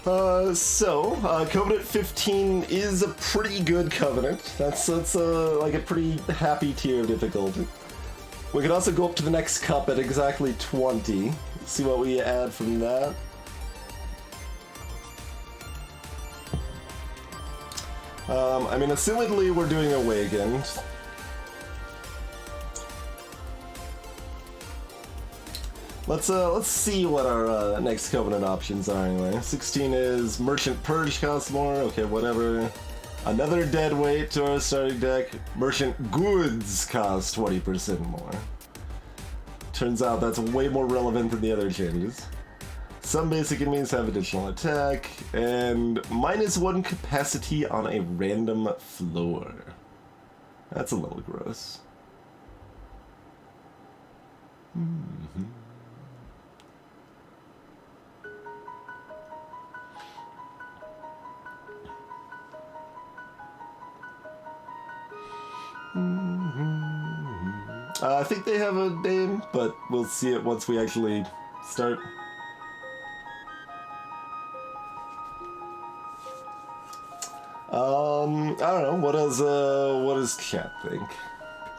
Covenant 15 is a pretty good covenant. That's like a pretty happy tier of difficulty. We can also go up to the next cup at exactly 20. See what we add from that. I mean, assumedly we're doing Awakened. Let's see what our next Covenant options are anyway. 16 is Merchant Purge costs more, okay, whatever. Another dead weight to our starting deck. Merchant Goods cost 20% more. Turns out that's way more relevant than the other changes. Some basic enemies have additional attack, and -1 capacity on a random floor. That's a little gross. I think they have a name, but we'll see it once we actually start. I don't know. What does chat think?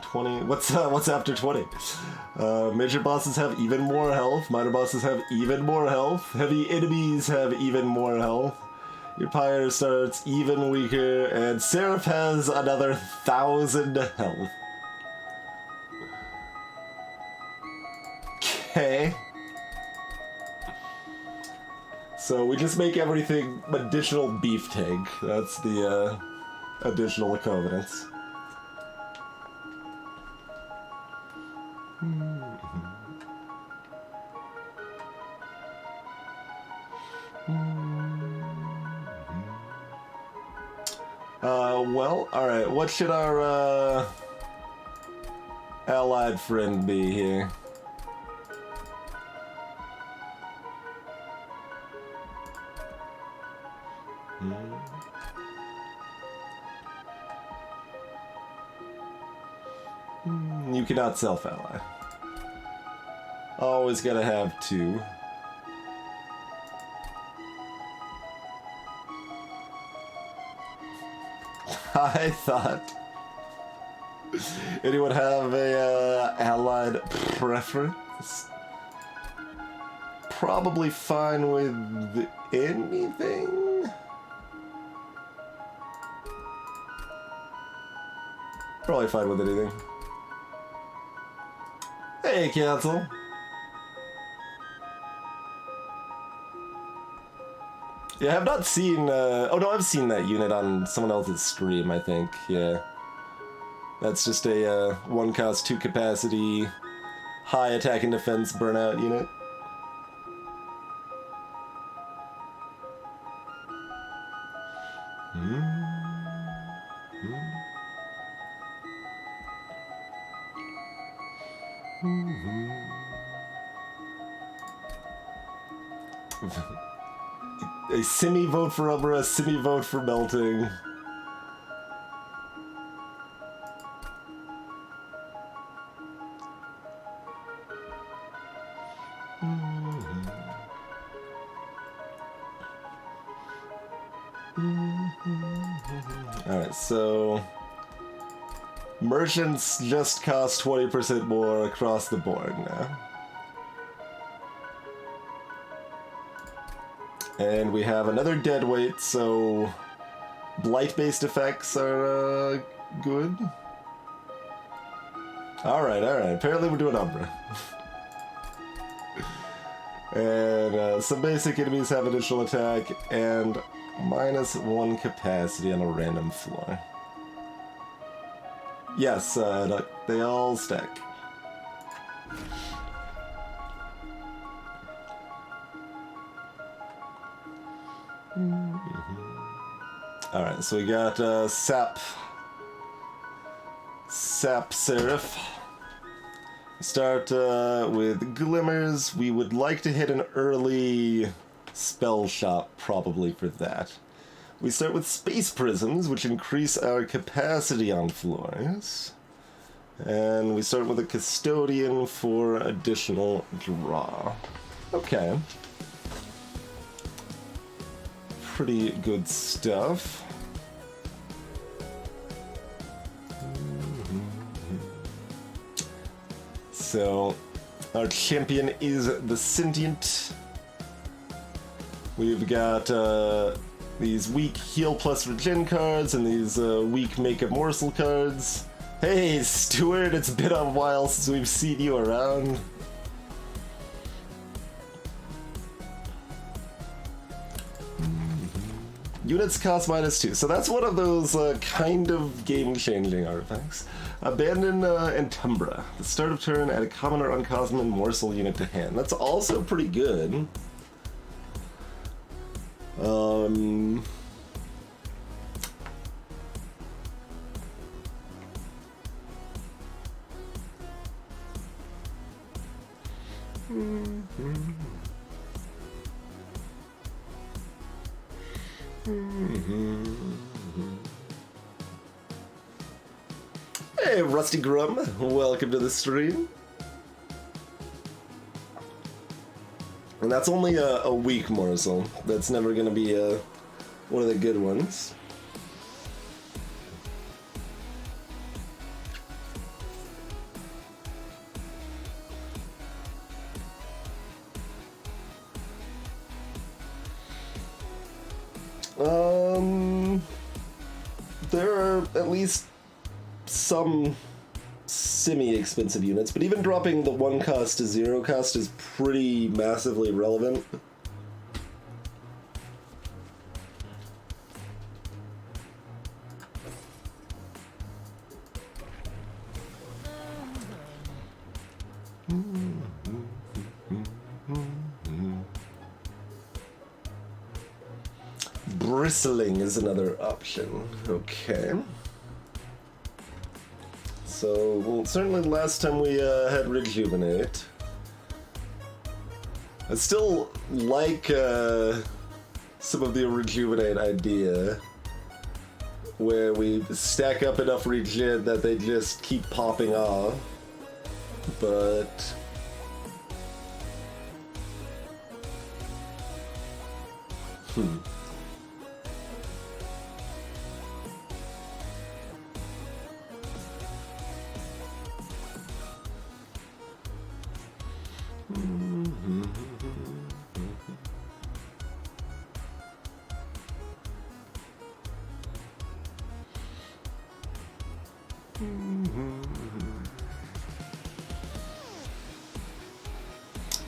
20. What's after 20? Major bosses have even more health. Minor bosses have even more health. Heavy enemies have even more health. Your pyre starts even weaker, and Seraph has another 1,000 health. Okay. So we just make everything additional beefsteak. That's the additional covenants. Well, alright, what should our allied friend be here? You cannot self-ally. Always gotta have two. I thought. Anyone have a allied preference? Probably fine with anything. Probably fine with anything. Hey, Council. Yeah, I've not seen, oh no, I've seen that unit on someone else's stream, I think, yeah. That's just a, 1 cost, 2 capacity, high attack and defense burnout unit. A semi-vote for Umbra, a semi-vote for Melting. Alright, so... merchants just cost 20% more across the board now. And we have another dead weight, so blight-based effects are good. Alright, apparently we're doing Umbra. And some basic enemies have additional attack, and -1 capacity on a random floor. Yes, they all stack. Alright, so we got Sap Seraph. Start with Glimmers. We would like to hit an early spell shot, probably, for that. We start with Space Prisms, which increase our capacity on floors. And we start with a Custodian for additional draw. Okay. pretty good stuff. So, our champion is the Sentient. We've got these weak heal plus regen cards and these weak make a morsel cards. Hey, Stuart, it's been a while since we've seen you around. Units cost -2, so that's one of those kind of game-changing artifacts. Abandon Entumbra. The start of turn, add a common or uncommon morsel unit to hand. That's also pretty good. Hey, Rusty Grum, welcome to the stream. And that's only a weak morsel. That's never gonna be one of the good ones. There are at least some semi-expensive units, but even dropping the 1 cost to 0 cost is pretty massively relevant. Bristling is another option. Okay. So, well, certainly the last time we had Rejuvenate. I still like some of the Rejuvenate idea, where we stack up enough regen that they just keep popping off, but...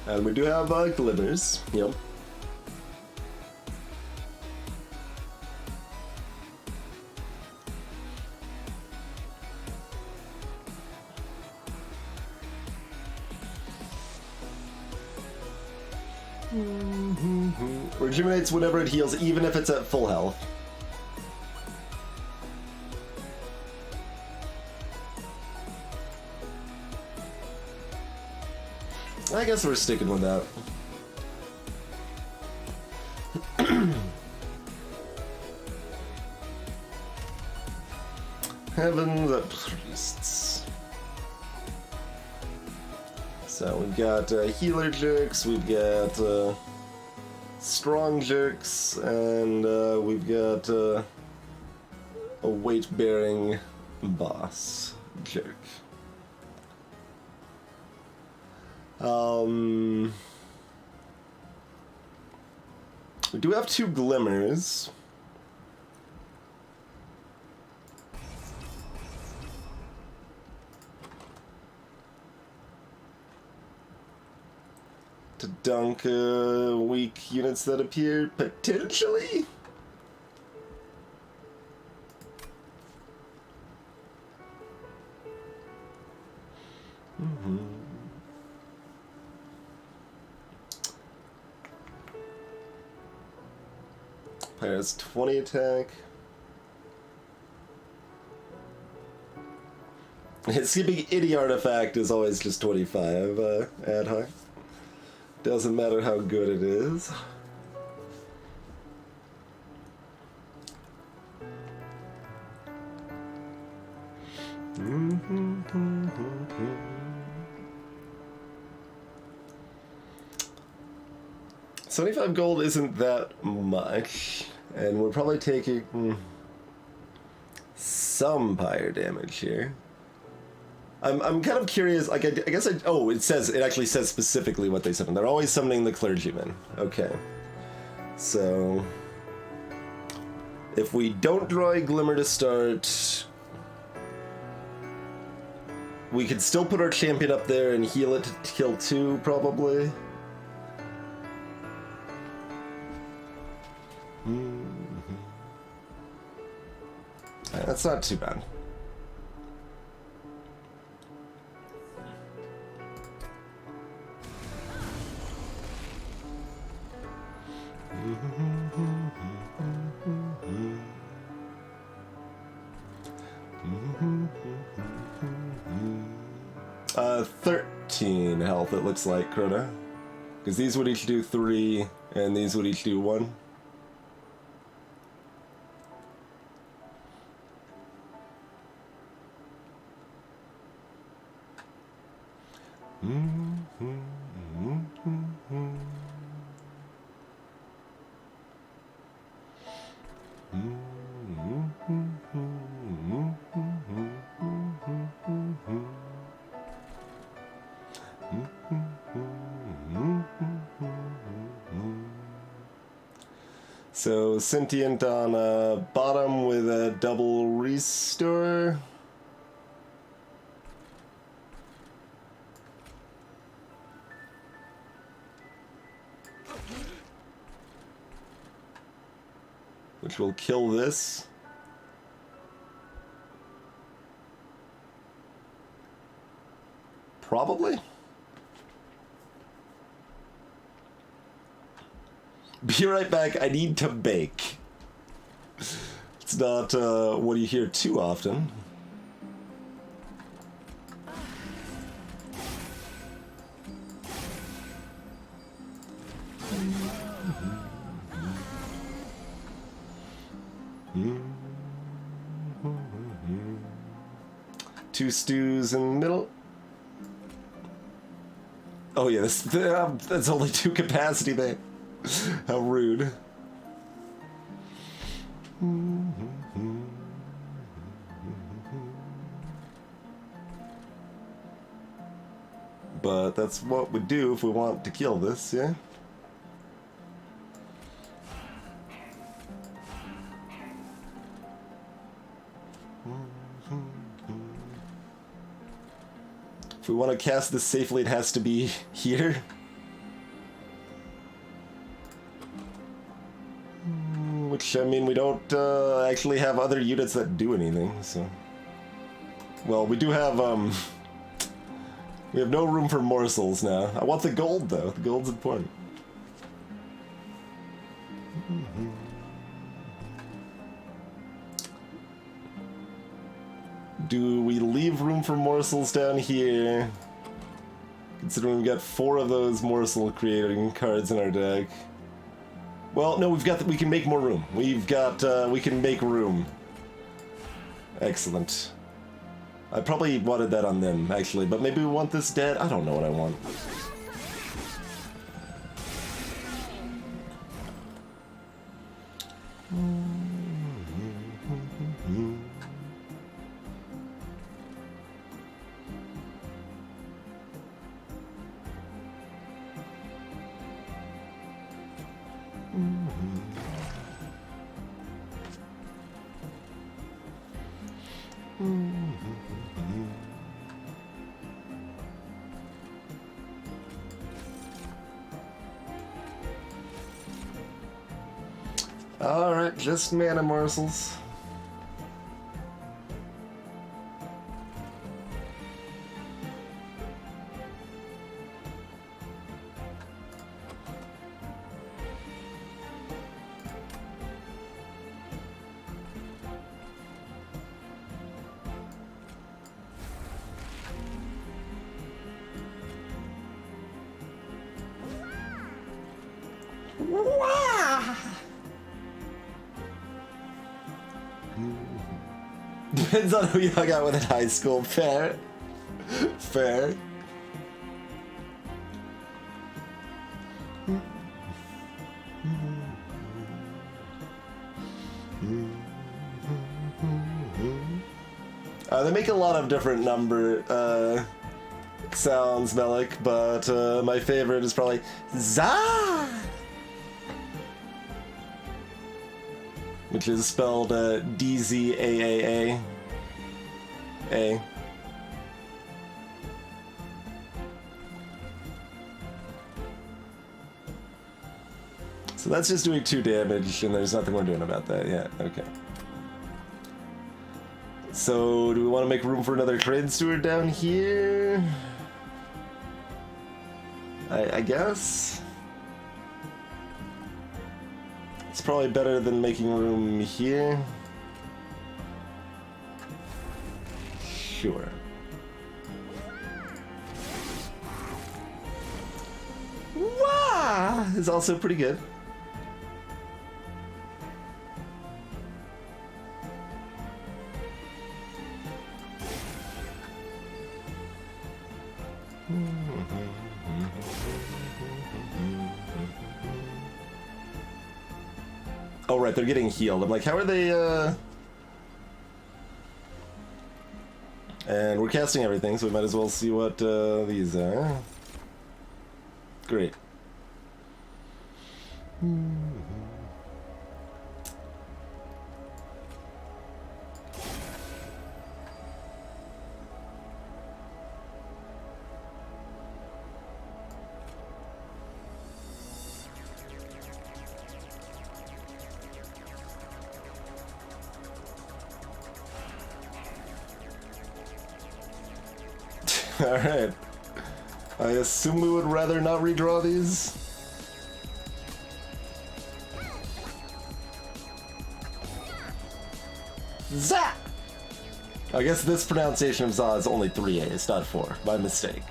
And we do have glimmers, yep. Rejuvenates whenever it heals, even if it's at full health. I guess we're sticking with that. Heaven the Priests. So we've got healer jerks, we've got strong jerks, and we've got a weight-bearing boss jerk. We do have 2 glimmers. To dunk weak units that appear, potentially? Player has 20 attack. Skipping any artifact is always just 25 ad hoc. Doesn't matter how good it is. $75 gold isn't that much. And we're probably taking some fire damage here. I'm kind of curious, like, I guess oh, it actually says specifically what they summon. They're always summoning the clergyman. Okay. So, if we don't draw a Glimmer to start, we could still put our champion up there and heal it to kill 2, probably. That's not too bad. Uh, 13 health, it looks like, Crota. Because these would each do 3, and these would each do 1. So, Sentient on bottom with a double restore. Which will kill this. Probably. Be right back, I need to bake. It's not what you hear too often. Two stews in the middle. Oh yeah, that's only 2 capacity there. How rude. But that's what we do if we want to kill this, yeah? If we want to cast this safely, it has to be here. Which, I mean, we don't actually have other units that do anything, so... Well, we do have, we have no room for morsels now. I want the gold, though. The gold's important. Do we leave room for morsels down here? Considering we've got 4 of those morsel creating cards in our deck. Well, no, we can make more room. We can make room. Excellent. I probably wanted that on them, actually, but maybe we want this dead? I don't know what I want. Alright, just mana morsels. Depends on who you hung out with in high school. Fair. Fair. They make a lot of different number sounds, Melik, but my favorite is probably Za, which is spelled D-Z-A-A-A. A. So that's just doing 2 damage, and there's nothing we're doing about that yet. Okay. So, do we want to make room for another trade steward down here? I guess? It's probably better than making room here. Sure. Wah! Is also pretty good. Oh, right, they're getting healed. I'm like, how are they, And we're casting everything, so we might as well see what, these are. Great. Alright. I assume we would rather not redraw these. Zah! I guess this pronunciation of Za is only 3 A's, not 4. My mistake.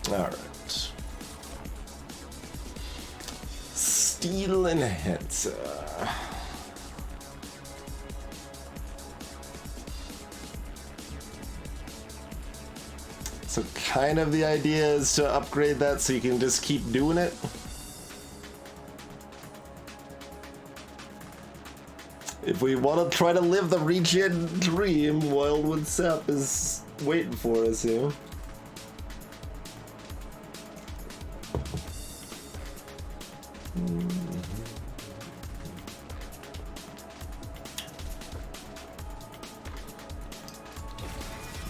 Alright. Steel Enhancer. So kind of the idea is to upgrade that so you can just keep doing it. If we want to try to live the regen dream, Wildwood Sap is waiting for us here.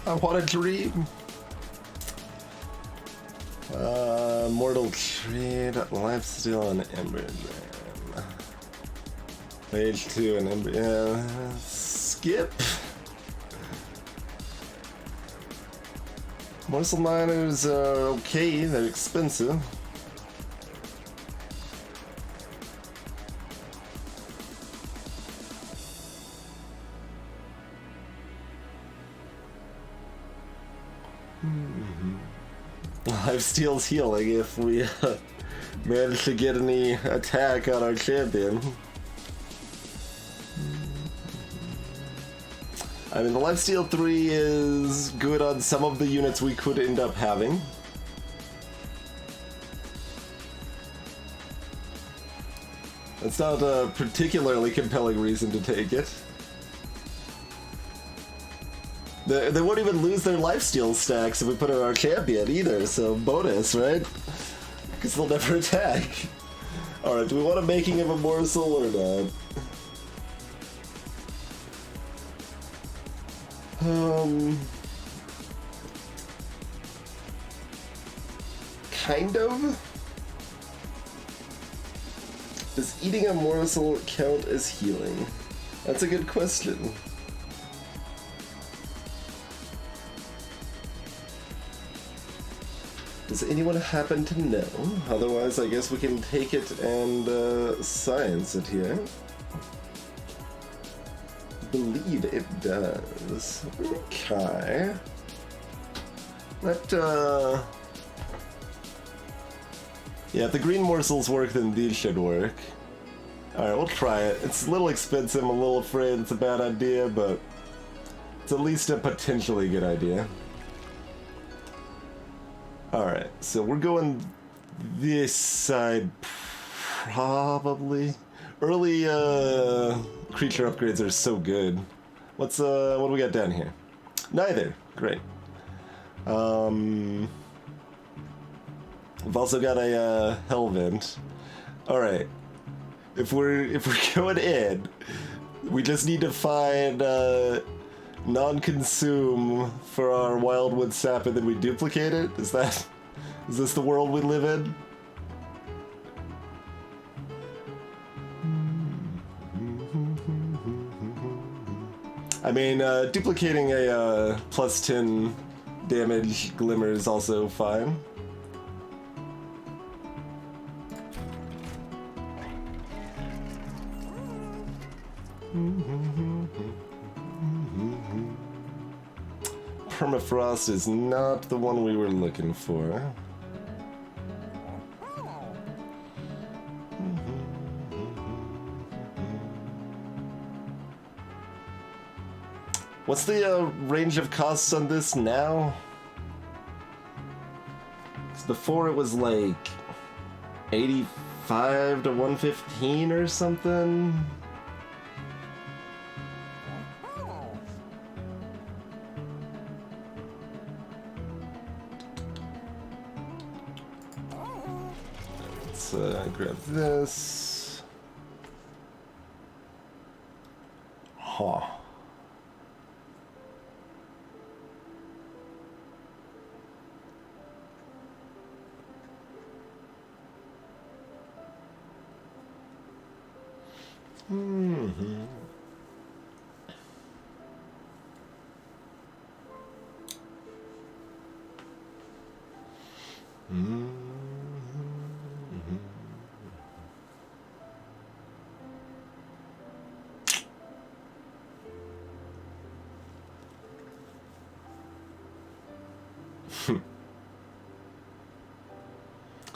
I want a dream. Mortal Trade, Lifesteal, and Ember Dram. Page 2 and Ember. Skip. Morsel Miners are okay, they're expensive. Lifesteal's healing if we manage to get any attack on our champion. I mean, the Lifesteal 3 is good on some of the units we could end up having. It's not a particularly compelling reason to take it. They won't even lose their lifesteal stacks if we put it on our champion either, so bonus, right? Because they'll never attack. Alright, do we want a making of a morsel or not? Kind of? Does eating a morsel count as healing? That's a good question. Does anyone happen to know? Otherwise, I guess we can take it and science it here. believe it does. Okay. Yeah, if the green morsels work, then these should work. Alright, we'll try it. It's a little expensive, I'm a little afraid it's a bad idea, but it's at least a potentially good idea. Alright, so we're going this side, probably. Early creature upgrades are so good. What do we got down here? Neither. Great. We've also got a hell vent. Alright. If we're going in, we just need to find non-consume for our wildwood sap and then we duplicate it? Is this the world we live in? I mean, duplicating a plus 10 damage glimmer is also fine. Permafrost is not the one we were looking for. What's the range of costs on this now? 'Cause before it was like 85 to 115 or something. Let's grab this. Huh. Mm-hmm. Mm-hmm.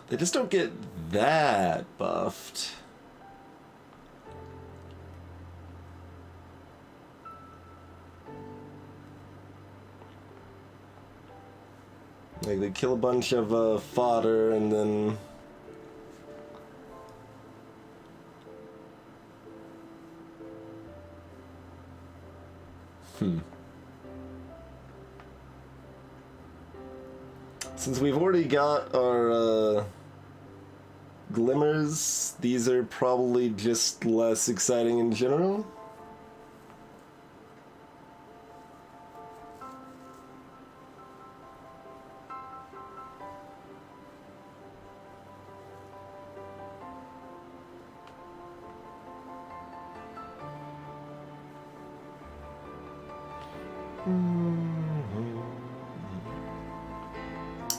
They just don't get that buffed. Like, they kill a bunch of fodder and then... Since we've already got our glimmers, these are probably just less exciting in general.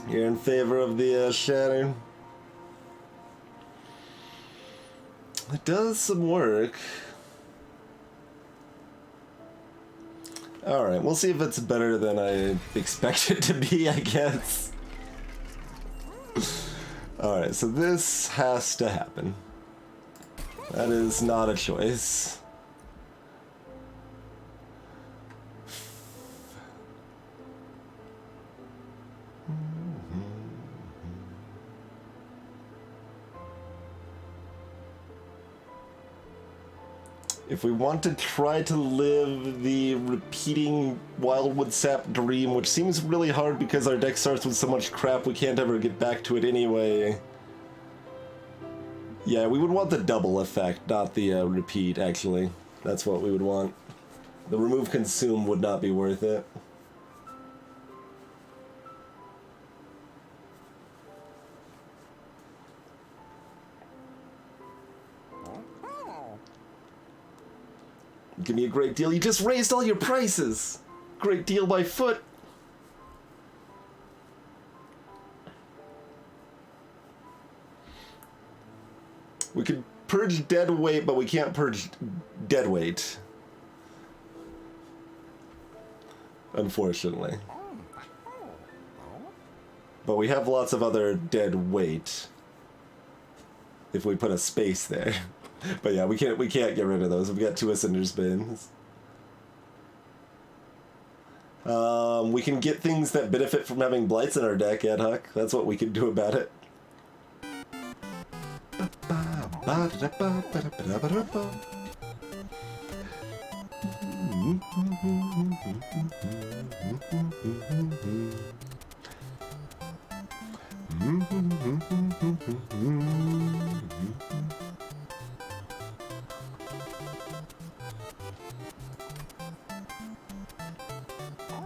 You're in favor of the shatter? It does some work. Alright, we'll see if it's better than I expect it to be, I guess. Alright, so this has to happen. That is not a choice. If we want to try to live the repeating Wildwood Sap dream, which seems really hard because our deck starts with so much crap we can't ever get back to it anyway. Yeah, we would want the double effect, not the repeat, actually. That's what we would want. The remove consume would not be worth it. Give me a great deal. You just raised all your prices. Great deal by foot. We could purge dead weight, but we can't purge dead weight. unfortunately. But we have lots of other dead weight if we put a space there. But yeah, we can't get rid of those. We've got 2 Ascender's Bins. We can get things that benefit from having blights in our deck, Ad Hoc. That's what we can do about it.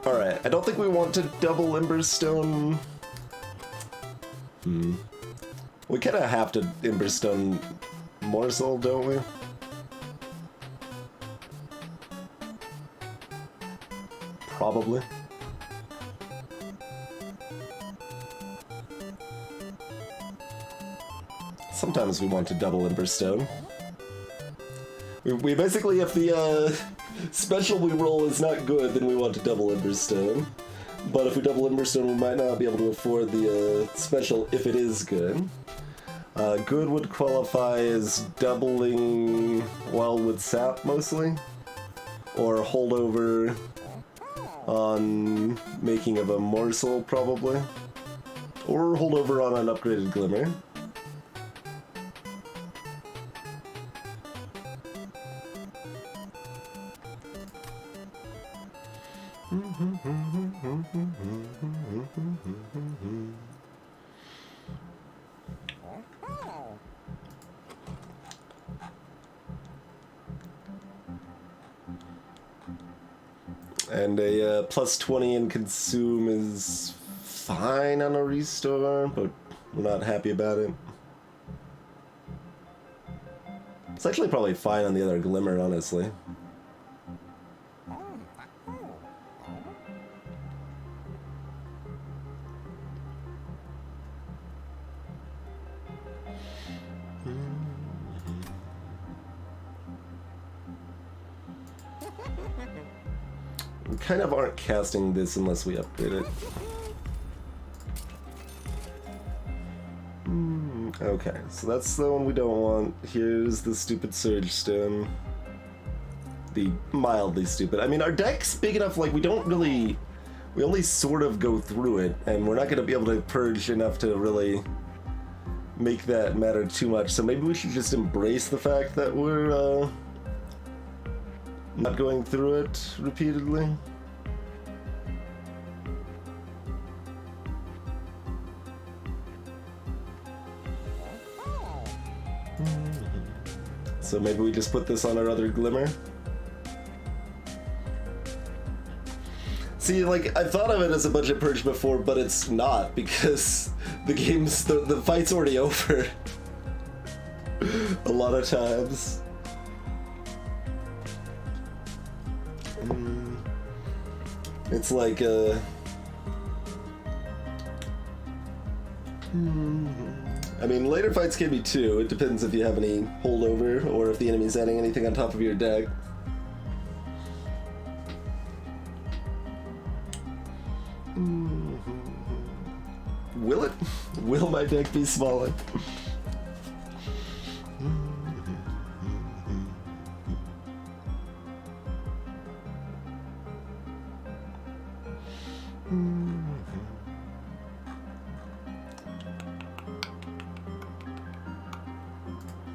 Alright, I don't think we want to double Emberstone. We kind of have to Emberstone Morsel, don't we? Probably. Sometimes we want to double Emberstone. We basically, if the special we roll is not good, then we want to double Emberstone. But if we double Emberstone, we might not be able to afford the special if it is good. Good would qualify as doubling Wildwood Sap, mostly. Or holdover on making of a morsel, probably. Or holdover on an upgraded Glimmer. And a plus 20 in consume is fine on a restore, but we're not happy about it. It's actually probably fine on the other Glimmer, honestly. We kind of aren't casting this unless we upgrade it. Okay, so that's the one we don't want. Here's the stupid Surge Stone. The mildly stupid. I mean, our deck's big enough, like, we don't really... We only sort of go through it, and we're not going to be able to purge enough to really make that matter too much. So maybe we should just embrace the fact that we're, not going through it repeatedly. So maybe we just put this on our other Glimmer. See, like, I thought of it as a budget purge before, but it's not, because the fight's already over. A lot of times. It's like, I mean, later fights can be too. It depends if you have any holdover, or if the enemy's adding anything on top of your deck. Will it? Will my deck be smaller?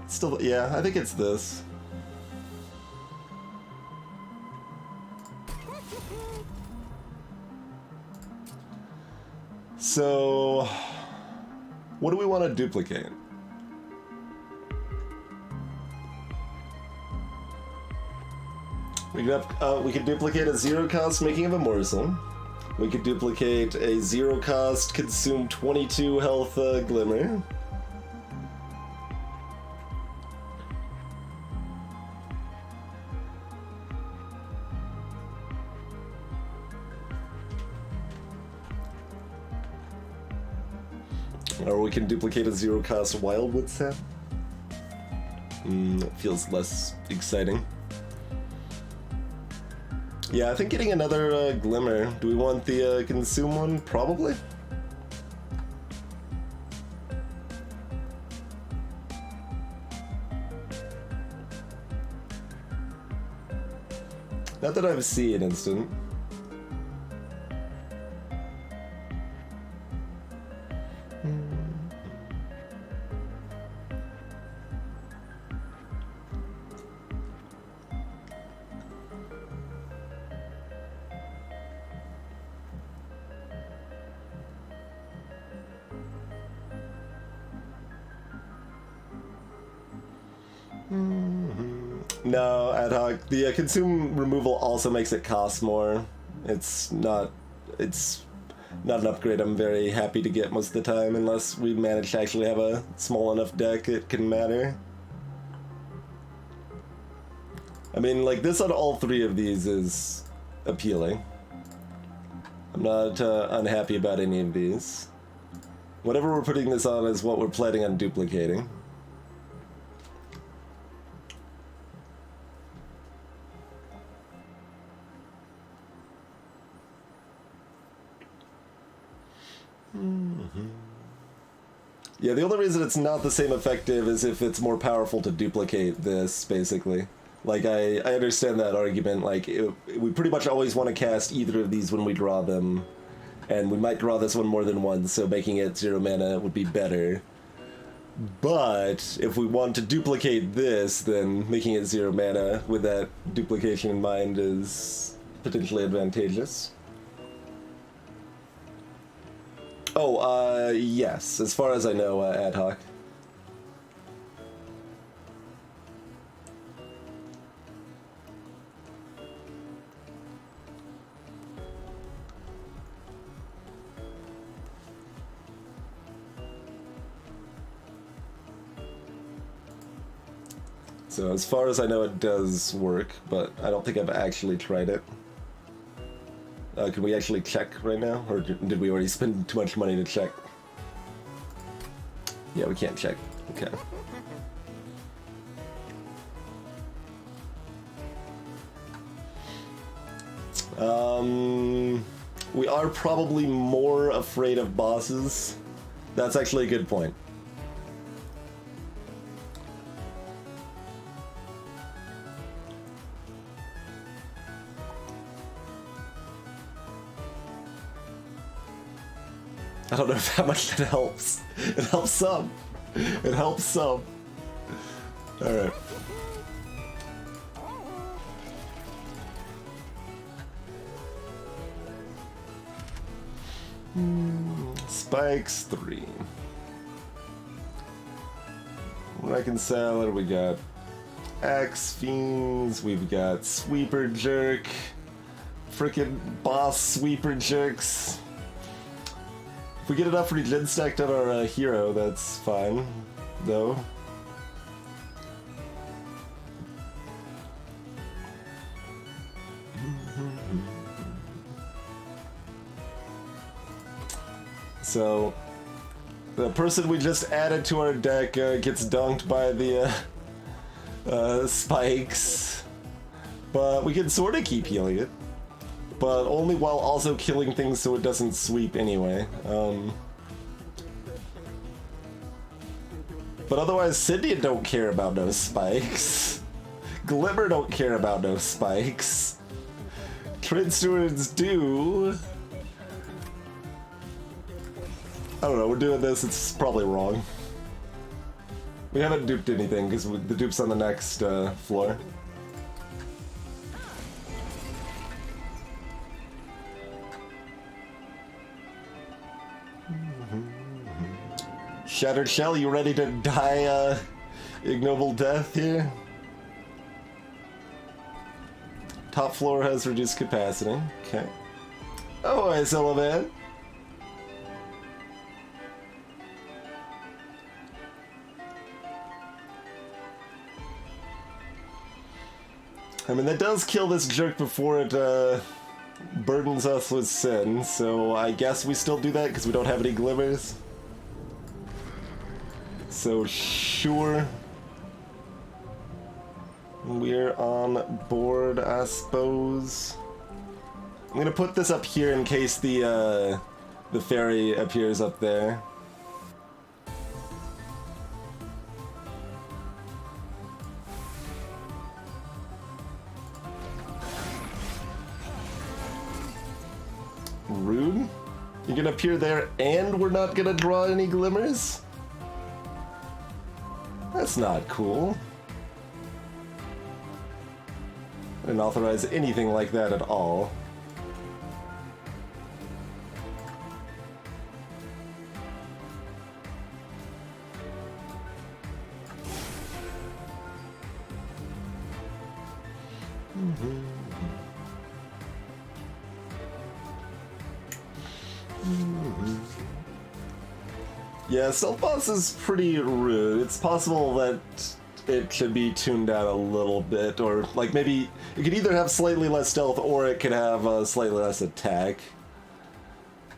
Still, yeah, I think it's this. So, what do we want to duplicate? We could duplicate a 0 cost making of a morsel. We could duplicate a 0 cost consume 22 health Glimmer. Or we can duplicate a 0 cost Wildwood Sap. That feels less exciting. Yeah, I think getting another Glimmer. Do we want the Consume one? Probably. Not that I've seen instant. No, ad hoc. The consume removal also makes it cost more. It's not an upgrade I'm very happy to get most of the time, unless we manage to actually have a small enough deck it can matter. I mean, like, this on all three of these is appealing. I'm not unhappy about any of these. Whatever we're putting this on is what we're planning on duplicating. Yeah, the only reason it's not the same effective is if it's more powerful to duplicate this, basically. Like, I understand that argument. Like, we pretty much always want to cast either of these when we draw them, and we might draw this one more than once, so making it 0 mana would be better. But if we want to duplicate this, then making it 0 mana with that duplication in mind is potentially advantageous. Oh, yes, as far as I know, ad hoc. So as far as I know, it does work, but I don't think I've actually tried it. Can we actually check right now? Or did we already spend too much money to check? Yeah, we can't check. Okay. We are probably more afraid of bosses. That's actually a good point. I don't know if that much that helps. It helps some. It helps some. Alright. Spikes 3. Reconciler, we got Axe Fiends, we've got Sweeper Jerk. Frickin' boss Sweeper Jerks. If we get enough regen stacked on our hero, that's fine, though. So, the person we just added to our deck gets dunked by the spikes, but we can sort of keep healing it. But only while also killing things so it doesn't sweep anyway. But otherwise, Cydia don't care about no spikes. Glimmer don't care about no spikes. Trade Stewards do. I don't know, we're doing this, it's probably wrong. We haven't duped anything, because the dupe's on the next floor. Shattered Shell, you ready to die ignoble death here? Top floor has reduced capacity. Okay. Oh, hi, Sullivan. I mean, that does kill this jerk before it burdens us with sin, so I guess we still do that because we don't have any glimmers. So sure, we're on board, I suppose. I'm gonna put this up here in case the fairy appears up there. Rude? You're gonna appear there and we're not gonna draw any glimmers? That's not cool. I didn't authorize anything like that at all. Yeah, Stealth Boss is pretty rude. It's possible that it should be tuned down a little bit, or like maybe it could either have slightly less stealth or it could have slightly less attack.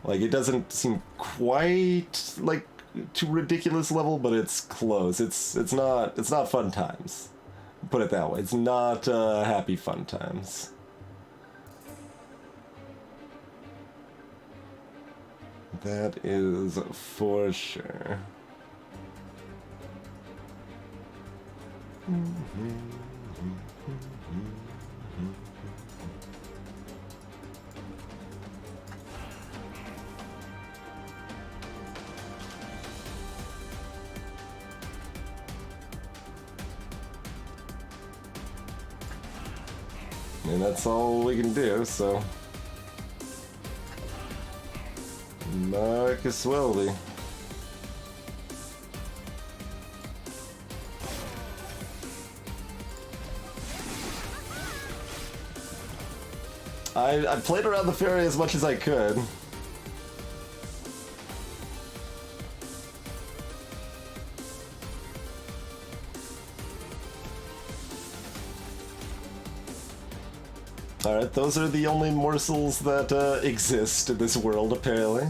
Like, it doesn't seem quite like to ridiculous level, but it's close. It's not fun times. Put it that way. It's not happy fun times. That is for sure. And that's all we can do, so... Marcus Welby. I played around the fairy as much as I could. Alright, those are the only morsels that exist in this world, apparently.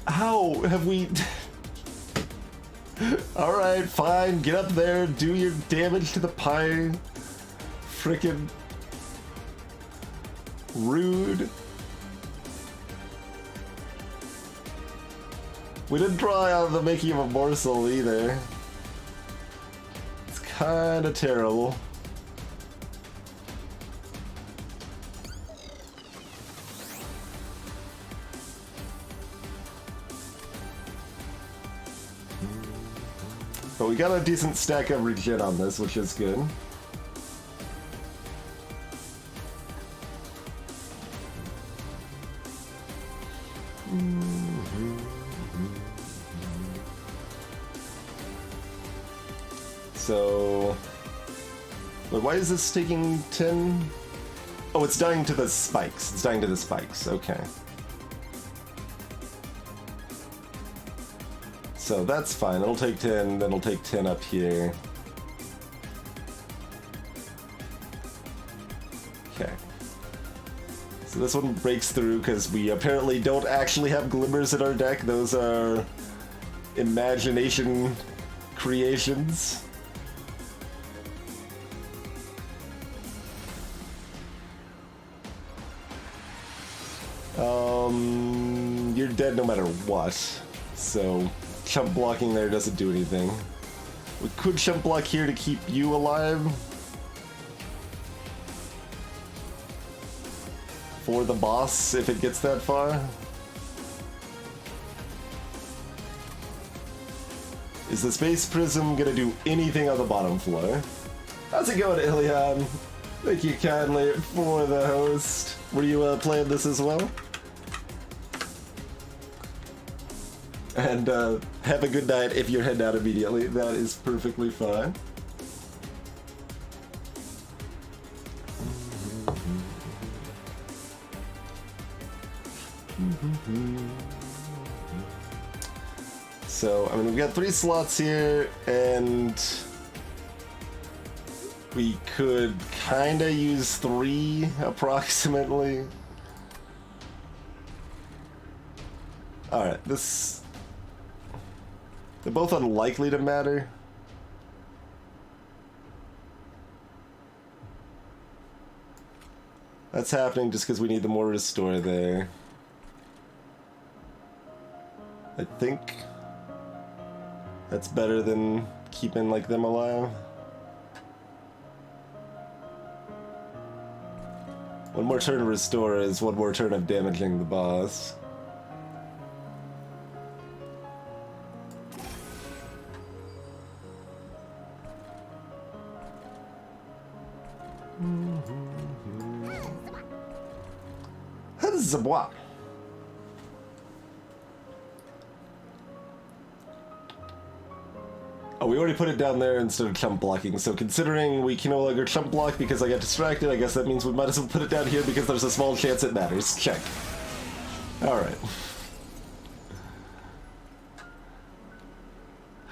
How have we... Alright, fine, get up there, do your damage to the pie. Frickin' rude. We didn't draw out the making of a morsel either. It's kinda terrible. But we got a decent stack of regen on this, which is good. So... Wait, why is this taking 10? Oh, it's dying to the spikes. It's dying to the spikes, okay. So that's fine, it'll take 10, then it'll take 10 up here. Okay. So this one breaks through because we apparently don't actually have glimmers in our deck. Those are imagination creations. You're dead no matter what, so chump blocking there doesn't do anything. We could chump block here to keep you alive. For the boss, if it gets that far. Is the Space Prism gonna do anything on the bottom floor? How's it going, Ilion? Thank you kindly for the host. Were you playing this as well? And have a good night if you're heading out immediately. That is perfectly fine. So, I mean, we've got 3 slots here, and we could kinda use 3 approximately. Alright, this... They're both unlikely to matter. That's happening just because we need the more restore there. I think that's better than keeping like them alive. One more turn of restore is one more turn of damaging the boss. Zabois. Oh, we already put it down there instead of chump blocking, so considering we can no longer chump block because I got distracted, I guess that means we might as well put it down here because there's a small chance it matters. Check. Alright.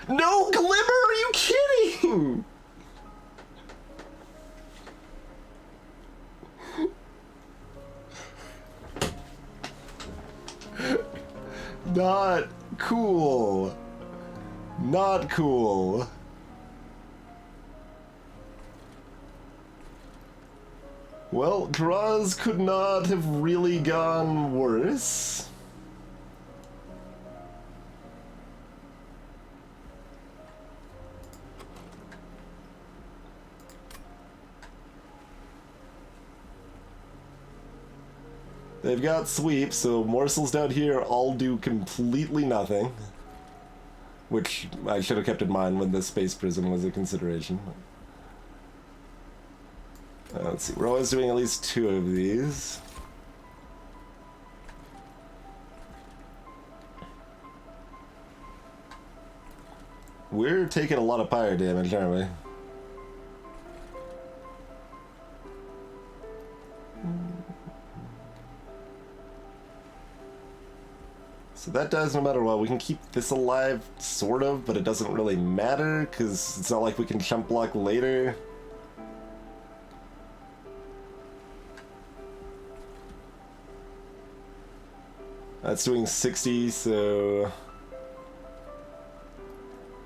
No glimmer, are you kidding? Not cool. Not cool. Well, draws could not have really gone worse. They've got sweep, so morsels down here all do completely nothing. Which I should have kept in mind when the space prism was a consideration. Let's see, we're always doing at least 2 of these. We're taking a lot of fire damage, aren't we? So that dies no matter what. We can keep this alive, sort of, but it doesn't really matter, because it's not like we can chump block later. That's doing 60, so...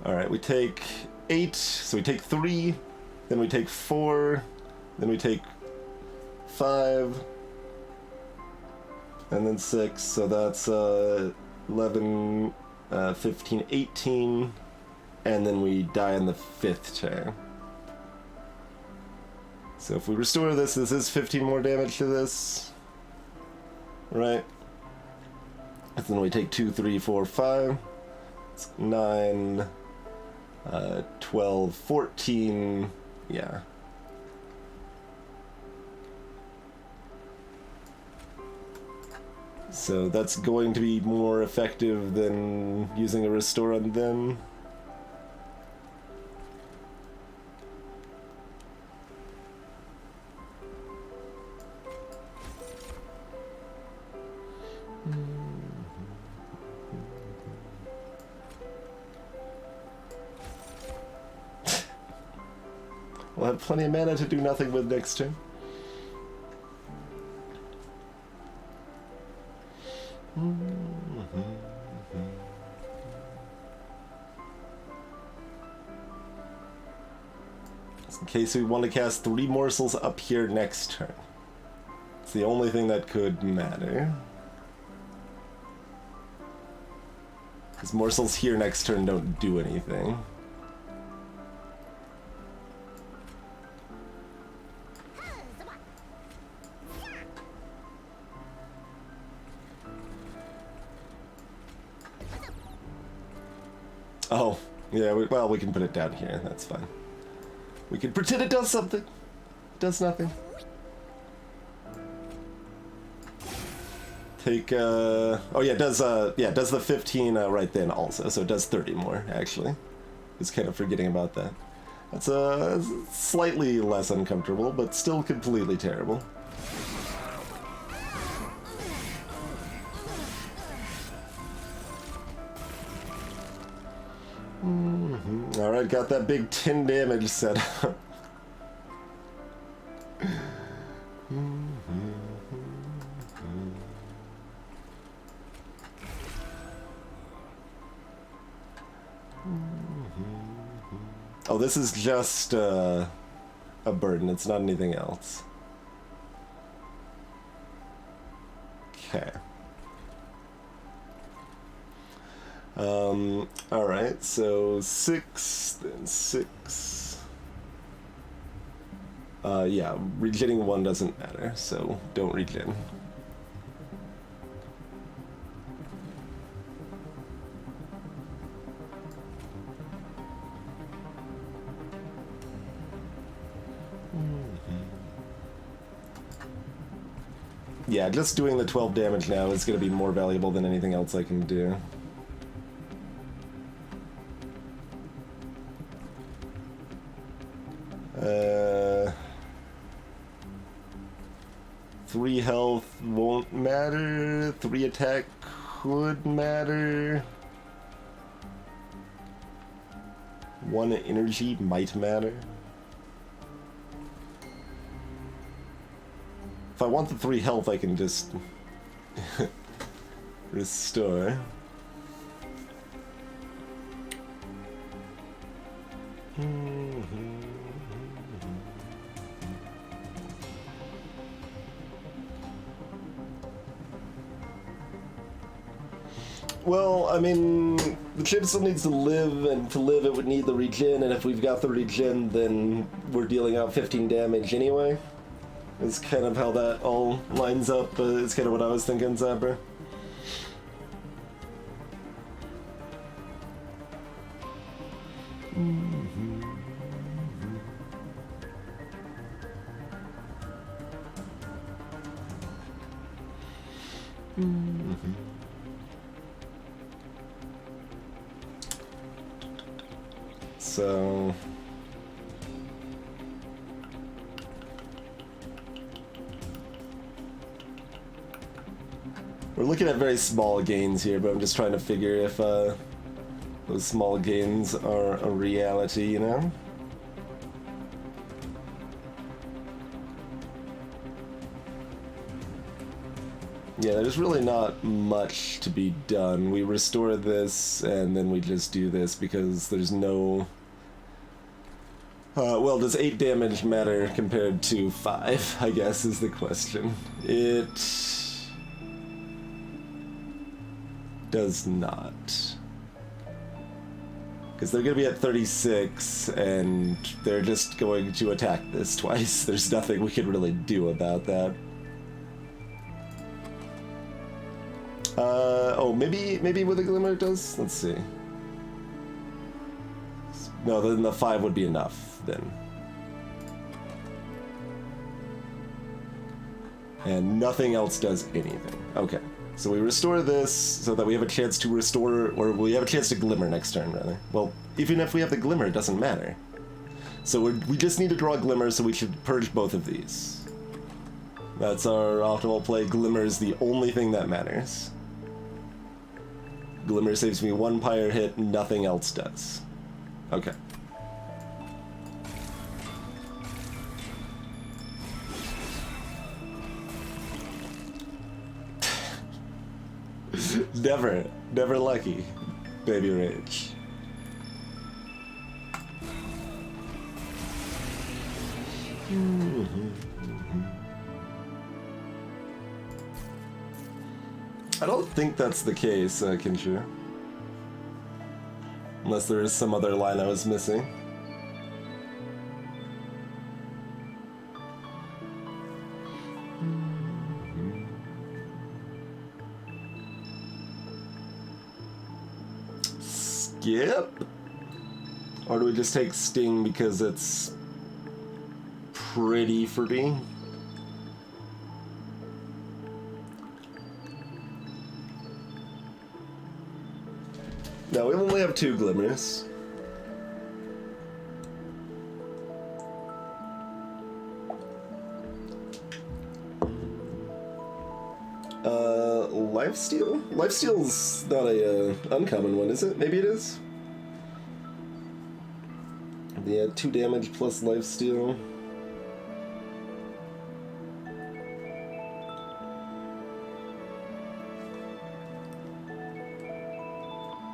Alright, we take 8, so we take 3, then we take 4, then we take 5, and then 6, so that's 11, 15, 18, and then we die in the 5th turn. So if we restore this, this is 15 more damage to this, right? And then we take 2, 3, 4, 5, it's 9, 12, 14, yeah. So that's going to be more effective than using a restore on them. We'll have plenty of mana to do nothing with next turn. Just in case we want to cast 3 morsels up here next turn. It's the only thing that could matter. Because morsels here next turn don't do anything. Oh, yeah, well, we can put it down here, that's fine. We can pretend it does something. It does nothing. Take, oh yeah, it does the 15 right then also, so it does 30 more, actually. Just kind of forgetting about that. That's, slightly less uncomfortable, but still completely terrible. Alright, got that big 10 damage set up. Oh, this is just a burden, it's not anything else. Okay. Alright, so 6, then 6. Yeah, regenning 1 doesn't matter, so don't regen. Yeah, just doing the 12 damage now is going to be more valuable than anything else I can do. Uh, 3 health won't matter. 3 attack could matter. 1 energy might matter. If I want the 3 health, I can just restore. Well, I mean, the chip still needs to live, and to live it would need the regen, and if we've got the regen, then we're dealing out 15 damage anyway. Is kind of how that all lines up. It's kind of what I was thinking, Zapper. So... we're looking at very small gains here, but I'm just trying to figure if those small gains are a reality, you know? Yeah, there's really not much to be done. We restore this, and then we just do this because there's no... well, does 8 damage matter compared to 5, I guess, is the question. It... does not. Because they're going to be at 36, and they're just going to attack this twice. There's nothing we can really do about that. Oh, maybe with a glimmer it does? Let's see. No, then the 5 would be enough, then. And nothing else does anything. Okay. So we restore this so that we have a chance to restore, or we have a chance to glimmer next turn, rather. Well, even if we have the glimmer, it doesn't matter. So we just need to draw a glimmer, so we should purge both of these. That's our optimal play. Glimmer is the only thing that matters. Glimmer saves me 1 pyre hit, nothing else does. Okay. Never lucky, baby rage. I don't think that's the case, Kinshir. Unless there is some other line I was missing. Skip? Or do we just take Sting because it's pretty free? No, we only have 2 glimmers. Lifesteal? Lifesteal's not a uncommon one, is it? Maybe it is? Yeah, 2 damage plus lifesteal.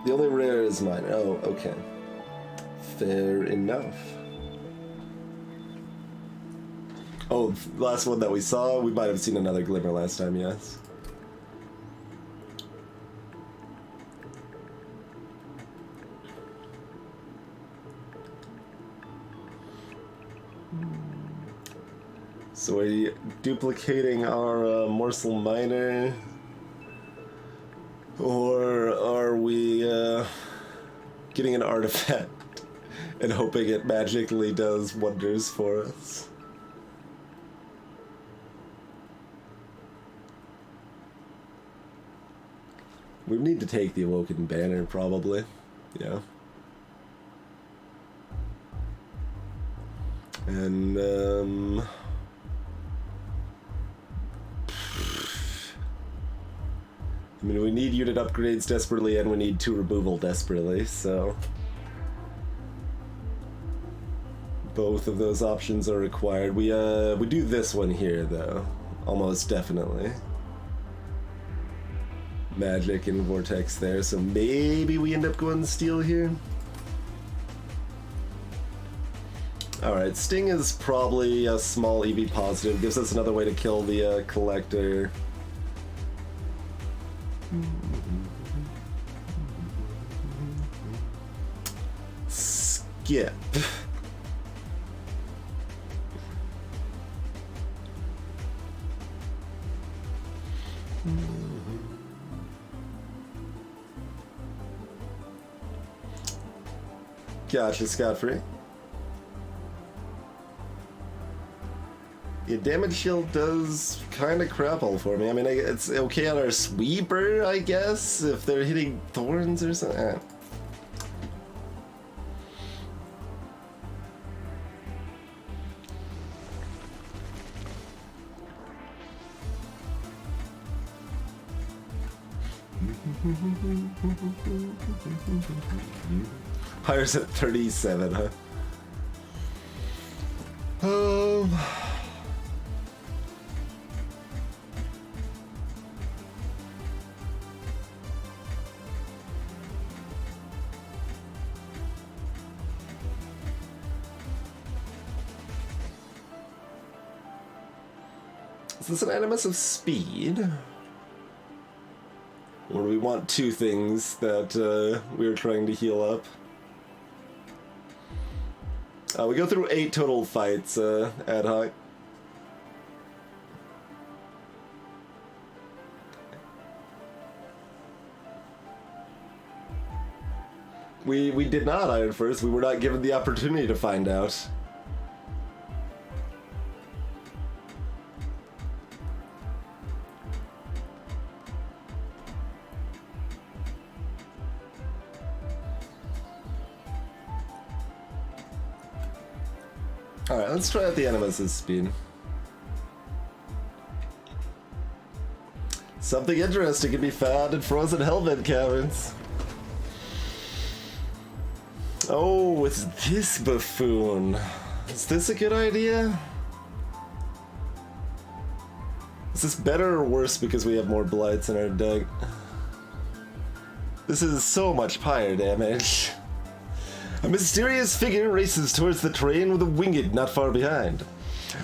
The only rare is mine. Oh, okay. Fair enough. Oh, last one that we saw, we might have seen another glimmer last time, yes. So are we duplicating our morsel miner? Or are we getting an artifact and hoping it magically does wonders for us? We need to take the Awoken banner, probably. Yeah. And, I mean, we need unit upgrades desperately, and we need 2 removal desperately, so... both of those options are required. We do this one here, though. Almost definitely. Magic and Vortex there, so maybe we end up going steel here? Alright, Sting is probably a small EV positive, gives us another way to kill the Collector. Skip. Gotcha, scot-free. Yeah, damage shield does kind of crapple for me. I mean, it's okay on our sweeper, I guess, if they're hitting thorns or something. Pyre's at 37, huh? Is this an animus of speed? Or do we want 2 things that we were trying to heal up? We go through 8 total fights ad hoc. We did not Iron First. We were not given the opportunity to find out. Alright, let's try out the Animus' speed. Something interesting can be found in frozen helmet caverns. Oh, it's this buffoon. Is this a good idea? Is this better or worse because we have more blights in our deck? This is so much pyre damage. A mysterious figure races towards the train with a winged not far behind.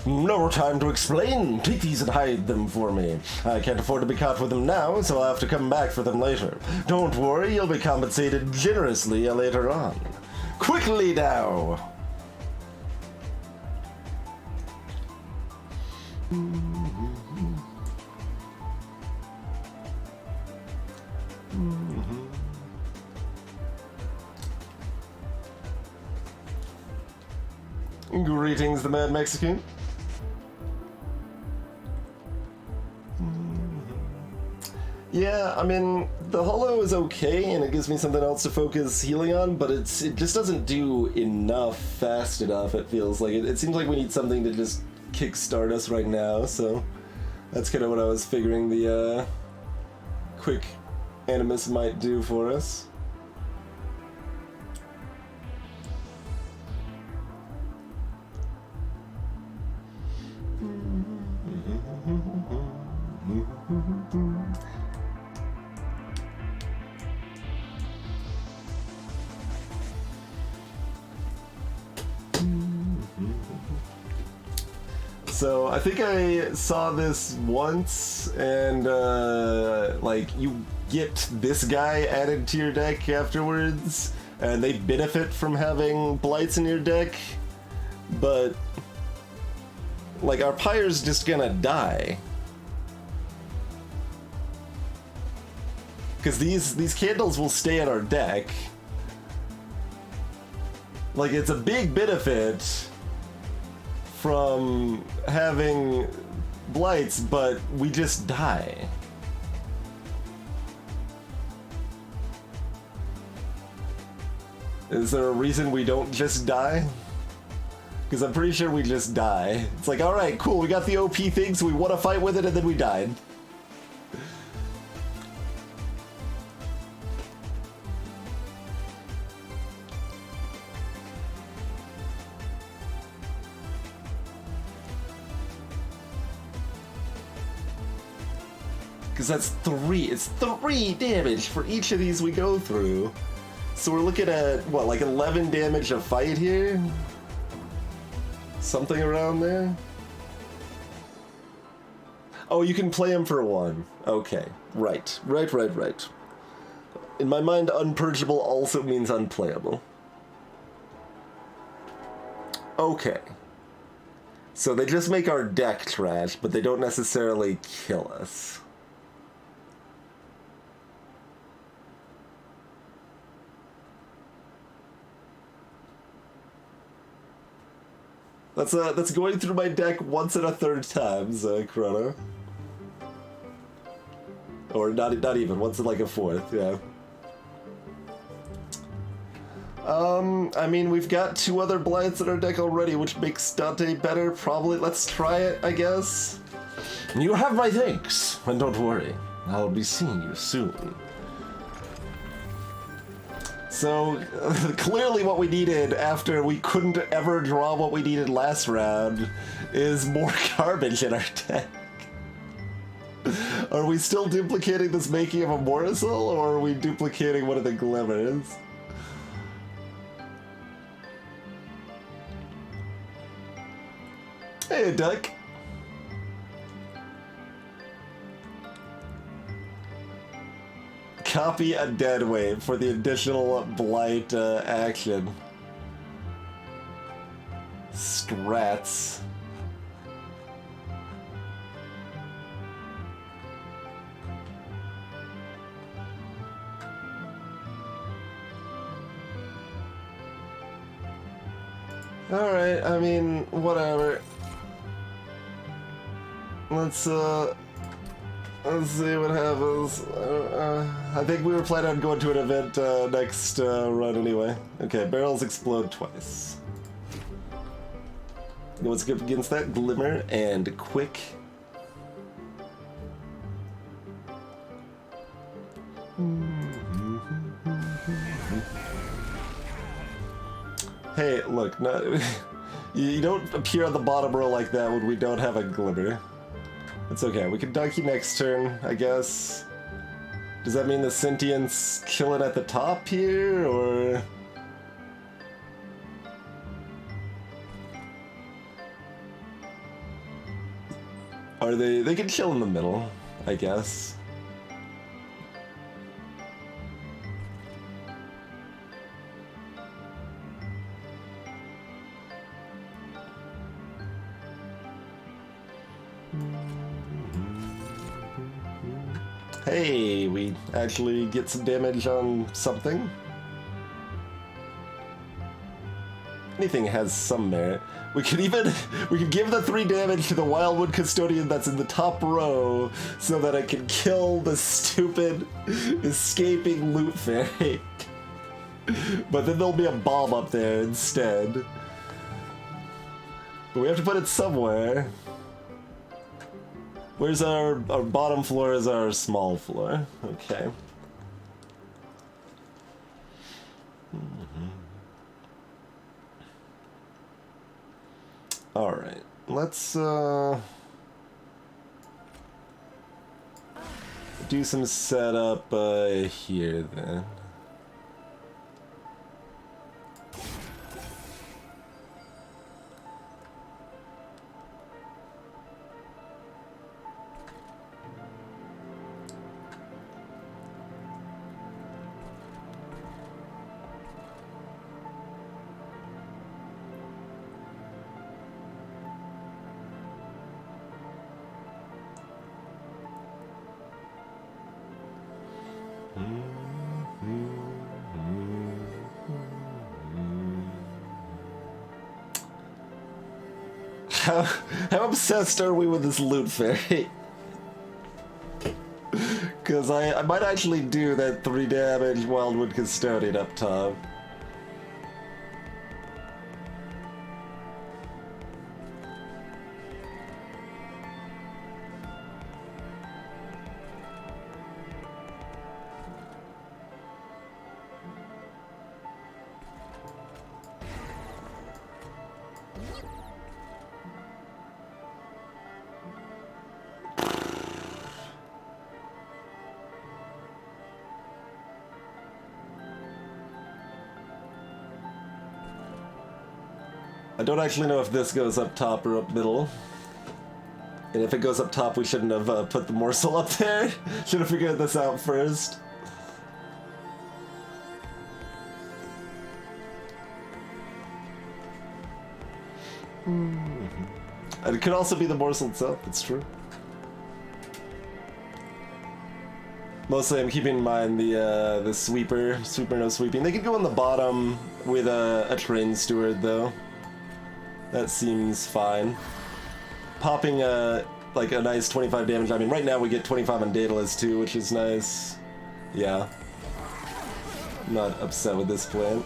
No time to explain. Take these and hide them for me. I can't afford to be caught with them now, so I'll have to come back for them later. Don't worry, you'll be compensated generously later on. Quickly now! Greetings, the Mad Mexican. Yeah, I mean, the holo is okay, and it gives me something else to focus healing on, but it just doesn't do enough fast enough, it feels like. It seems like we need something to just kickstart us right now, so that's kind of what I was figuring the quick Animus might do for us. So I think I saw this once, and like you get this guy added to your deck afterwards, and they benefit from having blights in your deck, but like, our Pyre's just gonna die. Because these candles will stay in our deck. Like, it's a big benefit from having blights, but we just die. Is there a reason we don't just die? Because I'm pretty sure we just die. It's like, alright, cool, we got the OP thing, so we want to fight with it, and then we died. Because that's it's 3 damage for each of these we go through. So we're looking at, what, like 11 damage a fight here? Something around there? Oh, you can play him for 1. Okay, right. In my mind, unpurgeable also means unplayable. Okay. So they just make our deck trash, but they don't necessarily kill us. That's going through my deck once and a third times, Chrono. Or not even, once in like a fourth, yeah. I mean, we've got 2 other blights in our deck already, which makes Dante better, probably. Let's try it, I guess. You have my thanks, and don't worry, I'll be seeing you soon. So, clearly what we needed after we couldn't ever draw what we needed last round is more garbage in our deck. Are we still duplicating this making of a Morsel, or are we duplicating one of the glimmers? Hey, Duck. Copy a dead wave for the additional blight action. Strats. Alright, I mean, whatever. Let's see what happens. I think we were planning on going to an event next run anyway. Okay, barrels explode twice. What's good against that? Glimmer and quick. Hey, look, no, you don't appear on the bottom row like that when we don't have a glimmer. It's okay, we can donkey next turn, I guess. Does that mean the sentient's killing at the top here, or...? Are they can chill in the middle, I guess. Hey, we actually get some damage on something. Anything has some merit. We could give the 3 damage to the Wildwood Custodian that's in the top row so that it can kill the stupid escaping loot fairy. But then there'll be a bomb up there instead. But we have to put it somewhere. Where's our bottom floor is our small floor. Okay. Alright, let's do some setup here then. How obsessed are we with this loot fairy? Because I might actually do that 3 damage Wildwood Custodian up top. I don't actually know if this goes up top or up middle. And if it goes up top, we shouldn't have put the morsel up there. Should have figured this out first. And it could also be the morsel itself, it's true. Mostly I'm keeping in mind the sweeper no sweeping. They could go on the bottom with a train steward though. That seems fine. Popping like a nice 25 damage. I mean, right now we get 25 on Daedalus too, which is nice. Yeah. I'm not upset with this plan.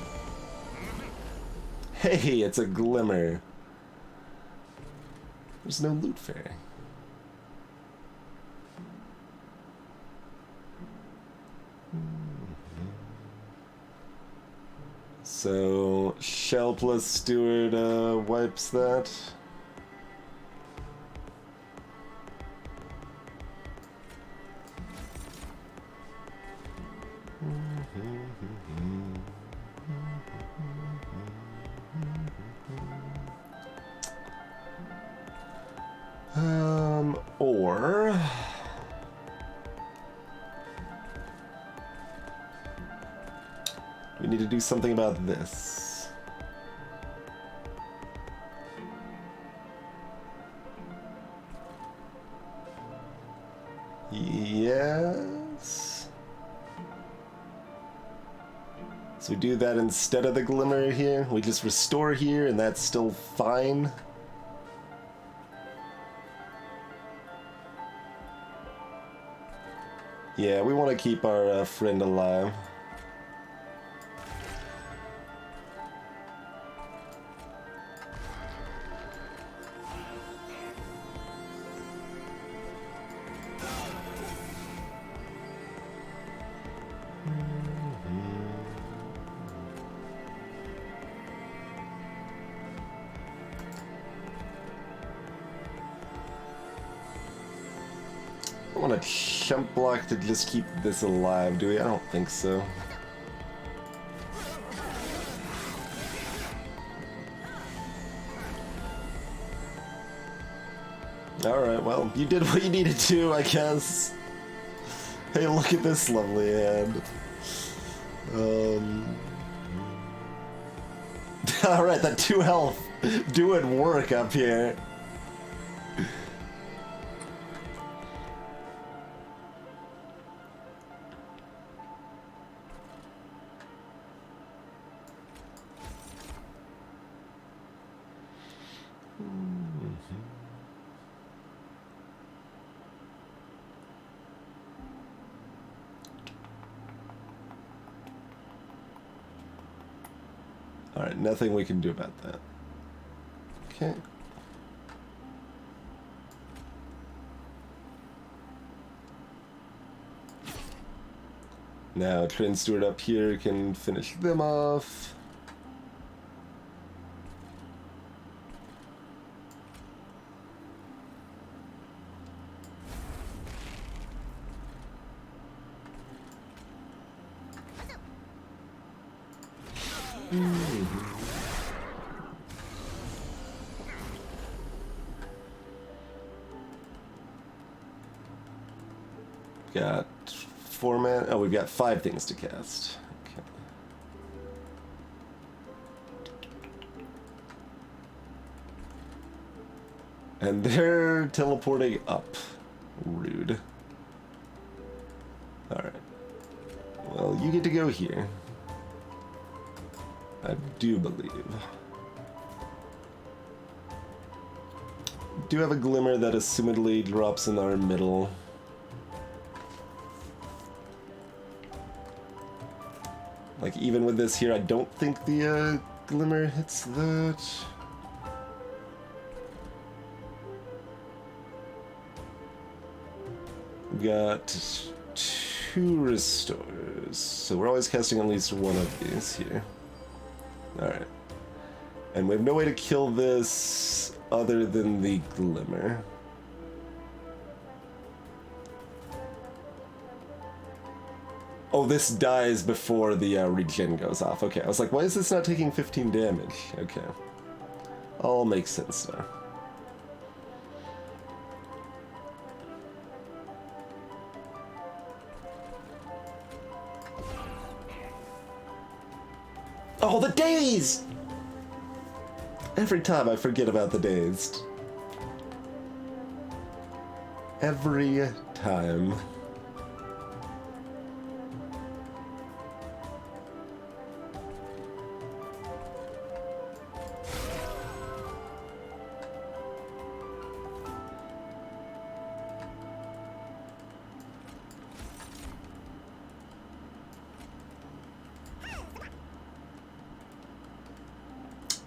Hey, it's a glimmer. There's no loot fairy. So, Shell plus Steward wipes that. Or... we need to do something about this. Yes. So we do that instead of the glimmer here. We just restore here and that's still fine. Yeah, we want to keep our friend alive. I want a chump block to just keep this alive, do we? I don't think so. Alright, well, you did what you needed to, I guess. Hey, look at this lovely hand. Alright, that 2 health doing work up here. Alright, nothing we can do about that. Okay. Now, Train Steward up here can finish them off. Got 4 mana. Oh, we've got 5 things to cast. Okay. And they're teleporting up. Rude. Alright. Well, you get to go here. I do believe. do have a glimmer that assumedly drops in our middle. Like, even with this here, I don't think the glimmer hits that. We've got 2 restores, so we're always casting at least one of these here. Alright. And we have no way to kill this other than the glimmer. Oh, this dies before the regen goes off. Okay, I was like, why is this not taking 15 damage? Okay. All makes sense now. Oh, the dazed! Every time I forget about the dazed. Every time.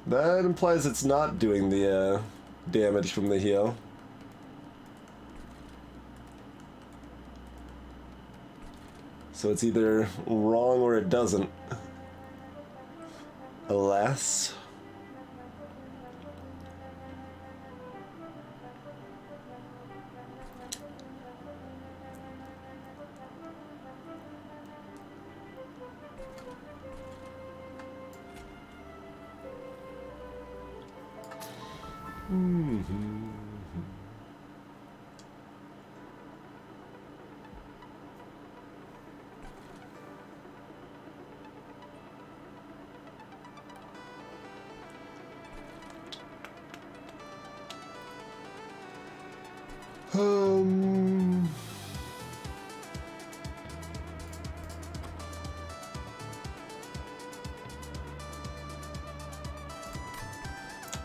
That implies it's not doing the damage from the heal. So it's either wrong or it doesn't. Alas.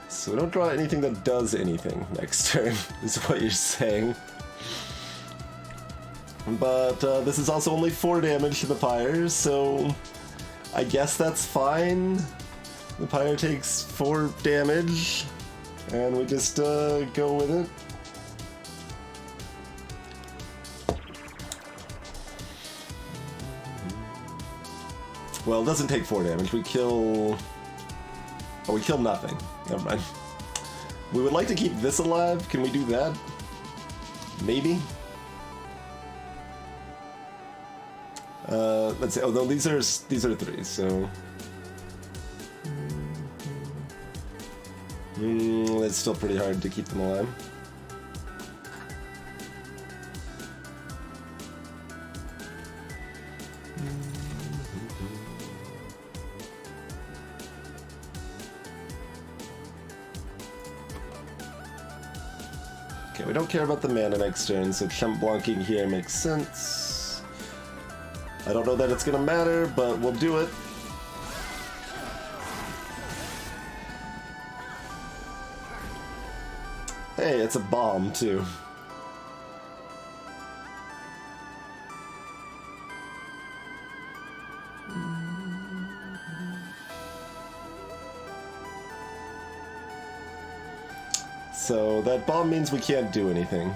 So we don't draw anything that does anything next turn, is what you're saying. But this is also only 4 damage to the pyre, so I guess that's fine. The pyre takes 4 damage, and we just go with it. Well, it doesn't take 4 damage. We kill... Oh, we kill nothing. Never mind. We would like to keep this alive. Can we do that? Maybe? Let's see. Oh, no, these are 3, so... It's still pretty hard to keep them alive. Okay, we don't care about the mana next turn, so chump blocking here makes sense. I don't know that it's gonna matter, but we'll do it. Hey, it's a bomb, too. So that bomb means we can't do anything.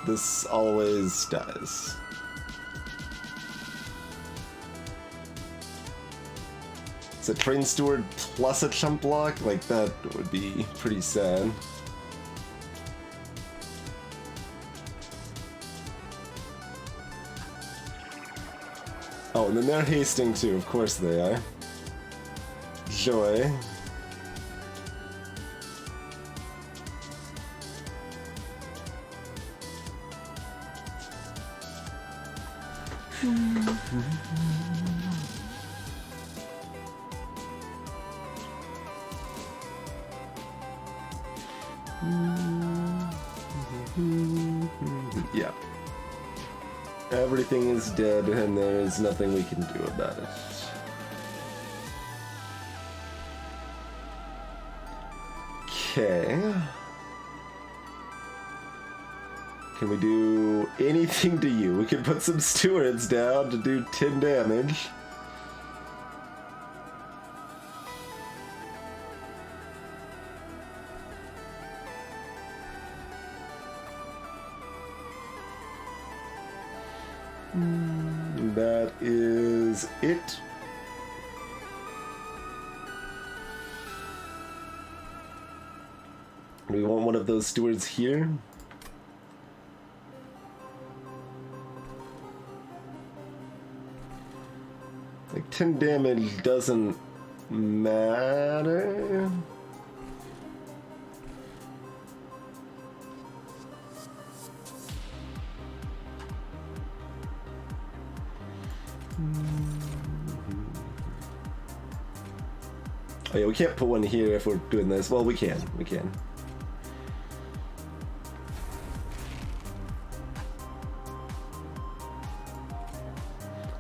This always dies. It's a train steward plus a chump block? Like, that would be pretty sad. Oh, and then they're hasting too, of course they are. Joy. Yeah. Everything is dead and there is nothing we can do about it. Okay. Can we do anything to you? We can put some stewards down to do 10 damage. That is it. We want one of those stewards here. Like 10 damage doesn't matter. Oh yeah, we can't put one here if we're doing this. Well, we can. We can.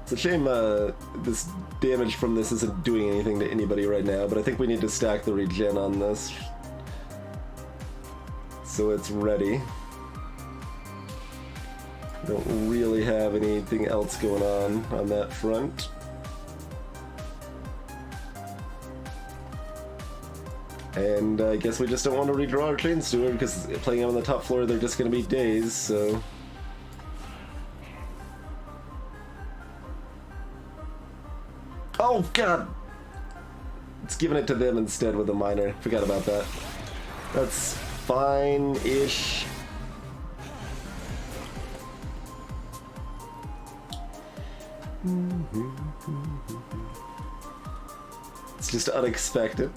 It's a shame this damage from this isn't doing anything to anybody right now, but I think we need to stack the regen on this so it's ready. Don't really have anything else going on that front. And I guess we just don't want to redraw our Train Steward because playing them on the top floor, they're just going to be days, so... Oh, God! It's giving it to them instead with a minor. Forgot about that. That's fine-ish. It's just unexpected.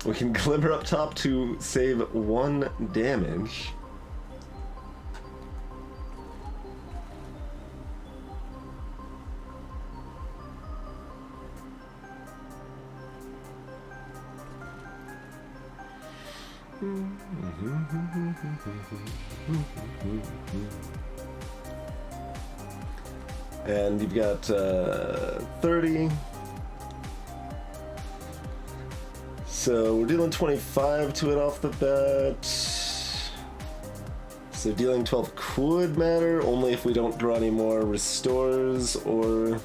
We can glimmer up top to save 1 damage. And you've got 30. So we're dealing 25 to it off the bat. So dealing 12 could matter, only if we don't draw any more restores or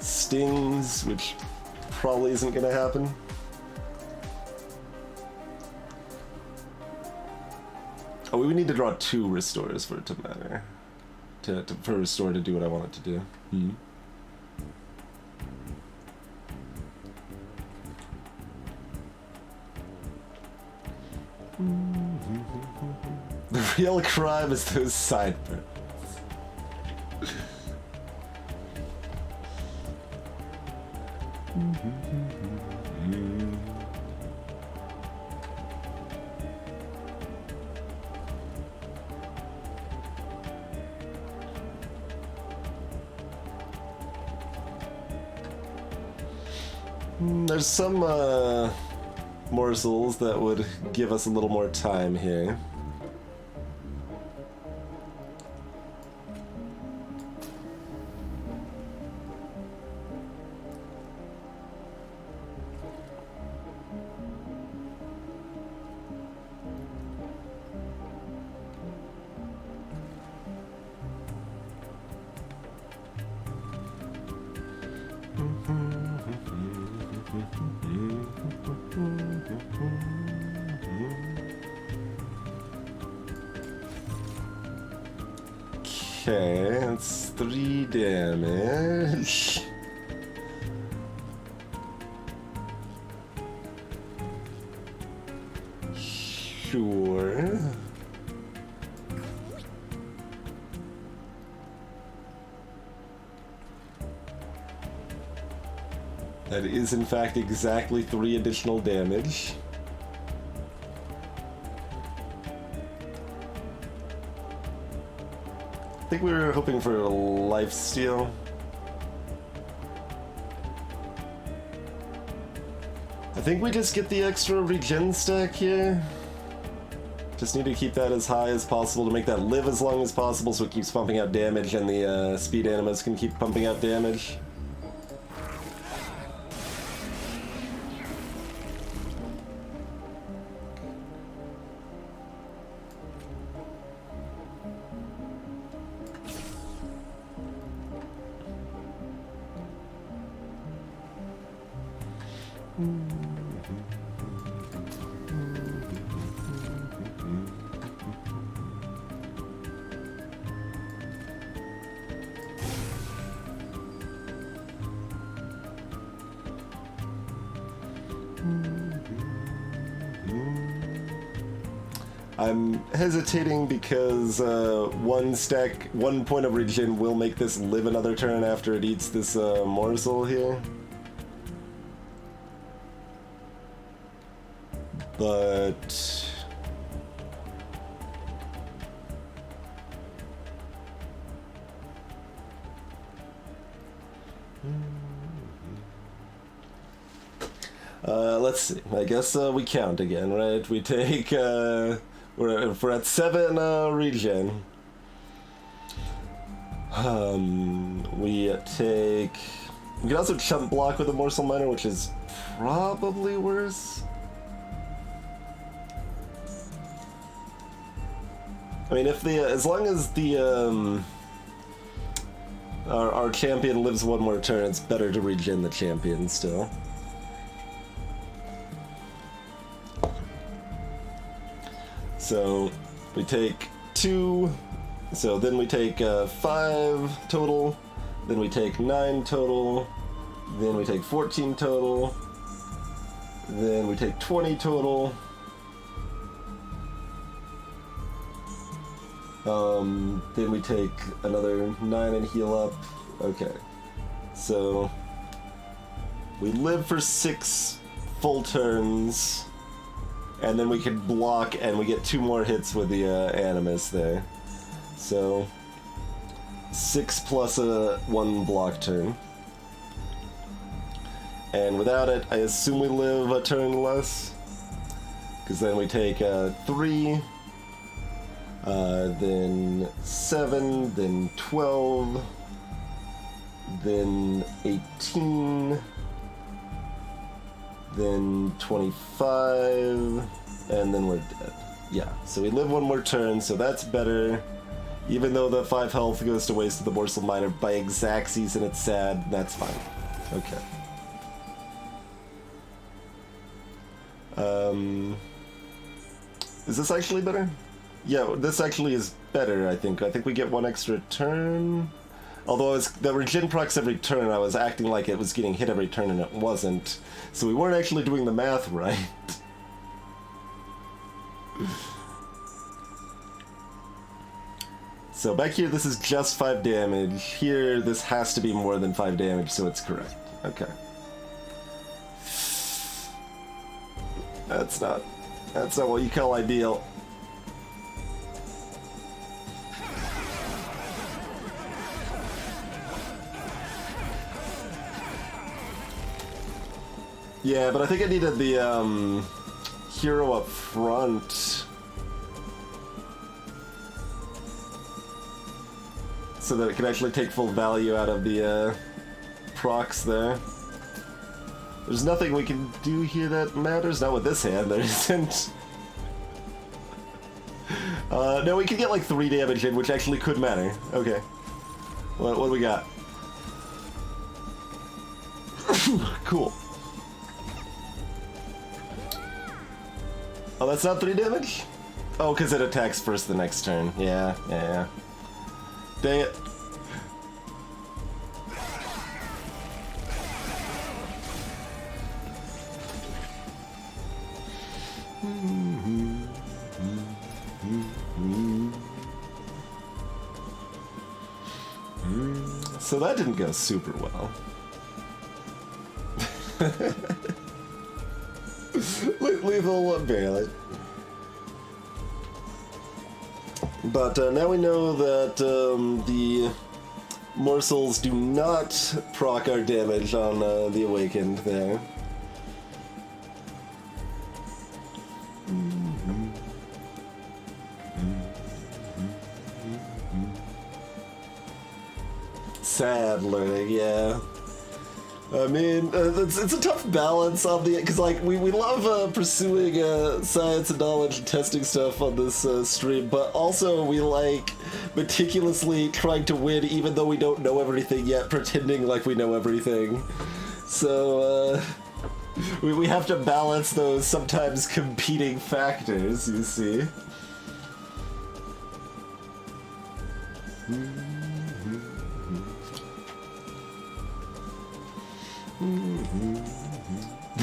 stings, which probably isn't going to happen. Oh, we would need to draw 2 restores for it to matter. For a restore to do what I want it to do. The real crime is those sideburns. There's some morsels that would give us a little more time here. Okay, that's 3 damage. Sure. That is in fact exactly 3 additional damage. I think we were hoping for a lifesteal. I think we just get the extra regen stack here. Just need to keep that as high as possible to make that live as long as possible so it keeps pumping out damage and the speed animas can keep pumping out damage. I'm hesitating because one point of regen will make this live another turn after it eats this morsel here. But let's see. I guess we count again, right? We take we're at 7 regen. We can also chump block with a morsel miner, which is probably worse. I mean, if as long as the our champion lives one more turn, it's better to regen the champion still. So we take 2, so then we take 5 total, then we take 9 total, then we take 14 total, then we take 20 total, then we take another 9 and heal up. Okay, so we live for 6 full turns. And then we can block, and we get 2 more hits with the Animus there. So 6 plus a 1 block turn. And without it, I assume we live a turn less. Because then we take 3, then 7, then 12, then 18, then 25, and then we're dead. Yeah, so we live 1 more turn, so that's better. Even though the 5 health goes to waste to the morsel miner by exactsies and it's sad, that's fine. Okay. Is this actually better? Yeah, this actually is better, I think. I think we get 1 extra turn. Although the regen procs every turn, I was acting like it was getting hit every turn and it wasn't. So we weren't actually doing the math right. So back here, this is just 5 damage. Here, this has to be more than 5 damage, so it's correct. Okay. That's not what you call ideal. Yeah, but I think I needed the hero up front so that it can actually take full value out of the procs there. There's nothing we can do here that matters. Not with this hand, there isn't. No, we can get like 3 damage in, which actually could matter. Okay. What do we got? Cool. Oh, that's not 3 damage? Oh, because it attacks first the next turn. Yeah. Dang it. So that didn't go super well. Lethal barely. But now we know that the morsels do not proc our damage on the Awakened there. Sad learning, yeah. I mean, it's a tough balance on the, because like we love pursuing science and knowledge and testing stuff on this stream, but also we like meticulously trying to win even though we don't know everything yet, pretending like we know everything. So we have to balance those sometimes competing factors, you see.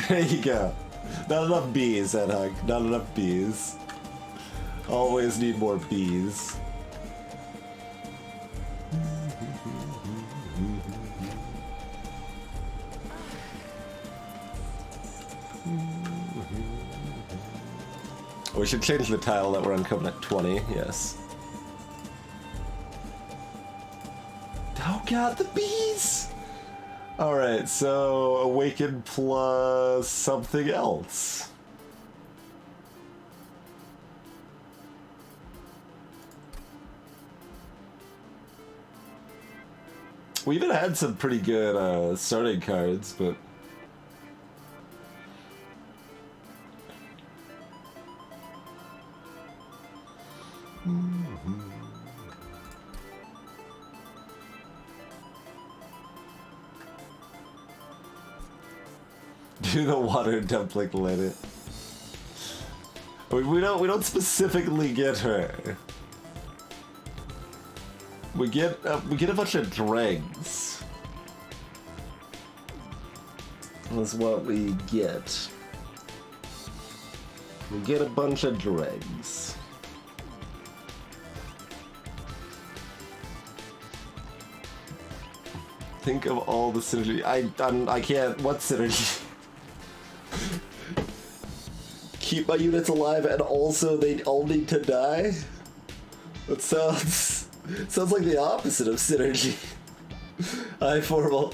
There you go. Not enough bees, Hedgehog. Not enough bees. Always need more bees. We should change the tile that we're on Covenant 20, yes. Oh god, the bees! Alright, so Awaken plus something else. We even had some pretty good starting cards, but... Do the water dumpling limit. We don't specifically get her. We get a bunch of dregs. That's what we get. We get a bunch of dregs. Think of all the synergy. I can't. What synergy? Keep my units alive and also they all need to die? That sounds like the opposite of synergy. High formal.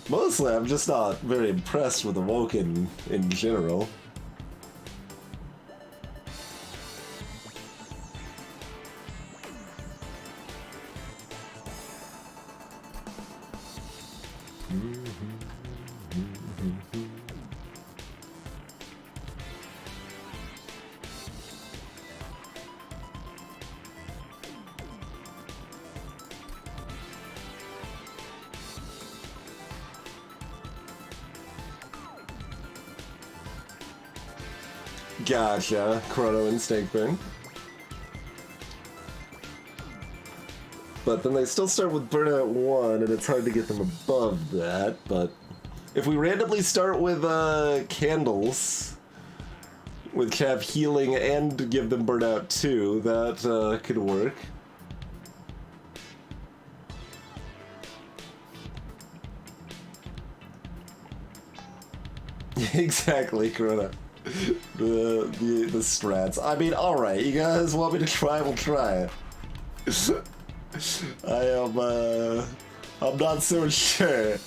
Mostly, I'm just not very impressed with Awoken in general. Gotcha, Chrono and Snakeburn. But then they still start with Burnout 1, and it's hard to get them above that, but... If we randomly start with Candles, which have healing and give them Burnout 2, that could work. Exactly, Chrono. The strats. I mean, alright, you guys want me to try, we'll try it. I'm not so sure.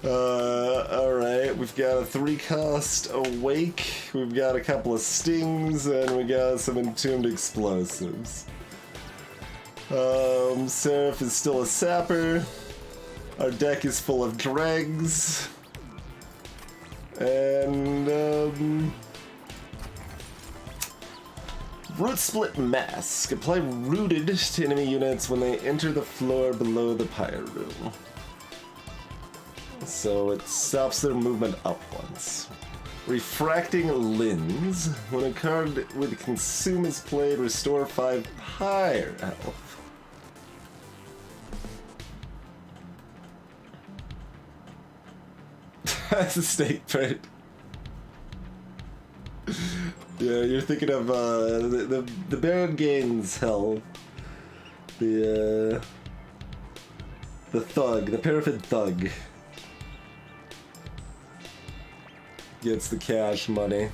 Alright, we've got a 3-cost Awake, we've got a couple of Stings, and we got some Entombed Explosives. Seraph is still a Sapper. Our deck is full of Dregs. And, Root Split Mask. Apply Rooted to enemy units when they enter the floor below the Pyre Room. So it stops their movement up once. Refracting Lens. When a card with Consume is played, restore 5 Pyre health. It's a snake bite. Yeah, you're thinking of the Baron gains health. The thug, the paraffin thug, gets the cash money.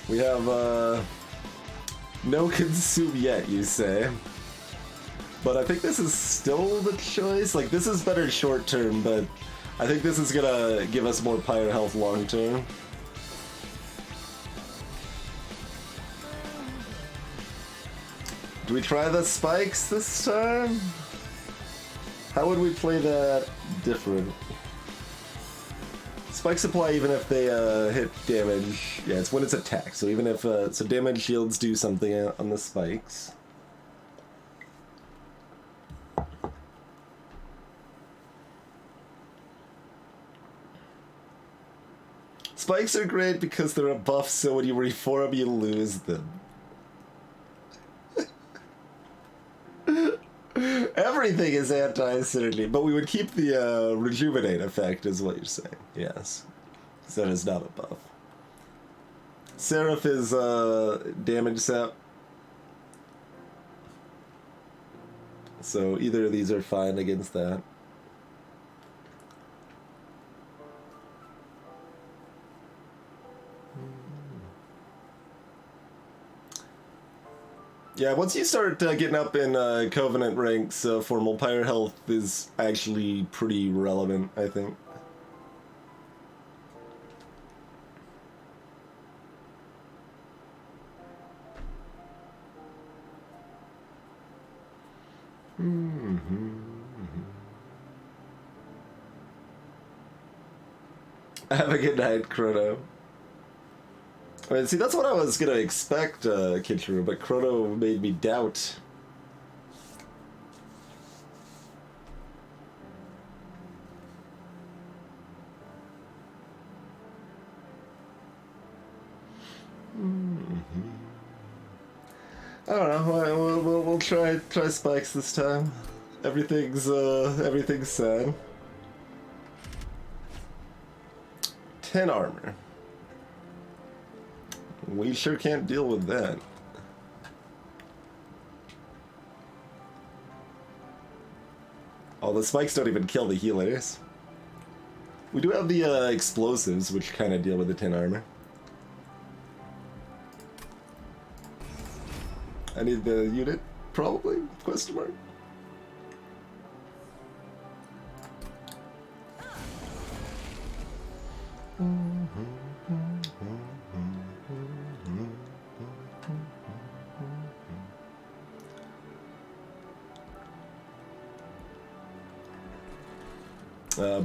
We have no consume yet, you say? But I think this is still the choice. Like, this is better short term, but I think this is gonna give us more pyre health long term. Do we try the spikes this time? How would we play that different? Spikes apply even if they hit damage. Yeah, it's when it's attacked. So even if so damage shields do something on the spikes. Spikes are great because they're a buff, so when you reform, you lose them. Everything is anti-acidity, but we would keep the rejuvenate effect, is what you're saying. Yes. So that is not a buff. Seraph is damage set. So either of these are fine against that. Yeah, once you start getting up in Covenant ranks, formal pyre health is actually pretty relevant, I think. Have a good night, Chrono. I mean, see, that's what I was gonna expect, Kitchener, but Chrono made me doubt. I don't know. We'll try spikes this time. Everything's sad. 10 armor. We sure can't deal with that. Oh, the spikes don't even kill the healers. We do have the explosives, which kind of deal with the 10 armor. I need the unit, probably? Question mark.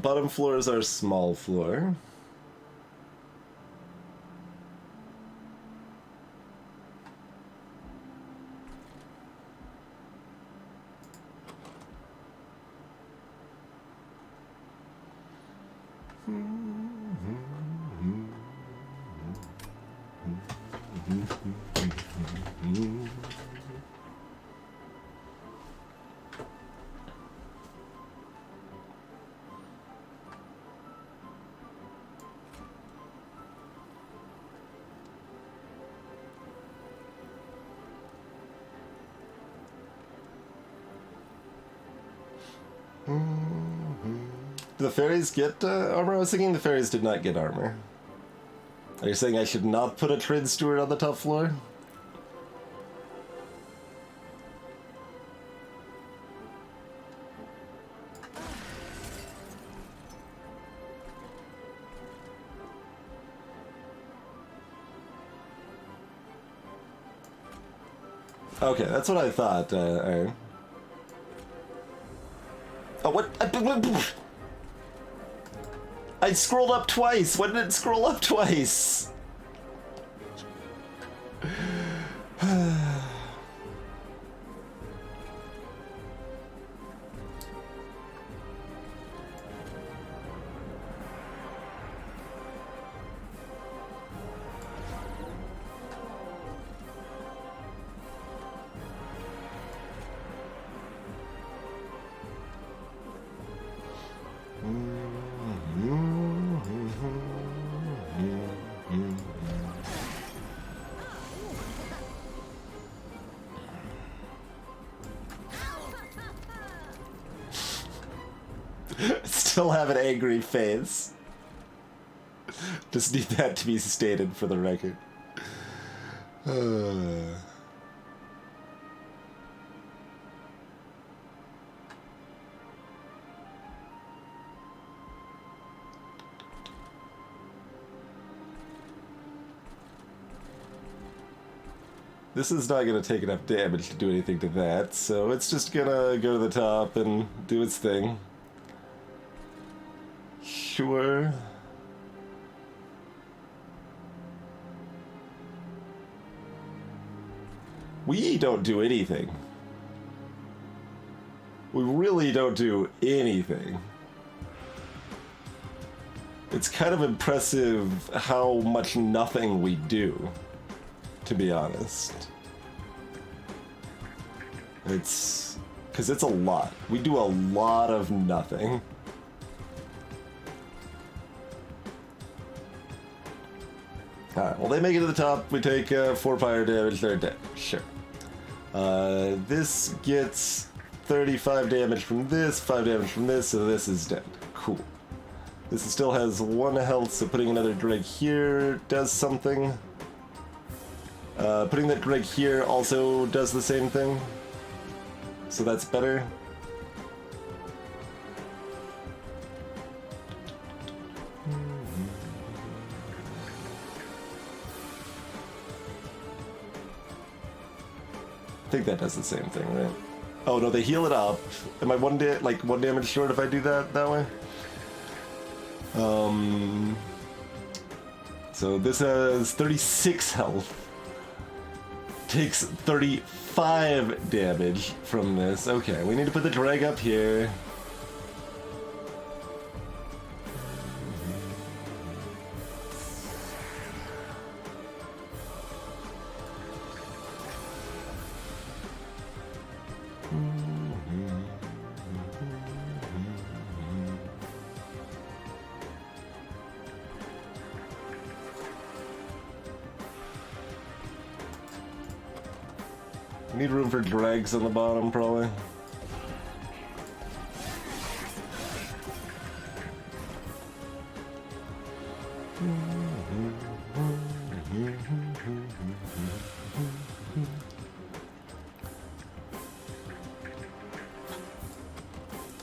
Bottom floor is our small floor. Do the fairies get armor? I was thinking the fairies did not get armor. Are you saying I should not put a trade steward on the top floor? Okay, that's what I thought. Oh, what? I scrolled up twice. When did it scroll up twice? Still have an angry face. Just need that to be stated for the record. This is not going to take enough damage to do anything to that, so it's just going to go to the top and do its thing. Sure. We don't do anything. We really don't do anything. It's kind of impressive how much nothing we do, to be honest. It's... because it's a lot. We do a lot of nothing. Alright, well they make it to the top, we take 4 fire damage, they're dead. Sure. This gets 35 damage from this, 5 damage from this, so this is dead. Cool. This still has 1 health, so putting another dreg here does something. Putting that dreg here also does the same thing. So that's better. I think that does the same thing, right? Oh no, they heal it up. Am I one damage short if I do that way? So this has 36 health. Takes 35 damage from this. Okay, we need to put the drag up here. Need room for dregs on the bottom, probably.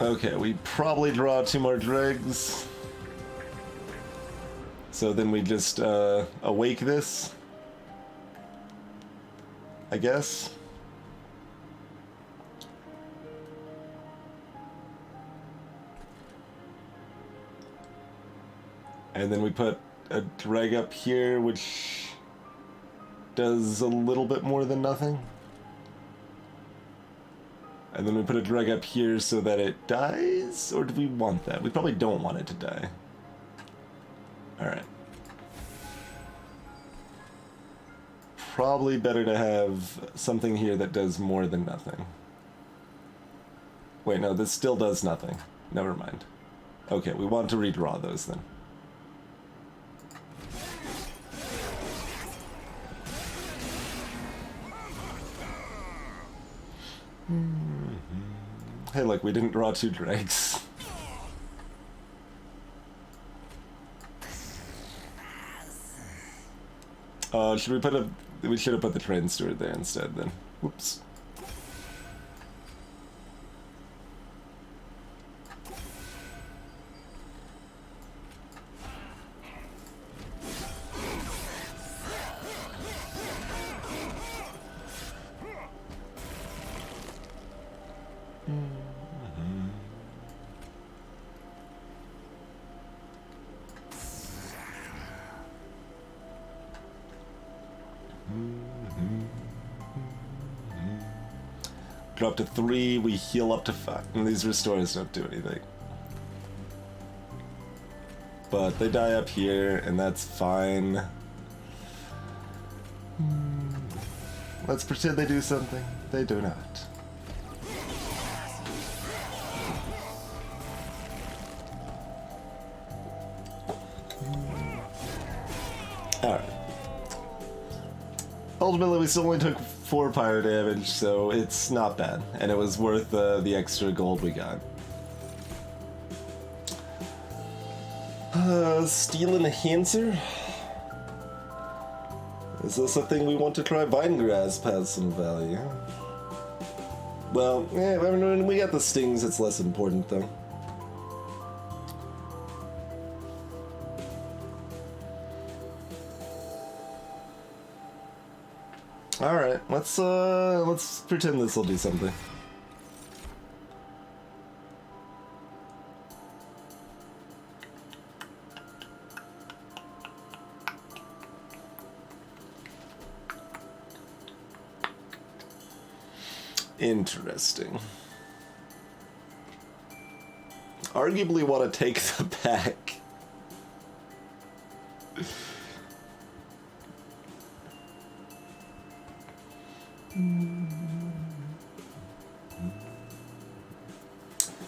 Okay, we probably draw 2 more dregs. So then we just awake this, I guess. And then we put a drag up here, which does a little bit more than nothing. And then we put a drag up here so that it dies? Or do we want that? We probably don't want it to die. Alright. Probably better to have something here that does more than nothing. Wait, no, this still does nothing. Never mind. Okay, we want to redraw those then. Hey, look, we didn't draw 2 dregs. Should we put a... we should have put the train steward there instead then. Whoops. Drop to 3, we heal up to 5. And these restores don't do anything. But they die up here, and that's fine. Let's pretend they do something. They do not. Alright. Ultimately, we still only took 4 fire damage, so it's not bad. And it was worth the extra gold we got. Steel Enhancer? Is this a thing we want to try? Vinegrasp has some value. Well, yeah, when we got the stings, it's less important though. Alright, let's pretend this will do something. Interesting. Arguably want to take the pack.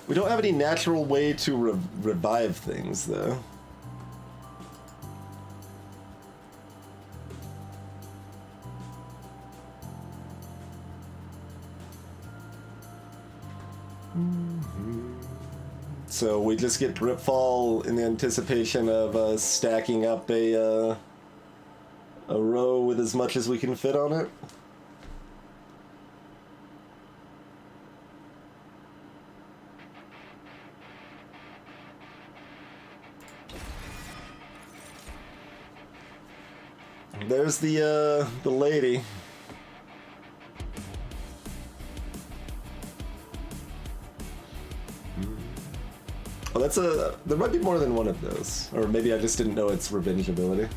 We don't have any natural way to revive things, though. So we just get Dripfall in the anticipation of stacking up a row with as much as we can fit on it. There's the lady. Oh, that's a... There might be more than one of those. Or maybe I just didn't know its revenge ability.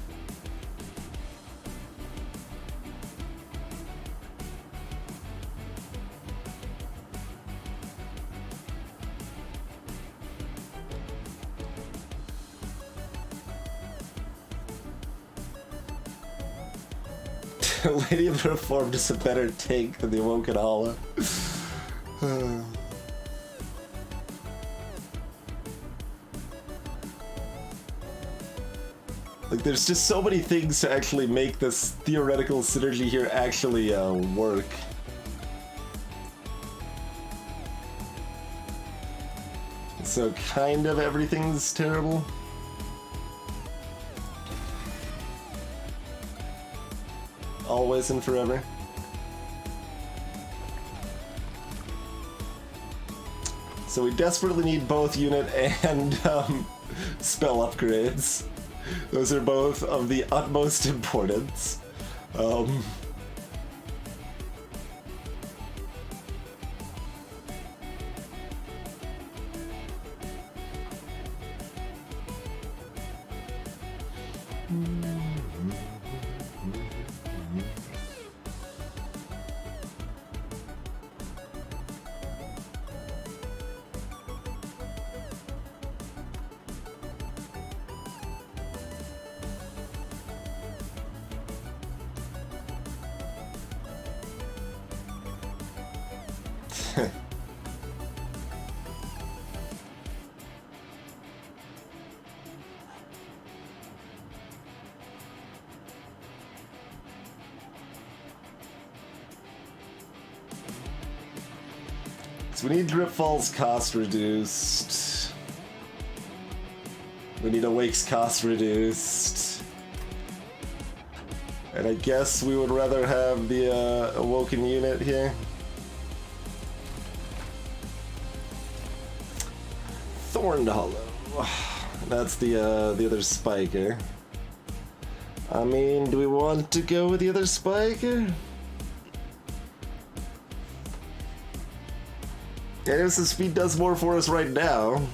Lady of Reformed is a better tank than the Awakened-Stygian. Like, there's just so many things to actually make this theoretical synergy here actually work. So kind of everything's terrible. Always and forever. So we desperately need both unit and spell upgrades. Those are both of the utmost importance. So we need Dripfall's cost reduced. We need Awake's cost reduced. And I guess we would rather have the Awoken unit here. Thorned Hollow. That's the other spiker. I mean, do we want to go with the other spiker? Yeah, the speed does more for us right now.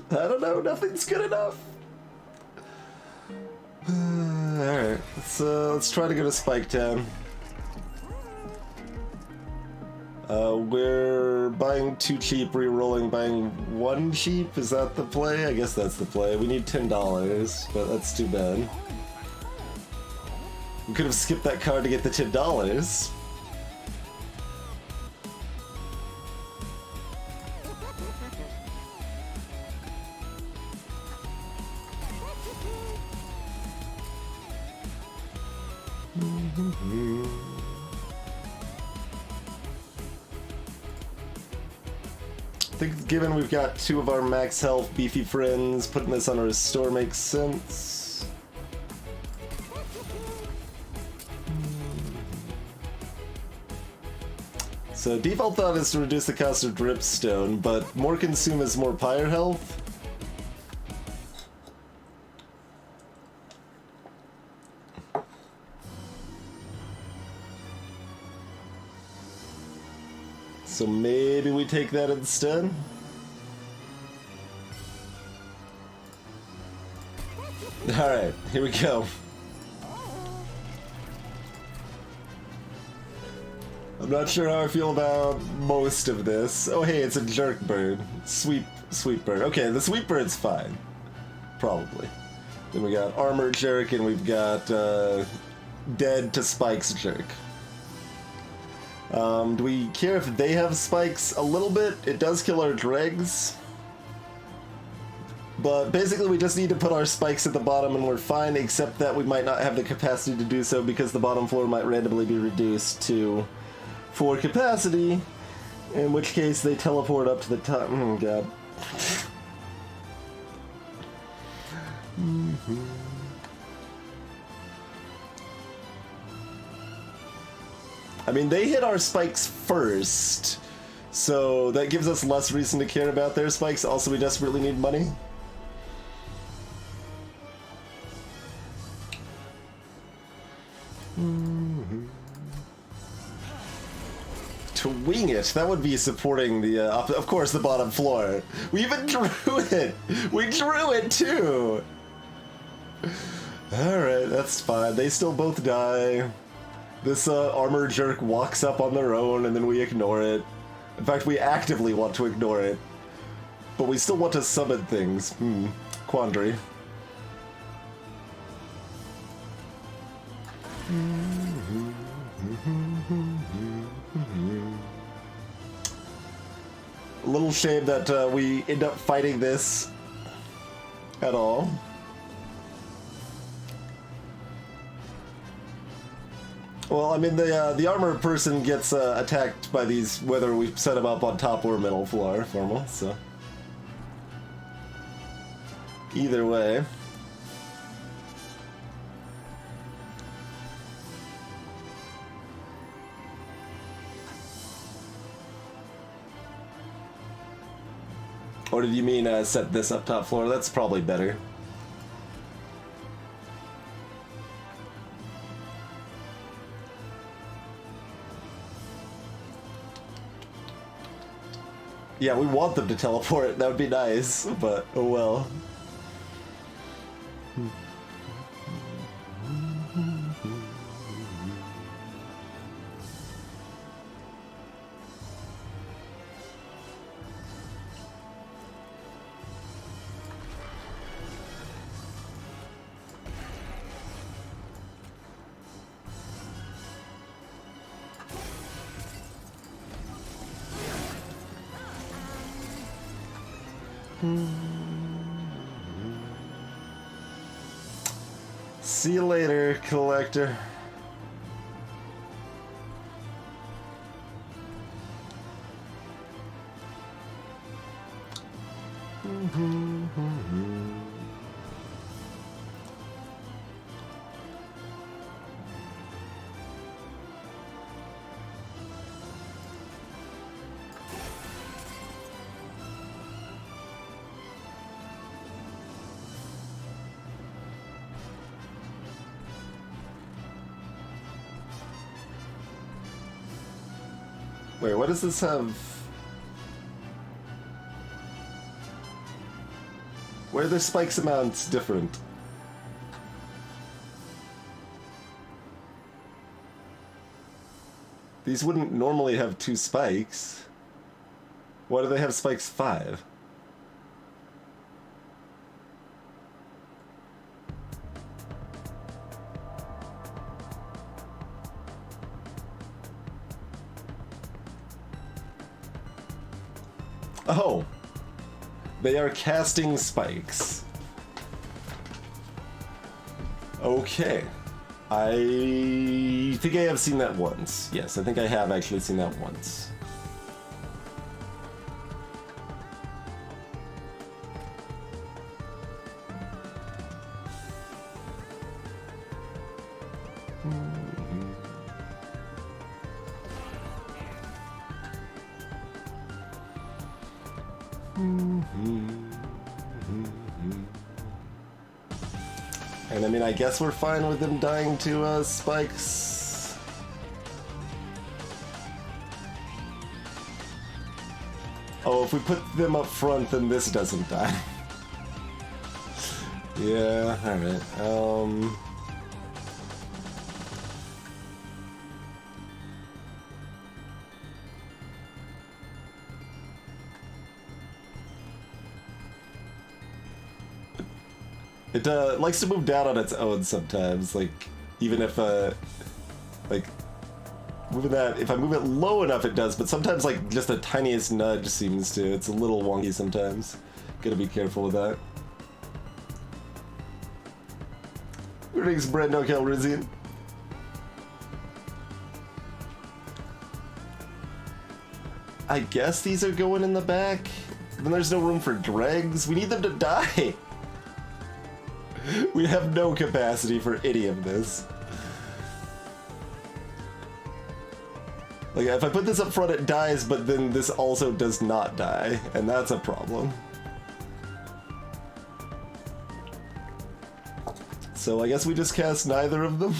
I don't know, nothing's good enough. Alright, let's try to go to Spike Town. We're buying 2 cheap, re-rolling, buying 1 cheap? Is that the play? I guess that's the play. We need $10, but that's too bad. We could have skipped that card to get the $10. I think given we've got 2 of our max health beefy friends, putting this on a restore makes sense. So default thought is to reduce the cost of dripstone, but more consume is more pyre health. So maybe we take that instead? Alright, here we go. I'm not sure how I feel about most of this. Oh hey, it's a jerk bird. Sweet bird. Okay, the sweet bird's fine. Probably. Then we got armor jerk and we've got dead to spikes jerk. Do we care if they have spikes? A little bit. It does kill our dregs. But basically we just need to put our spikes at the bottom and we're fine, except that we might not have the capacity to do so because the bottom floor might randomly be reduced to 4 capacity, in which case they teleport up to the top. Oh god. I mean, they hit our spikes first, so that gives us less reason to care about their spikes. Also, we desperately need money. To wing it, that would be supporting the, of course, the bottom floor. We even drew it! We drew it, too! Alright, that's fine. They still both die. This armor jerk walks up on their own and then we ignore it. In fact, we actively want to ignore it. But we still want to summon things. Quandary. A little shame that we end up fighting this at all. Well, I mean, the armored person gets attacked by these whether we set them up on top or middle floor, formal, so. Either way. Or did you mean set this up top floor? That's probably better. Yeah, we want them to teleport. That would be nice, but oh well. See you later, collector. Wait, what does this have? Where are the spikes amounts different? These wouldn't normally have 2 spikes. Why do they have spikes 5? Oh, they are casting spikes. Okay. I think I have seen that once. Yes, I think I have actually seen that once. And I mean, I guess we're fine with them dying to spikes. Oh, if we put them up front, then this doesn't die. Yeah, alright. It likes to move down on its own sometimes, like, even if, like, moving that, if I move it low enough it does, but sometimes, like, just the tiniest nudge seems to. It's a little wonky sometimes. Gotta be careful with that. Greetings, Brendo Calrissian. I guess these are going in the back? Then there's no room for dregs. We need them to die. We have no capacity for any of this. Like, if I put this up front, it dies, but then this also does not die, and that's a problem. So I guess we just cast neither of them.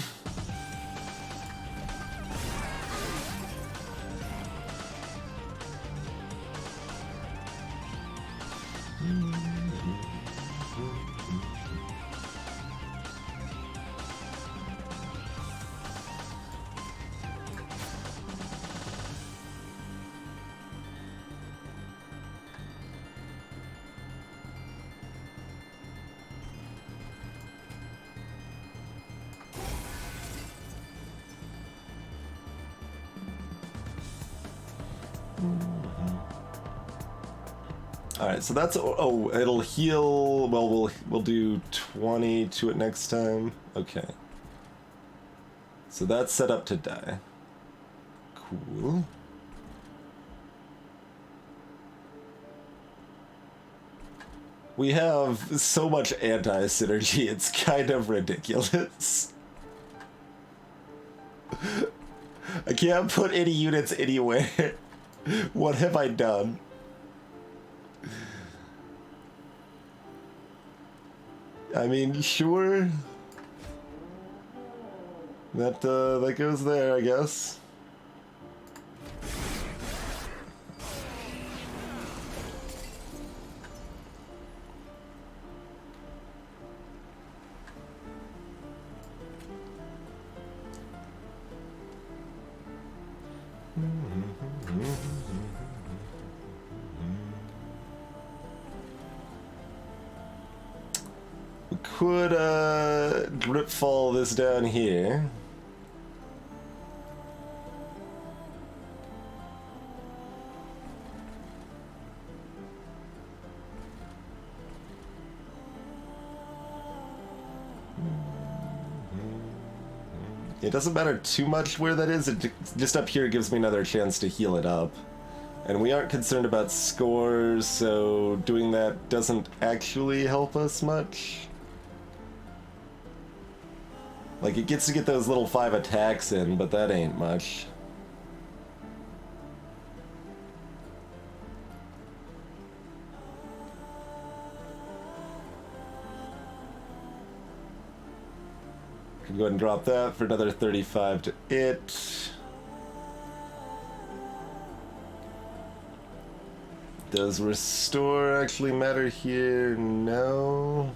Alright, so that's, oh, it'll heal, well, we'll do 20 to it next time. Okay. So that's set up to die. Cool. We have so much anti-synergy, it's kind of ridiculous. I can't put any units anywhere. What have I done? I mean, sure. That goes there, I guess. We could drip fall this down here. It doesn't matter too much where that is, it just up here gives me another chance to heal it up. And we aren't concerned about scores, so doing that doesn't actually help us much. Like, it gets to get those little 5 attacks in, but that ain't much. Can go ahead and drop that for another 35 to it. Does restore actually matter here? No.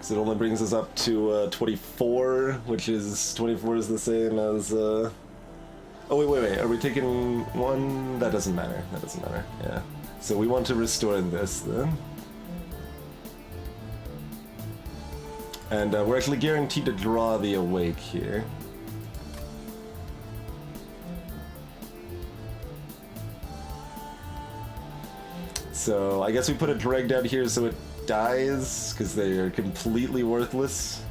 So it only brings us up to 24, which is 24 is the same as. Oh wait. Are we taking one? That doesn't matter. That doesn't matter. Yeah. So we want to restore this then. And we're actually guaranteed to draw the awake here. So I guess we put a drag down here so it dies because they are completely worthless.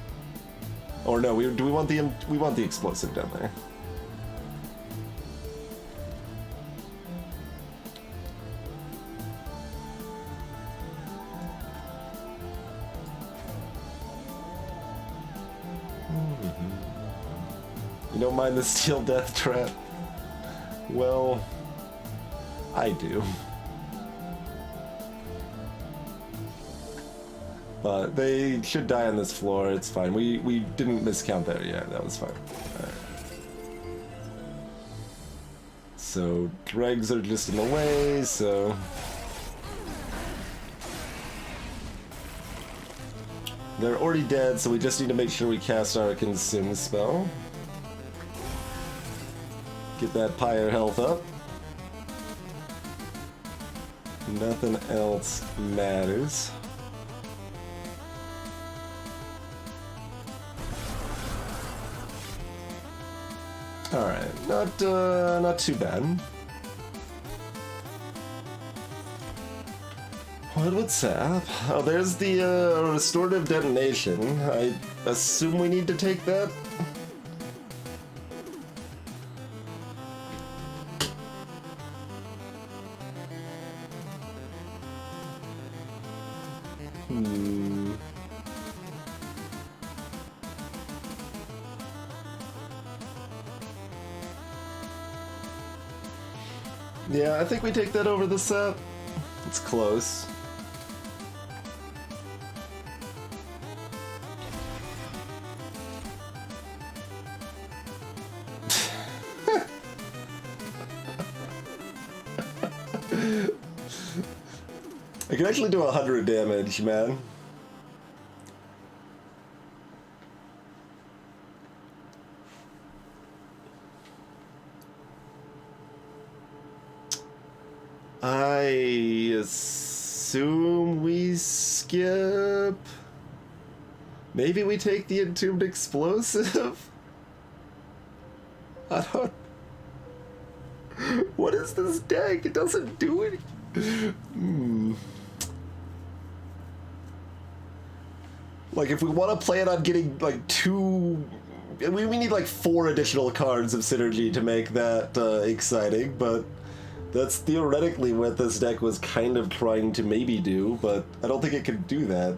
Or no, we want the explosive down there. You don't mind the steel death trap? Well, I do. But they should die on this floor, it's fine. We didn't miscount there, yeah, that was fine. Alright. So, dregs are just in the way, so... They're already dead, so we just need to make sure we cast our Consume spell. Get that pyre health up. Nothing else matters. Alright, not too bad. What would sap? Oh, there's the restorative detonation. I assume we need to take that. Yeah, I think we take that over the sap. It's close. I can actually do 100 damage, man. I assume we skip. Maybe we take the entombed explosive? I don't... What is this deck? It doesn't do anything. Like, if we want to plan on getting, like, we need, like, 4 additional cards of synergy to make that exciting, but that's theoretically what this deck was kind of trying to maybe do, but I don't think it can do that.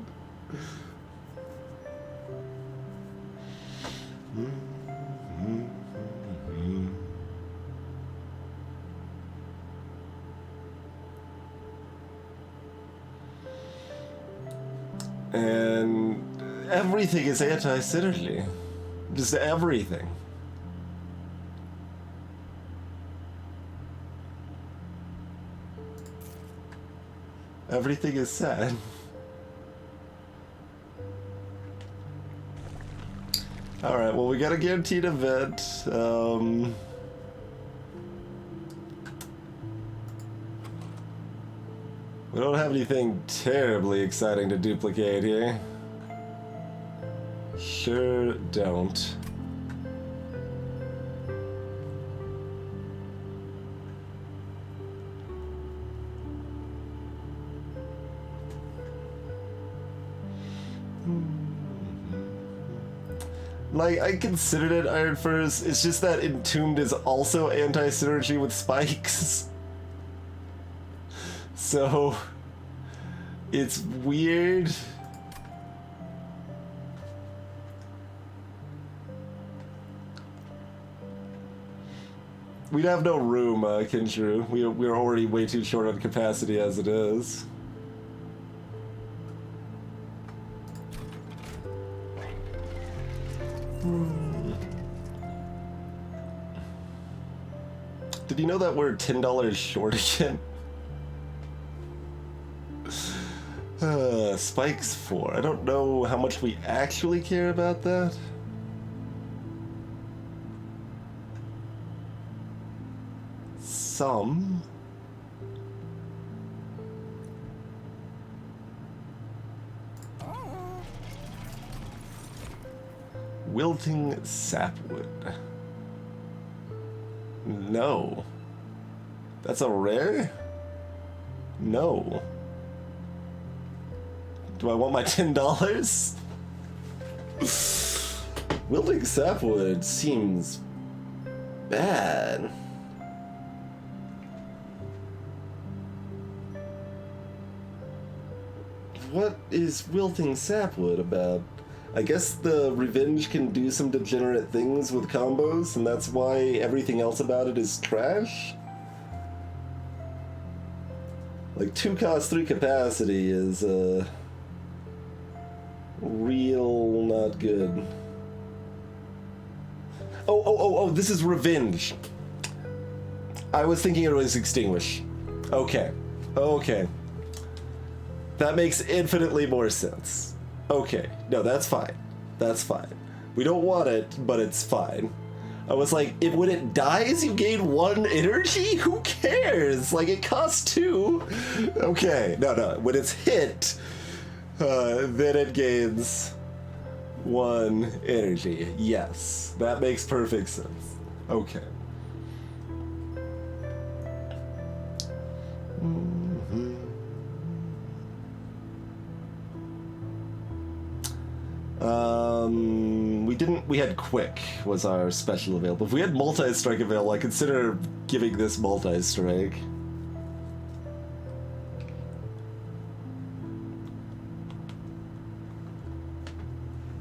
And everything is anti-synergy. Just everything. Everything is sad. Alright, well, we got a guaranteed event. We don't have anything terribly exciting to duplicate here. Sure don't. Like, I considered it Iron Furs, it's just that Entombed is also anti-synergy with spikes. So, it's weird. We'd have no room, Kinshru. We're already way too short on capacity as it is. Did you know that we're $10 short again? spikes for? I don't know how much we actually care about that. Some. Wilting sapwood. No. That's a rare? No. Do I want my $10? Wilting sapwood seems bad. What is wilting sapwood about? I guess the revenge can do some degenerate things with combos, and that's why everything else about it is trash? Like, 2 cost 3 capacity is, real not good. Oh, this is revenge. I was thinking it was extinguish. Okay. That makes infinitely more sense. Okay, no, that's fine. That's fine. We don't want it, but it's fine. I was like, when it dies, you gain 1 energy? Who cares? Like, it costs 2. Okay, no. When it's hit, then it gains 1 energy. Yes, that makes perfect sense. Okay. We had quick was our special available. If we had multi-strike available, I consider giving this multi-strike.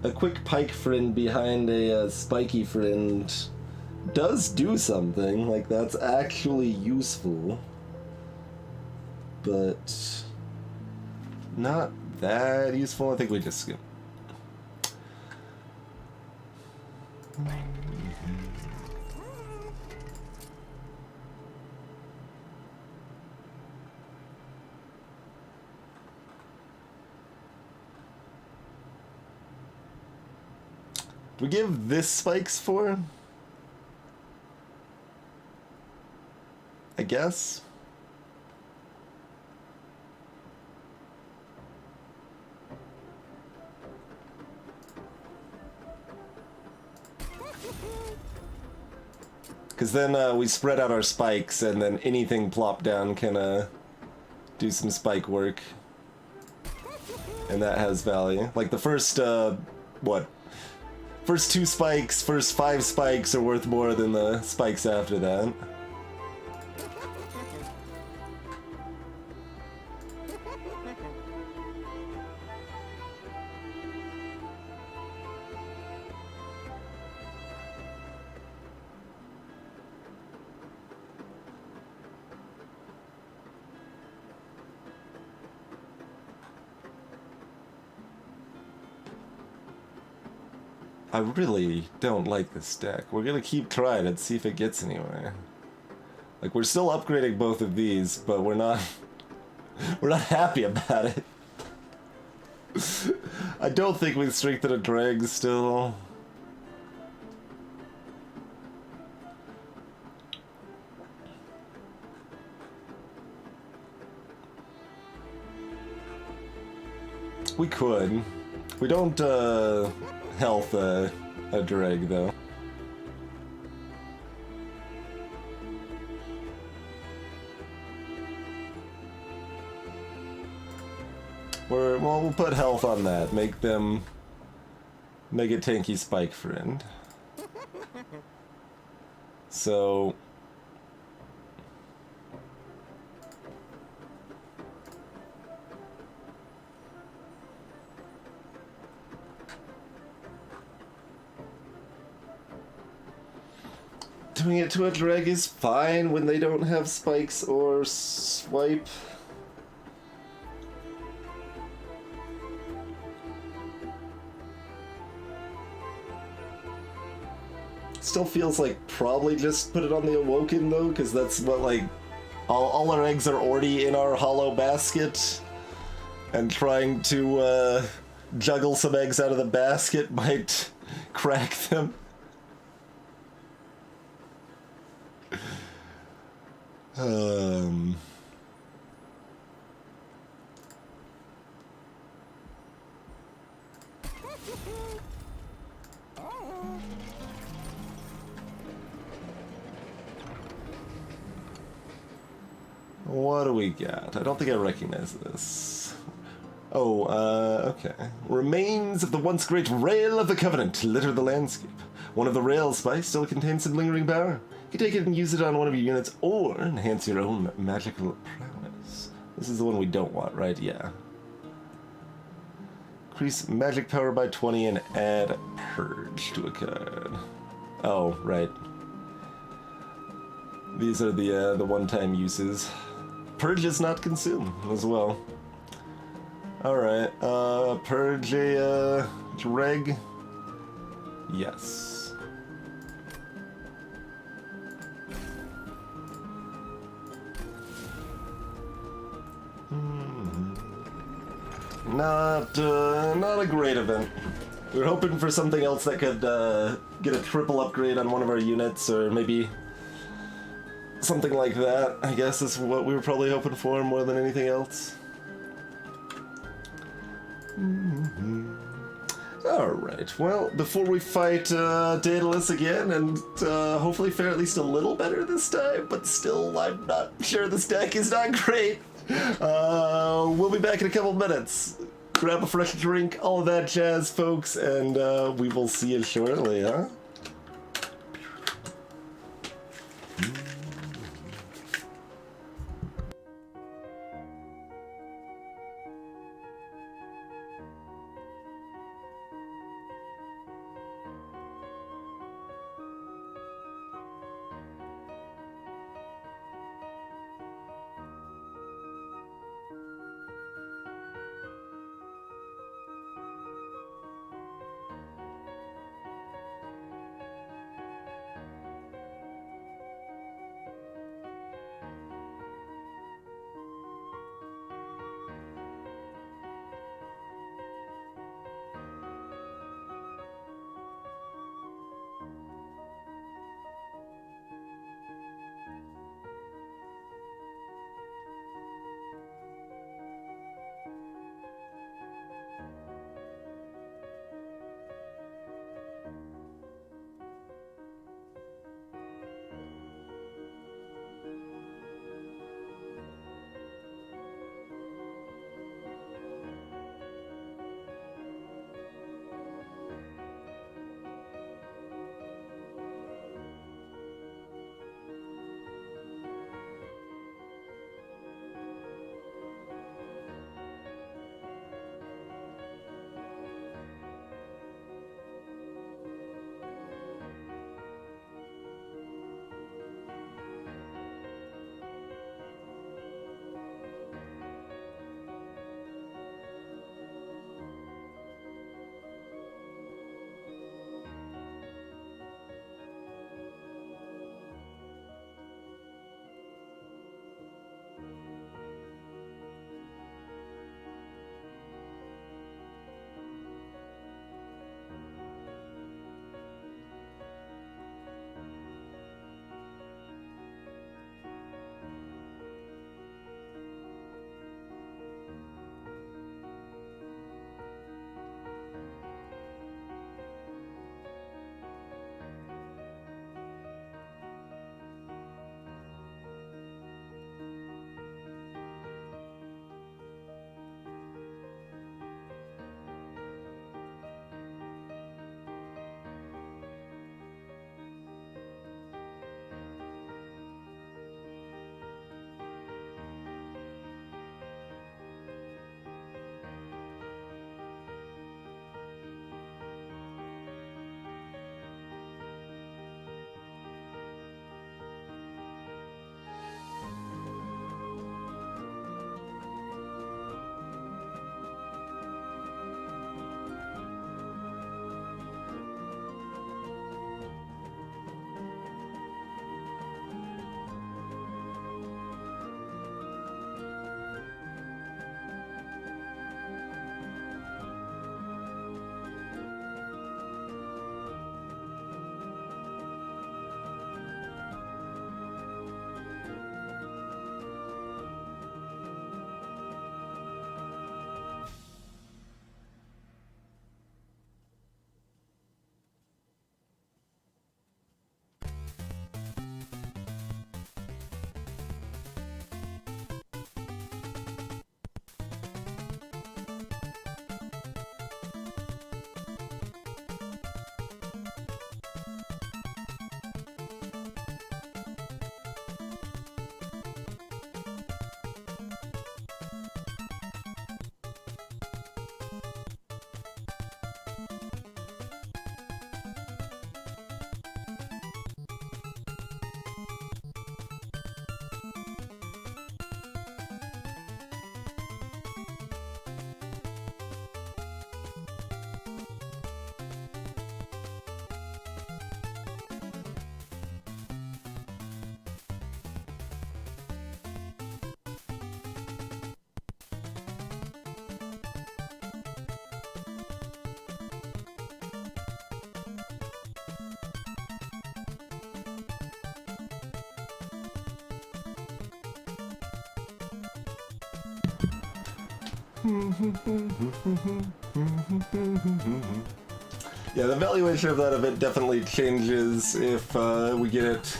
A quick pike friend behind a spiky friend does do something. Like, that's actually useful. But not that useful. I think we just skip. We give this spikes for? I guess. Because then we spread out our spikes, and then anything plop down can do some spike work. And that has value. Like the first, first 2 spikes, first 5 spikes are worth more than the spikes after that. I really don't like this deck. We're gonna keep trying and see if it gets anywhere. Like, we're still upgrading both of these, but we're not happy about it. I don't think we strengthen a drag still. We could. We don't, health a drag, though. We'll put health on that. Make it tanky spike friend. So... doing it to a drag is fine when they don't have spikes or swipe. Still feels like probably just put it on the Awoken though, because that's what, like, all our eggs are already in our hollow basket. and trying to juggle some eggs out of the basket might crack them. What do we got? I don't think I recognize this. Oh, okay. Remains of the once great Rail of the Covenant litter the landscape. One of the rail spice still contains some lingering power. You can take it and use it on one of your units, or enhance your own magical prowess. This is the one we don't want, right? Yeah. Increase magic power by 20 and add Purge to a card. Oh, right. These are the one-time uses. Purge is not consume as well. Alright, purge a dreg. Yes. Not a great event. We were hoping for something else that could get a triple upgrade on one of our units, or maybe something like that, I guess is what we were probably hoping for more than anything else. Alright, well, before we fight Daedalus again, and hopefully fare at least a little better this time, but still, I'm not sure this deck is not great. We'll be back in a couple minutes. Grab a fresh drink, all of that jazz, folks, and we will see you shortly, huh? Yeah, the valuation of that event definitely changes if we get it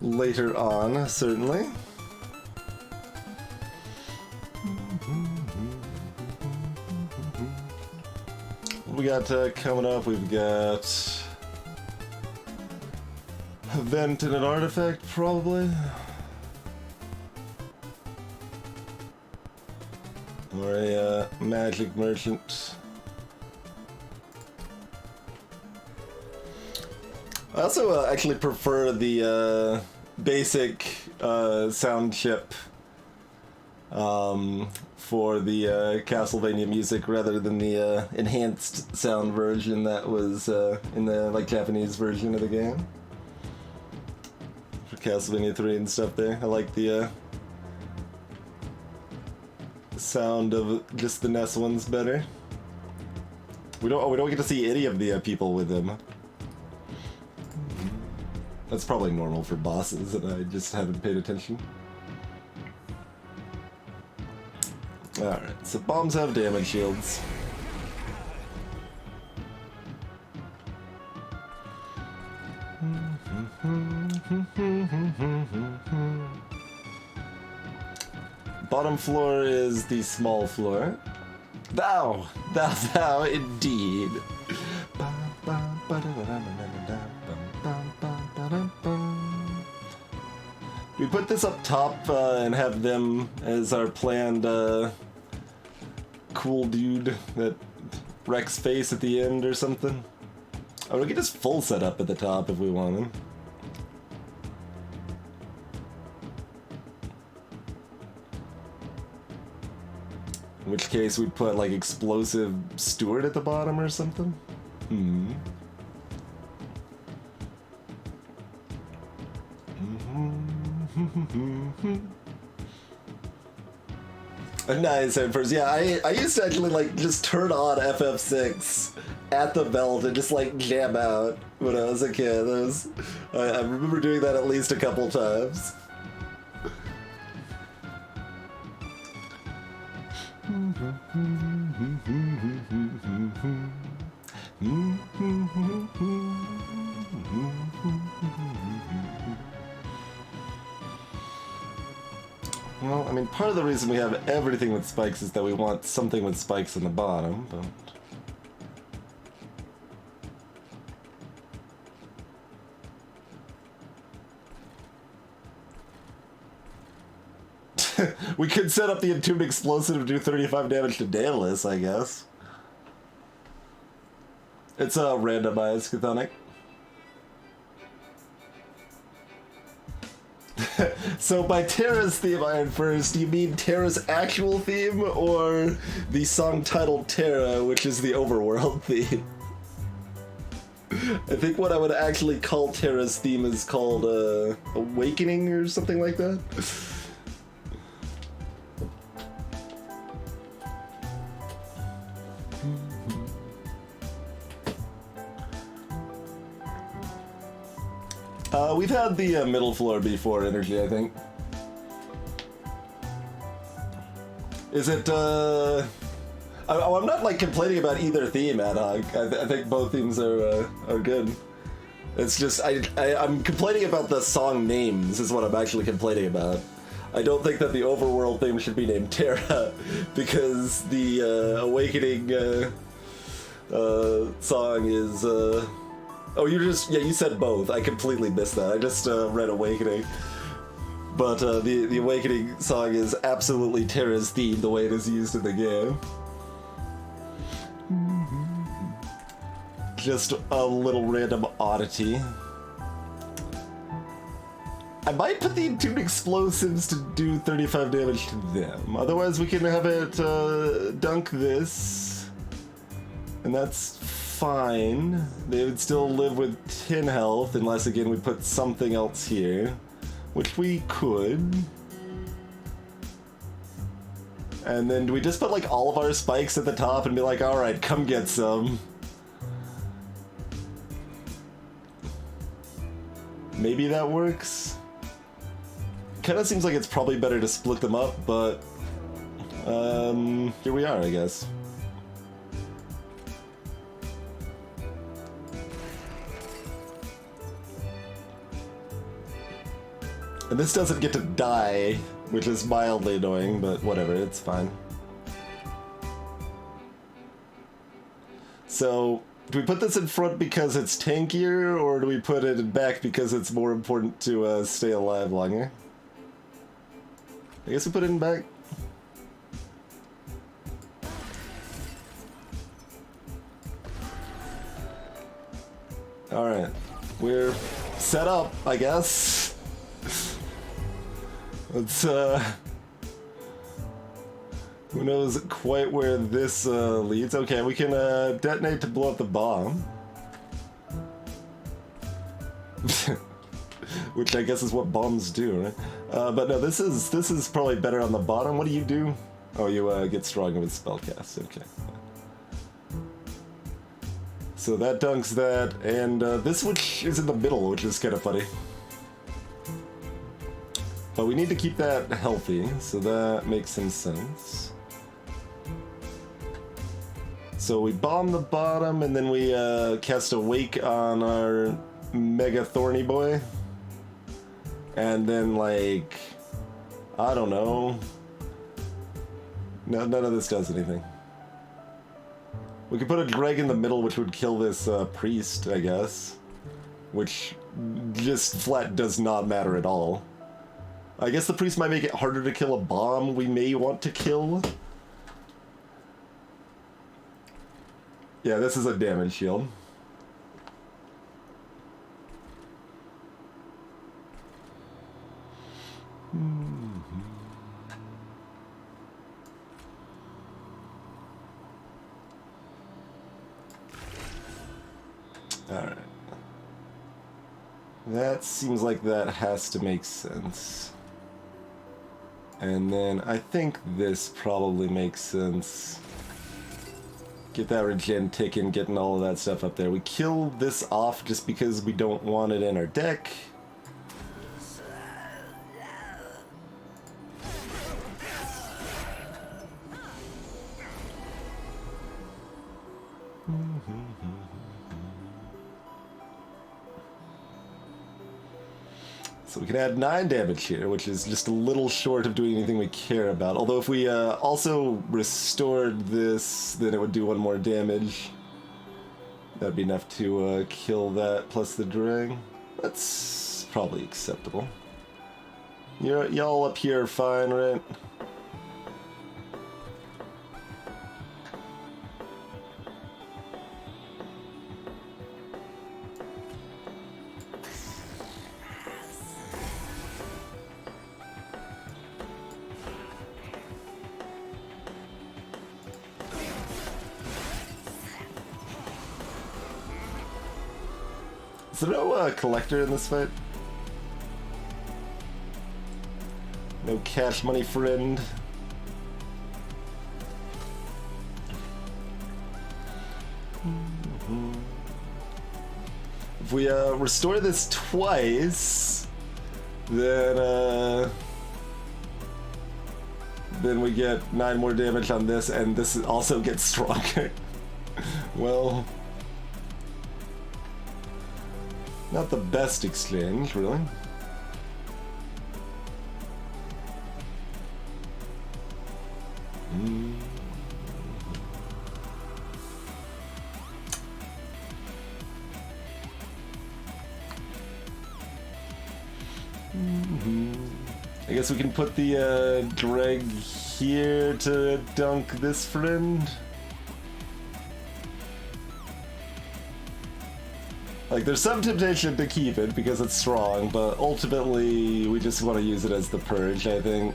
later on, certainly. What we got coming up? We've got event and an artifact, probably. Or a magic merchant. I also actually prefer the basic sound chip for the Castlevania music rather than the enhanced sound version that was in the Japanese version of the game. For Castlevania 3 and stuff there. I like the sound of just the NES ones better. We don't get to see any of the people with them. That's probably normal for bosses, and I just haven't paid attention. Alright, so bombs have damage shields. Bottom floor is the small floor. Thou indeed. We put this up top and have them as our planned cool dude that wrecks face at the end or something. Oh, we can just full set up at the top if we want him. In which case we'd put like explosive Stewart at the bottom or something. Nice, at first. Yeah, I used to actually like just turn on FF6 at the belt and just like jam out when I was a kid. I remember doing that at least a couple times. Well, I mean, part of the reason we have everything with spikes is that we want something with spikes on the bottom, but... we could set up the entombed explosive to do 35 damage to Daedalus, I guess. It's a randomized chthonic. So by Terra's theme, Iron First, do you mean Terra's actual theme, or the song titled Terra, which is the overworld theme? I think what I would actually call Terra's theme is called Awakening or something like that. We've had the middle floor before, Energy, I think. Is it, I'm not, like, complaining about either theme, Ad Hoc. I think both themes are good. It's just, I'm complaining about the song names, is what I'm actually complaining about. I don't think that the overworld theme should be named Terra, because the Awakening song is, oh, you said both. I completely missed that. I just read Awakening. But the Awakening song is absolutely Terra's theme, the way it is used in the game. Just a little random oddity. I might put the entombed explosives to do 35 damage to them. Otherwise, we can have it dunk this. And that's fine. They would still live with 10 health, unless again we put something else here, which we could. And then do we just put like all of our spikes at the top and be like, alright, come get some. Maybe that works. Kinda seems like it's probably better to split them up, but Here we are, I guess. And this doesn't get to die, which is mildly annoying, but whatever, it's fine. So, do we put this in front because it's tankier, or do we put it in back because it's more important to stay alive longer? I guess we put it in back. Alright, we're set up, I guess. Let's, who knows quite where this leads. Okay, we can detonate to blow up the bomb. Which I guess is what bombs do, right? But no, this is probably better on the bottom. What do you do? Oh, you get stronger with spellcast, okay. So that dunks that, and this which is in the middle, which is kind of funny. But we need to keep that healthy, so that makes some sense. So we bomb the bottom, and then we cast Awake on our Mega Thorny Boy. And then, like, I don't know. No, none of this does anything. We could put a dreg in the middle, which would kill this priest, I guess. Which just flat does not matter at all. I guess the priest might make it harder to kill a bomb we may want to kill. Yeah, this is a damage shield. Alright. That seems like that has to make sense. And then I think this probably makes sense. Get that regen ticking, getting all of that stuff up there. We kill this off just because we don't want it in our deck. So we can add 9 damage here, which is just a little short of doing anything we care about. Although if we also restored this, then it would do 1 more damage. That'd be enough to kill that plus the drag. That's probably acceptable. Y'all up here are fine, right? Is there no collector in this fight? No cash money friend? If we restore this twice, then we get 9 more damage on this, and this also gets stronger. Well, not the best exchange, really. I guess we can put the dreg here to dunk this friend. Like, there's some temptation to keep it because it's strong, but ultimately we just want to use it as the purge, I think.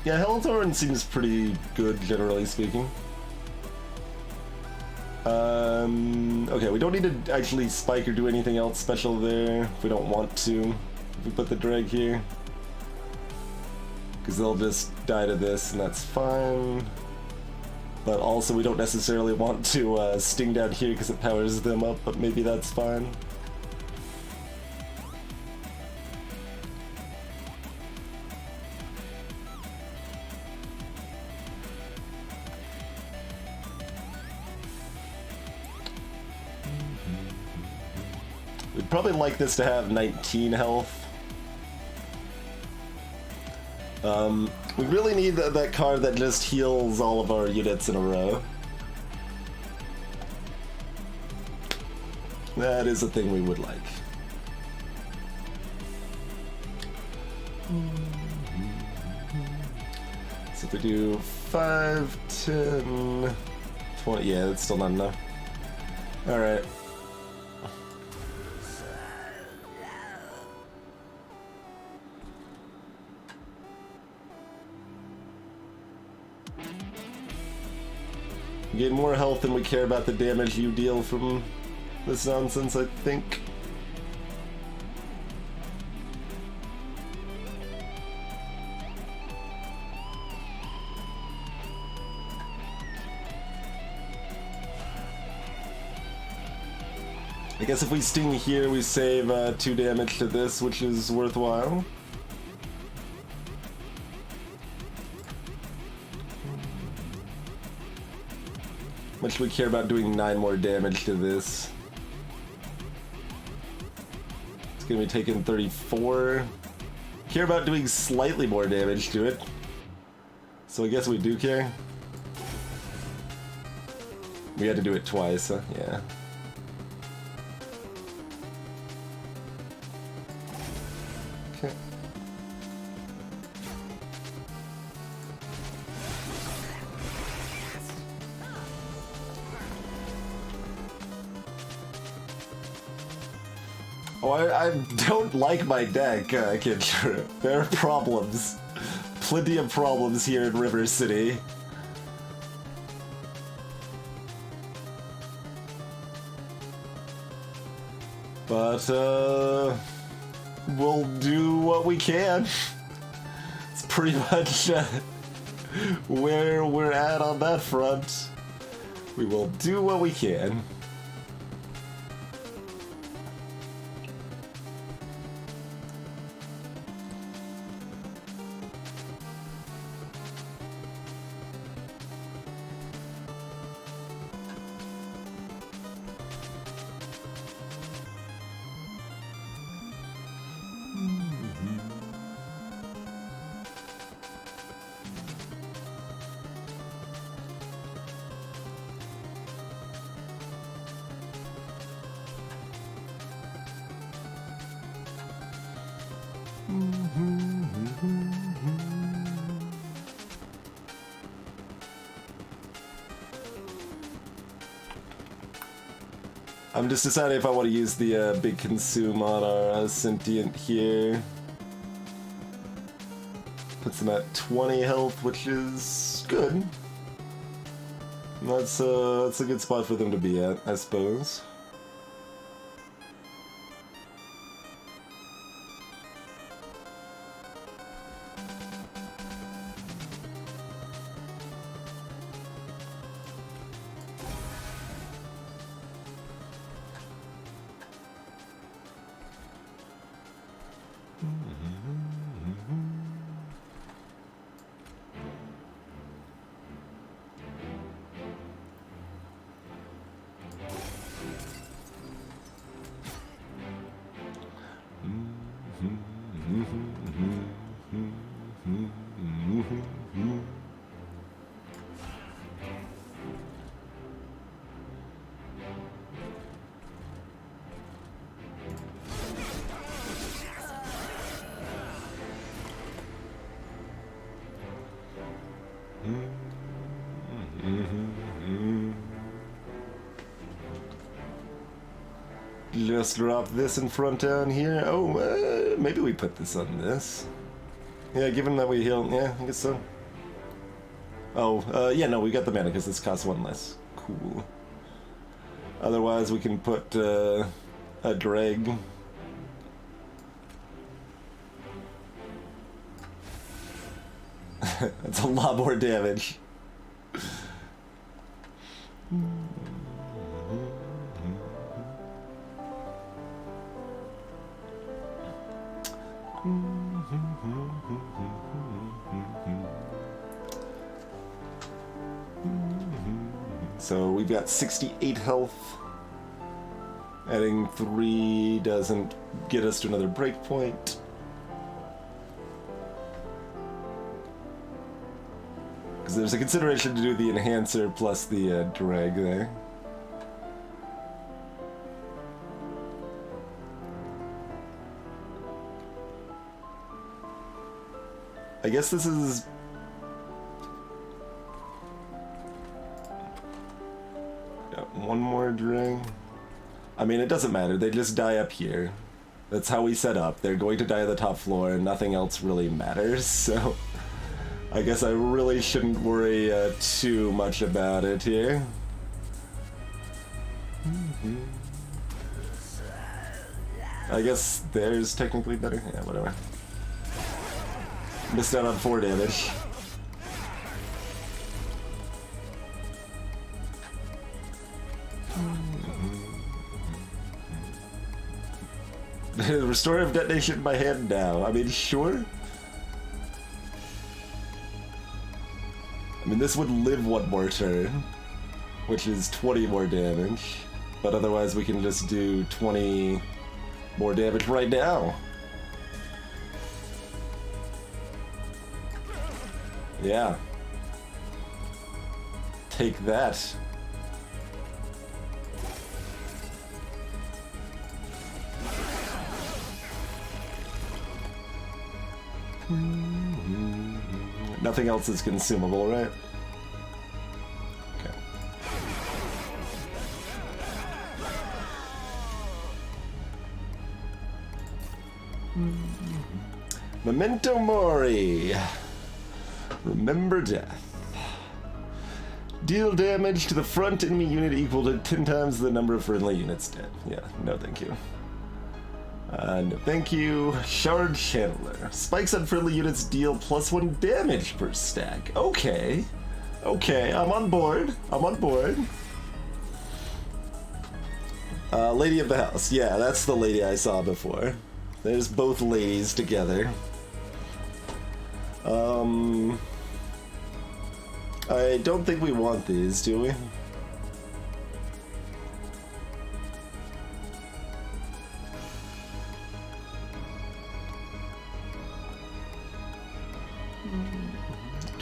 Yeah, Hellthorn seems pretty good, generally speaking. Okay, we don't need to actually spike or do anything else special there if we don't want to. If we put the drag here. because they'll just die to this, and that's fine. But also, we don't necessarily want to sting down here because it powers them up, but maybe that's fine. We'd probably like this to have 19 health. We really need that card that just heals all of our units in a row. That is a thing we would like. So if we do 5, 10, 20, yeah, that's still not enough. Alright. Gain more health than we care about the damage you deal from this nonsense, I think. I guess if we sting here, we save 2 damage to this, which is worthwhile. Much we care about doing 9 more damage to this. It's gonna be taking 34. Care about doing slightly more damage to it. So I guess we do care. We had to do it twice, huh? Yeah. Okay. Oh, I don't like my deck, Kindred. There are problems. Plenty of problems here in River City. But, we'll do what we can. It's pretty much where we're at on that front. We will do what we can. I'm just deciding if I want to use the big consume on our sentient here. Puts them at 20 health, which is good. That's a good spot for them to be at, I suppose. Just drop this in front down here. Oh, maybe we put this on this. Yeah, given that we heal, yeah, I guess so. Oh, yeah, no, we got the mana because this costs 1 less. Cool. Otherwise, we can put a drag. That's a lot more damage. So we've got 68 health. Adding 3 doesn't get us to another breakpoint. Because there's a consideration to do the enhancer plus the drag there. I guess this is... Got one more drag. I mean, it doesn't matter. They just die up here. That's how we set up. They're going to die on the top floor, and nothing else really matters, so... I guess I really shouldn't worry too much about it here. I guess theirs technically better. Yeah, whatever. Missed out on 4 damage. Restorative detonation in my hand now. I mean, sure. I mean, this would live one more turn, which is 20 more damage. But otherwise, we can just do 20 more damage right now. Yeah. Take that. Nothing else is consumable, right? Okay. Memento Mori. Remember death. Deal damage to the front enemy unit equal to 10 times the number of friendly units dead. Yeah, no thank you. No thank you. Shard Chandler. Spikes on friendly units deal +1 damage per stack. Okay. Okay, I'm on board. I'm on board. Lady of the House. Yeah, that's the lady I saw before. There's both ladies together. I don't think we want these, do we?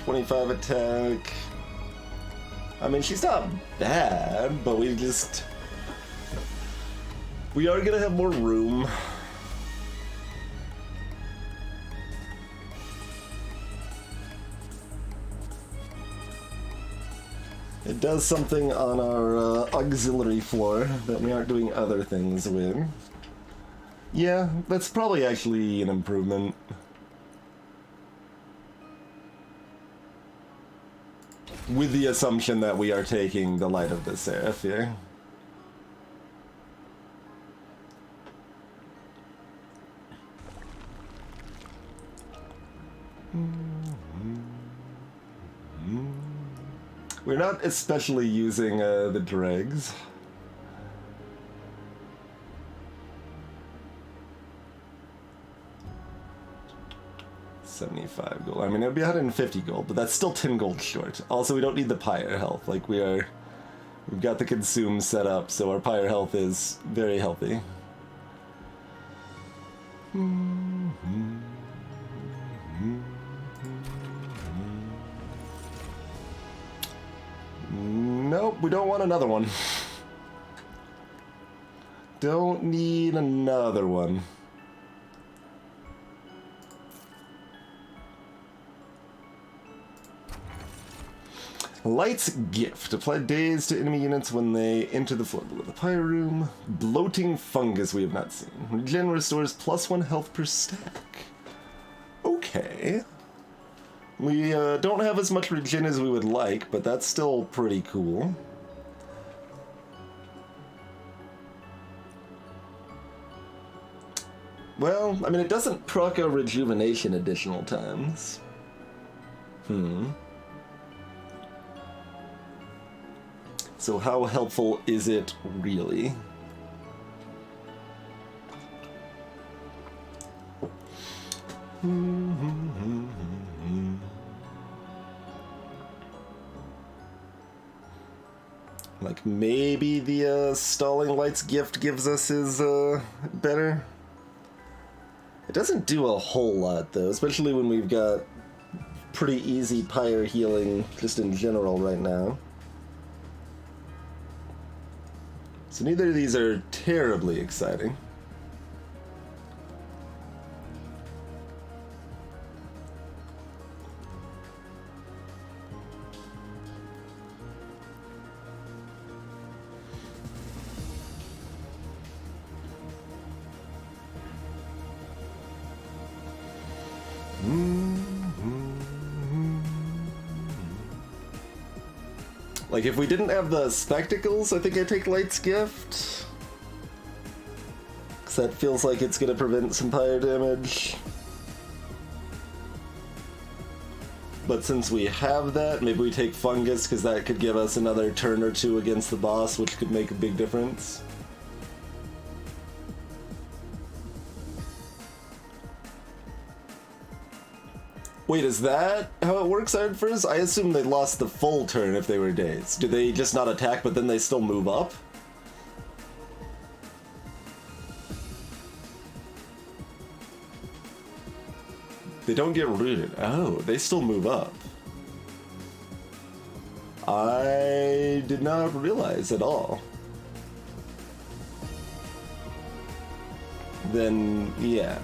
.25 attack. I mean, she's not bad, but we are gonna have more room. It does something on our auxiliary floor that we aren't doing other things with. Yeah, that's probably actually an improvement. With the assumption that we are taking the Light of the Seraph here. We're not especially using the dregs. $75 gold. I mean, it would be 150 gold, but that's still 10 gold short. Also, we don't need the pyre health. Like, we've got the consume set up, so our pyre health is very healthy. Nope, we don't want another one. Don't need another one. Light's Gift. Apply daze to enemy units when they enter the floor below the pyre room. Bloating fungus we have not seen. Regen restores +1 health per stack. Okay. We don't have as much regen as we would like, but that's still pretty cool. Well, I mean, it doesn't proc our rejuvenation additional times. So how helpful is it really? Like, maybe the Stalling Lights gift gives us is better? It doesn't do a whole lot, though, especially when we've got pretty easy pyre healing just in general right now. So neither of these are terribly exciting. Like, if we didn't have the spectacles, I think I'd take Light's Gift. Because that feels like it's going to prevent some pyre damage. But since we have that, maybe we take Fungus, because that could give us another turn or two against the boss, which could make a big difference. Wait, is that how it works at first? I assume they lost the full turn if they were dazed. Do they just not attack, but then they still move up? They don't get rooted. Oh, they still move up. I did not realize at all. Then, yeah.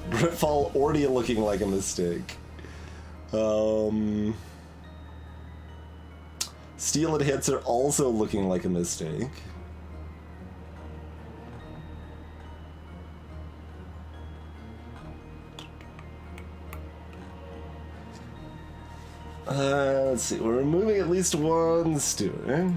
Gritfall already looking like a mistake. Steel Enhancer also looking like a mistake. Let's see, we're removing at least one steward.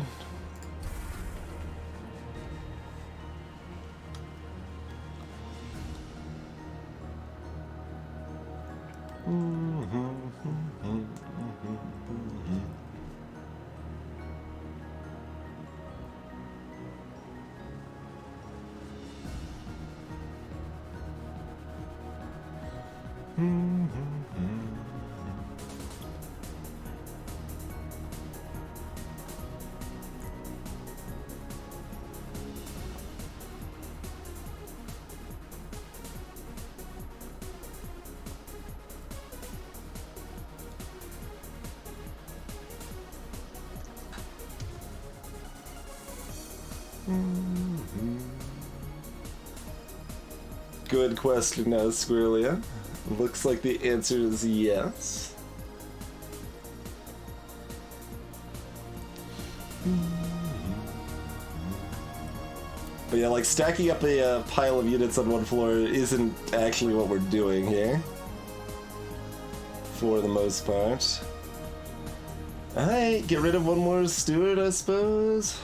Good question now, Squirrelia. Looks like the answer is yes. But yeah, like, stacking up a pile of units on one floor isn't actually what we're doing here. For the most part. Alright, get rid of one more steward, I suppose.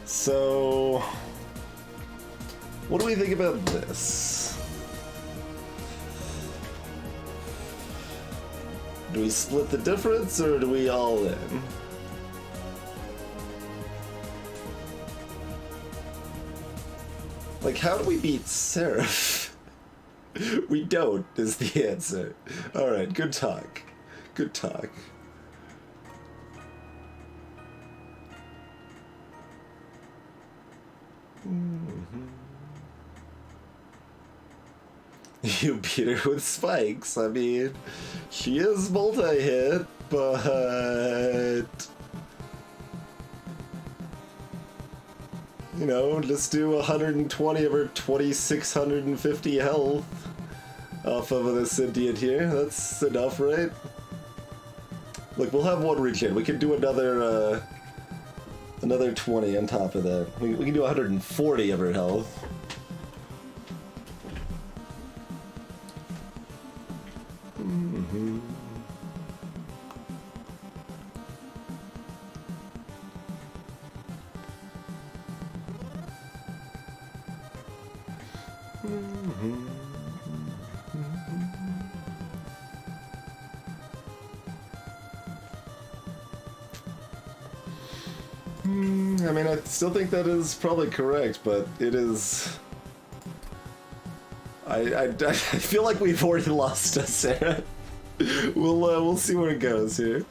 So, what do we think about this? Do we split the difference, or do we all in? Like, how do we beat Seraph? We don't, is the answer. Alright, good talk. Good talk. You beat her with spikes. I mean, she is multi-hit, but... You know, just do 120 of her 2,650 health off of the sentient here. That's enough, right? Look, we'll have one regen. We can do another 20 on top of that. We can do 140 of her health. I mean, I still think that is probably correct, but it is... I feel like we've already lost us, Sarah. We'll see where it goes here.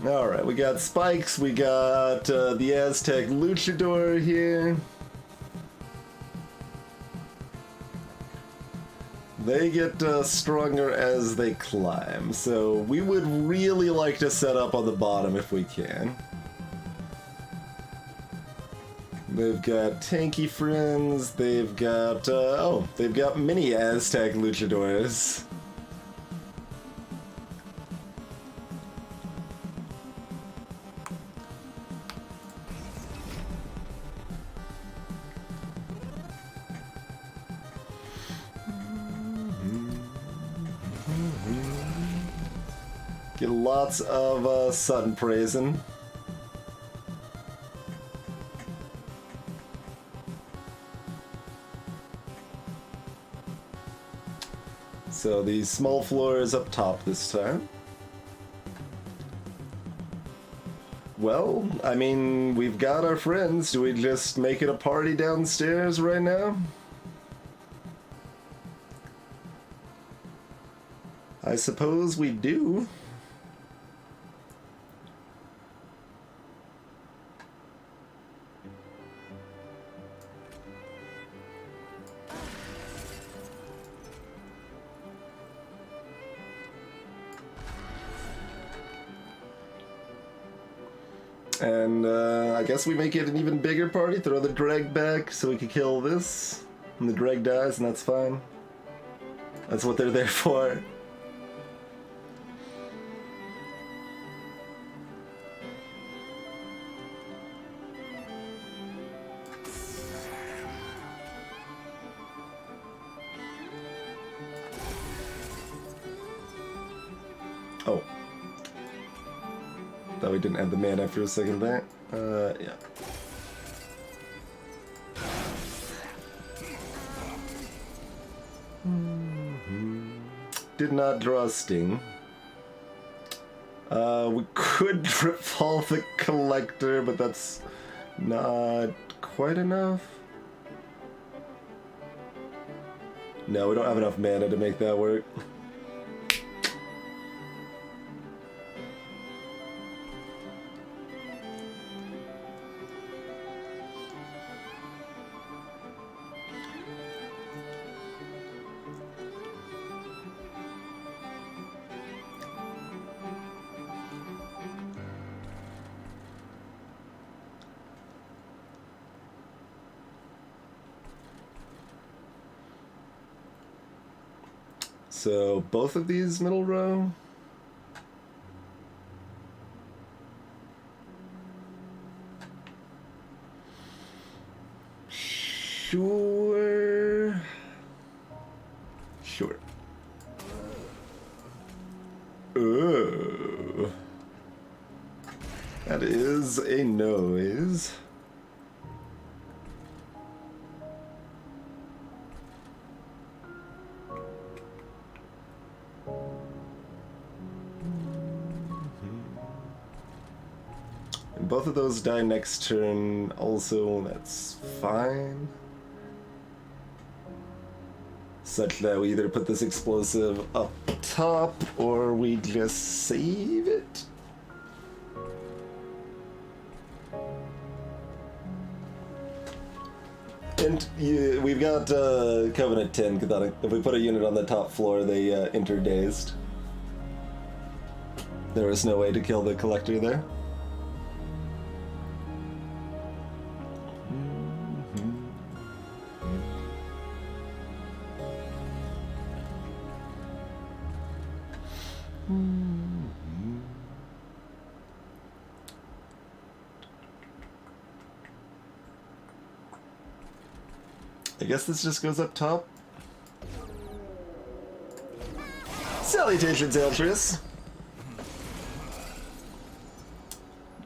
Alright, we got spikes, we got the Aztec Luchador here. They get stronger as they climb, so we would really like to set up on the bottom if we can. They've got tanky friends, they've got, they've got mini Aztec Luchadors. Get lots of sun praising. So the small floor is up top this time. Well, I mean, we've got our friends. Do we just make it a party downstairs right now? I suppose we do. And I guess we make it an even bigger party, throw the dreg back so we can kill this, and the dreg dies, and that's fine. That's what they're there for. Oh. Thought we didn't have the mana for a second there. Yeah. Did not draw a sting. We could Dripfall the Collector, but that's not quite enough. No, we don't have enough mana to make that work. So both of these middle row. Sure. Sure. Oh. That is a noise. Both of those die next turn also, that's fine. Such that we either put this explosive up top or we just save it. And we've got Covenant 10, because if we put a unit on the top floor, they enter dazed. There was no way to kill the Collector there. I guess this just goes up top. Salutations, Eltrius.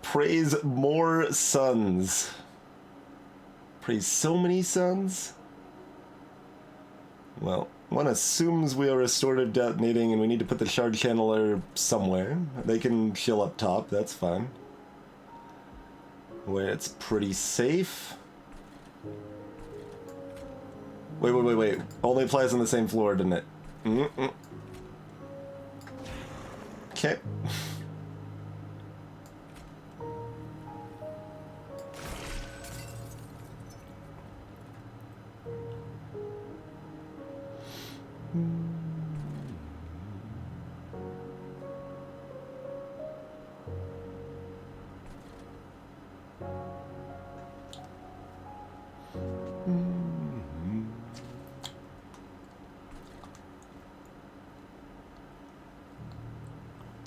Praise more suns. Praise so many suns? Well, one assumes we are restorative detonating and we need to put the shard channeler somewhere. They can chill up top, that's fine. Where it's pretty safe. Wait. Only applies on the same floor, didn't it? Okay.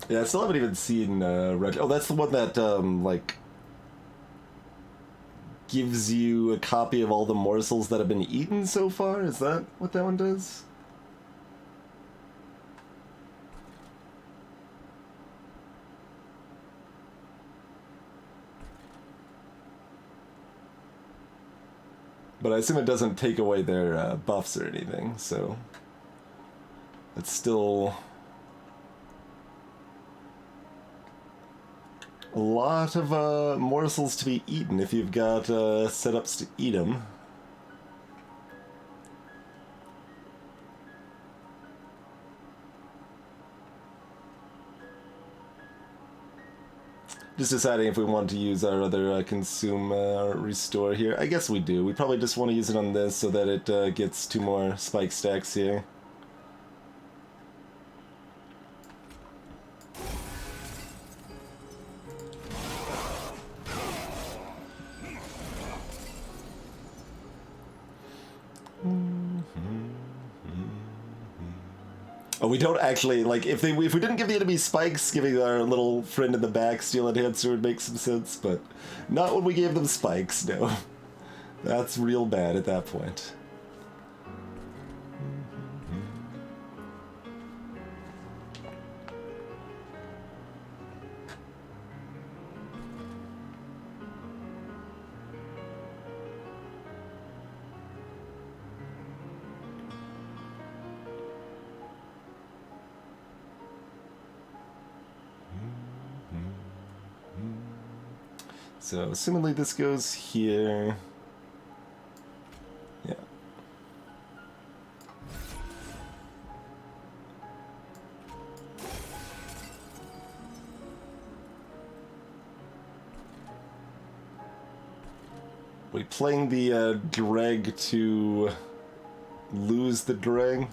Yeah, I still haven't even seen Red. Oh, that's the one that like gives you a copy of all the morsels that have been eaten so far. Is that what that one does? But I assume it doesn't take away their buffs or anything, so it's still a lot of morsels to be eaten if you've got setups to eat them. Just deciding if we want to use our other consume restore here. I guess we do. We probably just want to use it on this so that it gets 2 more spike stacks here. Oh, we don't actually, like, if we didn't give the enemy spikes, giving our little friend in the back steel enhancer would make some sense, but not when we gave them spikes, no. That's real bad at that point. So, assumingly this goes here. Yeah. We playing the dreg to lose the dreg?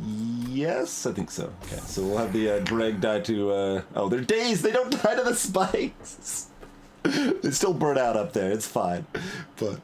Yes, I think so. Okay, so we'll have the dreg die to, oh, they're dazed! They don't die to the spikes! They still burn out up there, it's fine. But...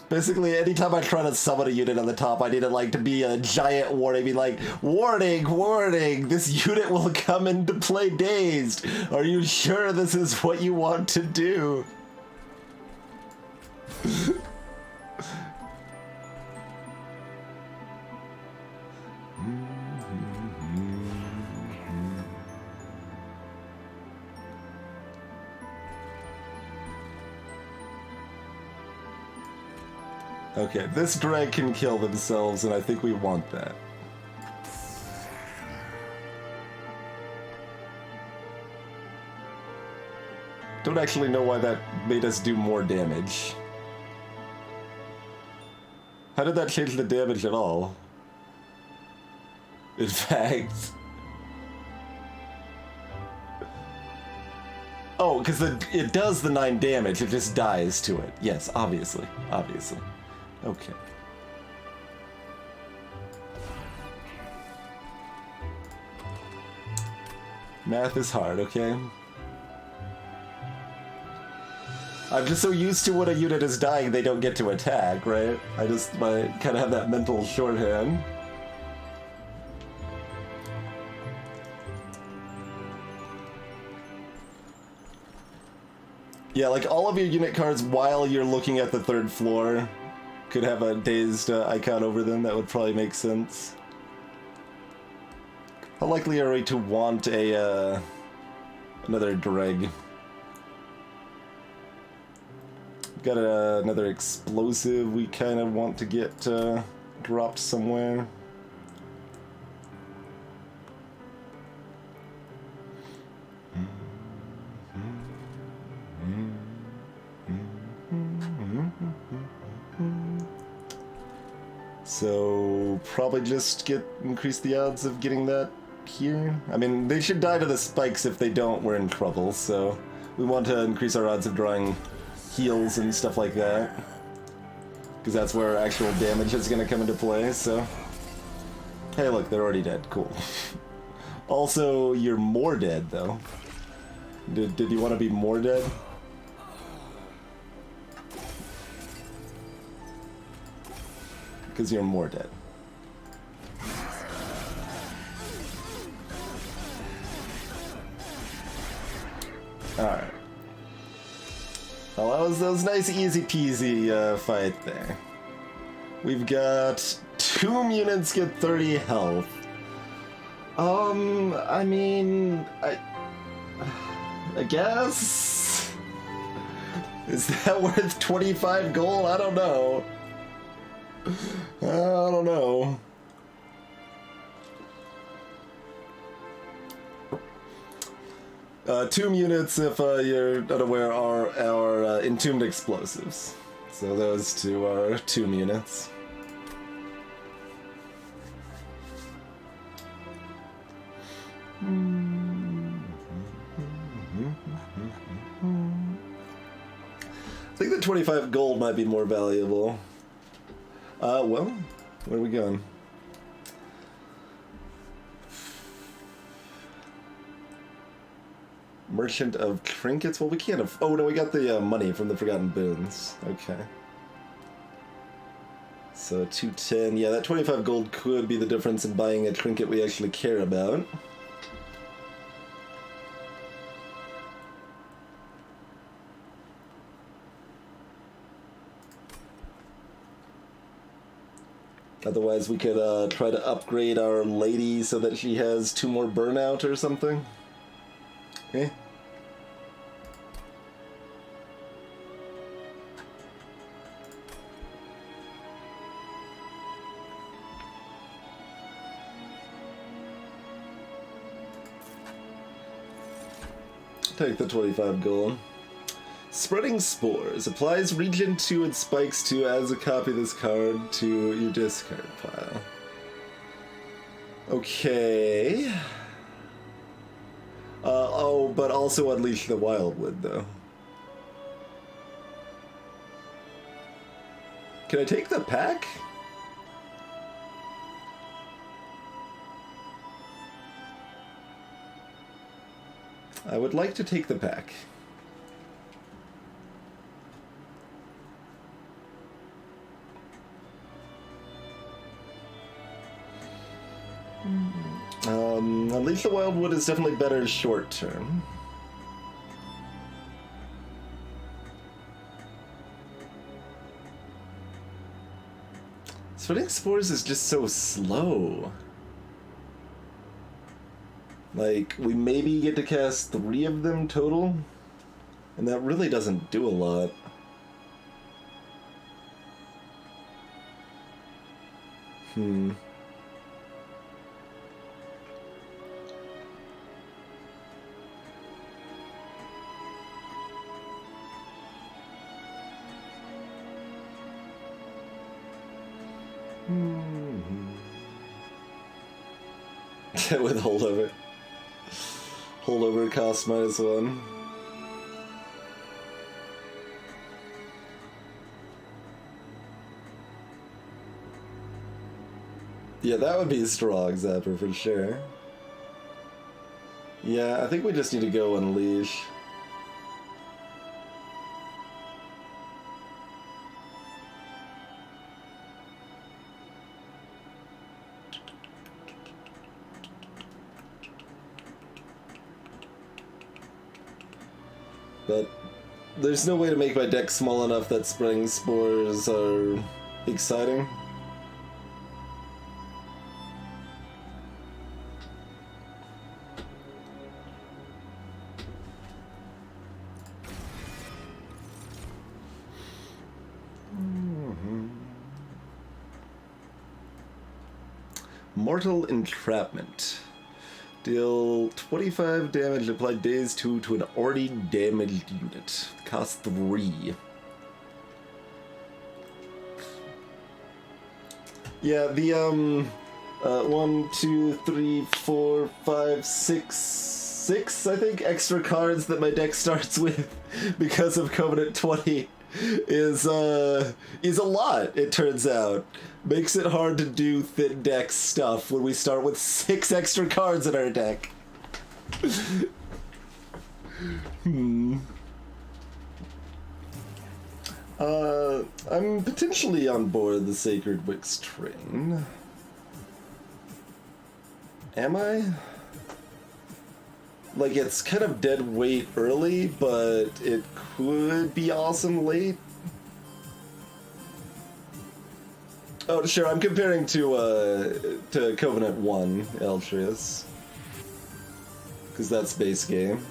Basically, anytime I try to summon a unit on the top, I need it like to be a giant warning, be like, warning, warning, this unit will come into play dazed. Are you sure this is what you want to do? Okay, this drag can kill themselves, and I think we want that. Don't actually know why that made us do more damage. How did that change the damage at all? In fact... Oh, because it does the 9 damage, it just dies to it. Yes, obviously, obviously. Okay. Math is hard, okay? I'm just so used to when a unit is dying, they don't get to attack, right? I just kind of have that mental shorthand. Yeah, like all of your unit cards while you're looking at the 3rd floor could have a dazed icon over them. That would probably make sense. How likely are we to want a another dreg? Got another explosive we kind of want to get dropped somewhere. So probably just increase the odds of getting that here. I mean, they should die to the spikes. If they don't, we're in trouble. So we want to increase our odds of drawing heals and stuff like that, because that's where actual damage is going to come into play. So hey, look, they're already dead. Cool. Also, you're more dead though. Did you want to be more dead? Because you're more dead. Alright. Well, that was nice, easy peasy fight there. We've got 2 units get 30 health. I mean, I guess? Is that worth 25 gold? I don't know. I don't know. Tomb units, if you're unaware, are our entombed explosives. So those 2 are tomb units. I think the 25 gold might be more valuable. Well, where are we going? Merchant of Trinkets? Well, we can't have... Oh, no, we got the money from the Forgotten Boons. Okay. So, 210. Yeah, that 25 gold could be the difference in buying a trinket we actually care about. Otherwise, we could try to upgrade our lady so that she has 2 more burnout or something. Okay. Take the 25 gold. Spreading Spores. Applies Regen 2 and Spikes 2. Adds a copy of this card to your discard pile. Okay. Oh, but also Unleash the Wildwood, though. Can I take the pack? I would like to take the pack. Unleash the Wildwood is definitely better short term. Spreading Spores is just so slow. Like, we maybe get to cast 3 of them total, and that really doesn't do a lot. With holdover. Holdover cost -1. Yeah, that would be a strong zapper for sure. Yeah, I think we just need to go Unleash. But there's no way to make my deck small enough that Spreading Spores are exciting. Mortal Entrapment. Deal 25 damage, apply daze 2 to an already damaged unit. Cost 3. Yeah, the 1, 2, 3, 4, 5, 6, I think, extra cards that my deck starts with because of Covenant 20 is a lot, it turns out. Makes it hard to do thin deck stuff when we start with 6 extra cards in our deck. I'm potentially on board the Sacred Wix train. Am I? Like, it's kind of dead weight early, but it could be awesome late. Oh, sure, I'm comparing to Covenant 1, Eltrius. Because that's base game.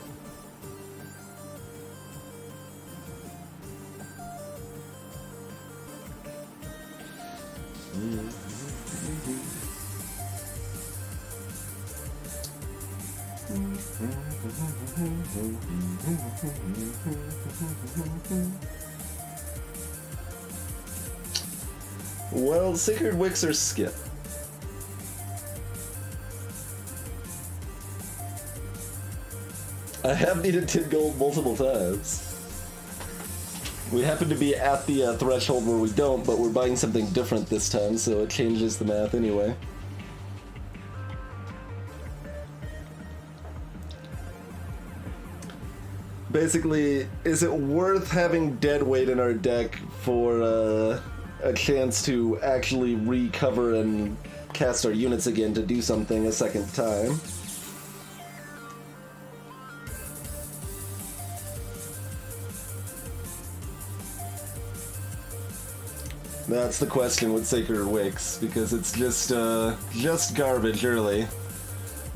Well, Sacred Wix or skip. I have needed 10 gold multiple times. We happen to be at the threshold where we don't, but we're buying something different this time, so it changes the math anyway. Basically, is it worth having dead weight in our deck for a chance to actually recover and cast our units again to do something a second time? That's the question with Sacred Wix, because it's just garbage early.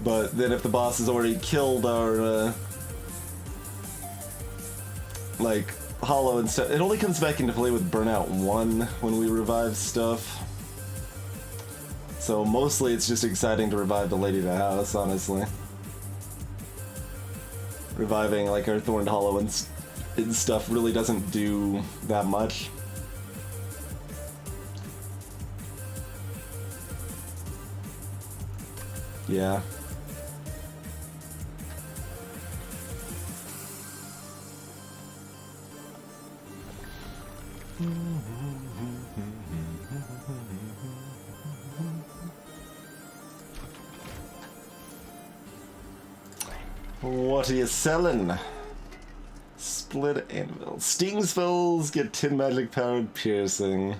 But then if the boss has already killed our like hollow and stuff, it only comes back into play with Burnout 1 when we revive stuff. So mostly it's just exciting to revive the Lady of the House, honestly. Reviving like our Thorned Hollow and stuff really doesn't do that much. Yeah. What are you selling? Split Anvil. Sting spells get 10 magic powered piercing.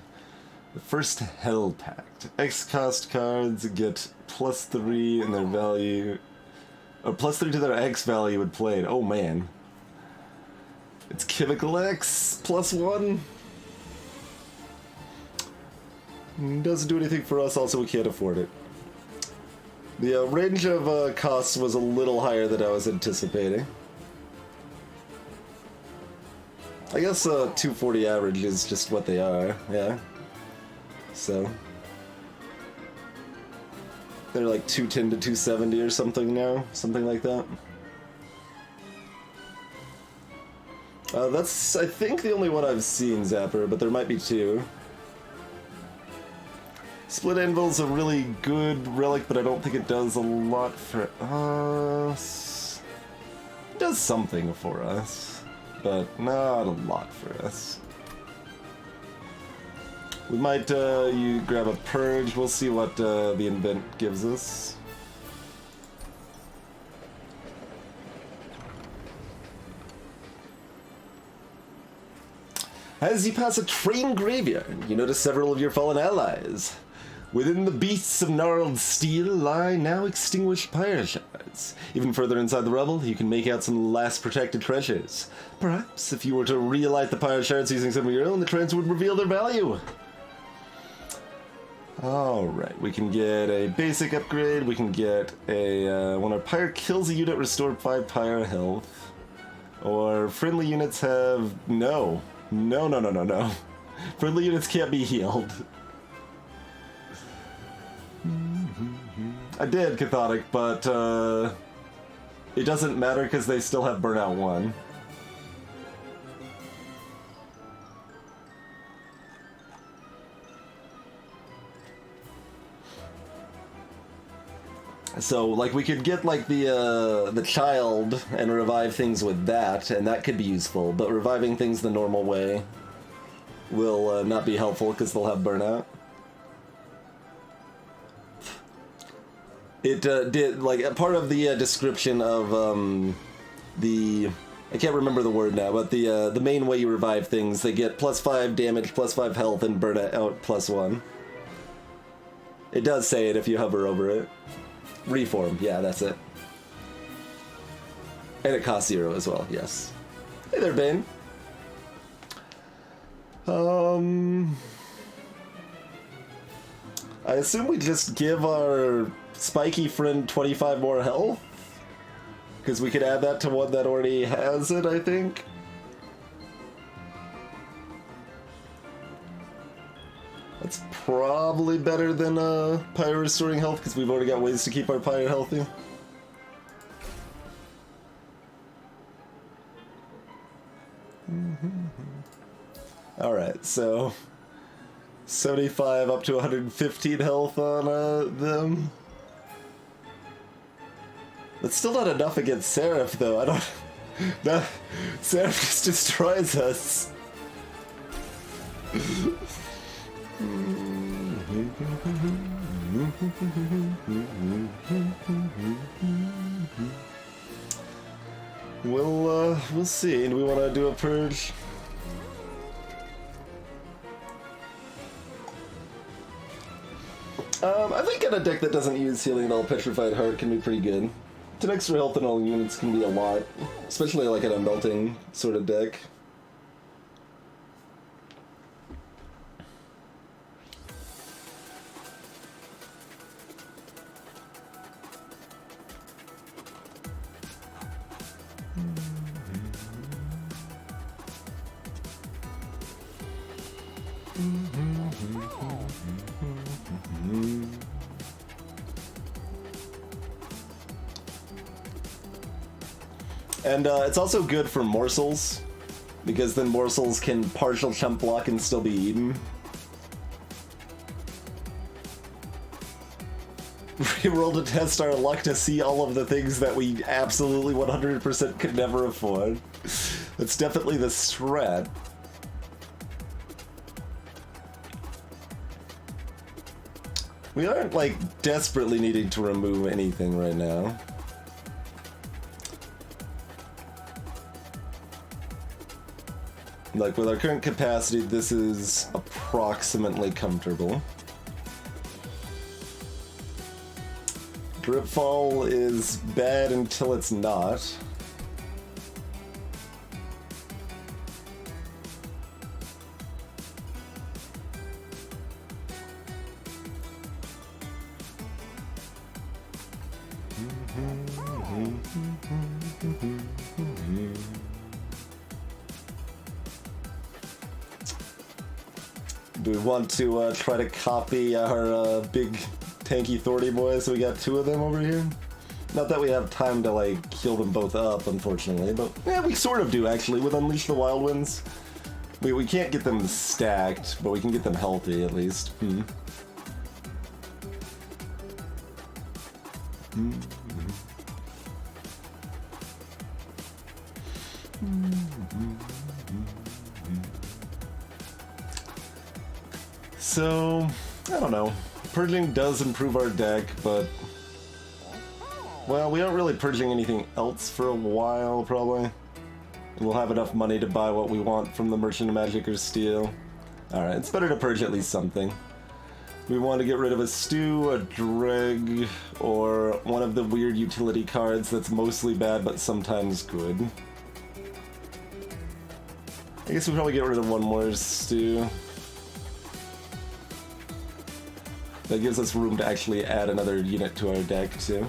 The first Hell Pact. X cost cards get +3 in their value, or +3 to their X value when played. Oh man. It's Chemical X +1. Doesn't do anything for us, also we can't afford it. The range of costs was a little higher than I was anticipating. I guess 240 average is just what they are, yeah. So they're like 210 to 270 or something now, something like that. That's, I think, the only one I've seen, Zapper, but there might be two. Split Anvil's a really good relic, but I don't think it does a lot for us. It does something for us, but not a lot for us. We might you grab a Purge, we'll see what the invent gives us. As you pass a train graveyard, you notice several of your fallen allies. Within the beasts of gnarled steel lie now extinguished pyre shards. Even further inside the rubble, you can make out some last protected treasures. Perhaps if you were to relight the pyre shards using some of your own, the treasures would reveal their value. Alright, we can get a basic upgrade, we can get a, when our pyre kills a unit, restore 5 pyre health. Or friendly units have, no. No. Friendly units can't be healed. I did Cathodic, but it doesn't matter because they still have Burnout 1. So, like, we could get, like, the child and revive things with that, and that could be useful, but reviving things the normal way will not be helpful because they'll have Burnout. It did, like, part of the description of the... I can't remember the word now, but the main way you revive things, they get +5 damage, +5 health, and Burnout +1. It does say it if you hover over it. Reform, yeah, that's it. And it costs 0 as well, yes. Hey there, Bane. I assume we just give our spiky friend 25 more health? Because we could add that to one that already has it, I think. That's probably better than pyre restoring health, because we've already got ways to keep our pyre healthy. Alright, so 75 up to 115 health on them. That's still not enough against Seraph, though. I don't... No, Seraph just destroys us. We'll see. Do we want to do a purge? I think in a deck that doesn't use healing at all, Petrified Heart can be pretty good. 10 extra health in all units can be a lot, especially like in a melting sort of deck. And it's also good for morsels, because then morsels can partial chump block and still be eaten. Reroll to test our luck to see all of the things that we absolutely 100% could never afford. That's definitely the strat. We aren't, like, desperately needing to remove anything right now. Like, with our current capacity, this is approximately comfortable. Dripfall is bad until it's not. Do we want to try to copy our big tanky Thorny boys? So we got 2 of them over here. Not that we have time to like heal them both up, unfortunately, but yeah, we sort of do actually with Unleash the Wild Winds. We can't get them stacked, but we can get them healthy at least. So, I don't know. Purging does improve our deck, but... Well, we aren't really purging anything else for a while, probably. We'll have enough money to buy what we want from the Merchant of Magic or Steel. Alright, it's better to purge at least something. We want to get rid of a Stew, a Dreg, or one of the weird utility cards that's mostly bad but sometimes good. I guess we'll probably get rid of one more Stew. That gives us room to actually add another unit to our deck, too.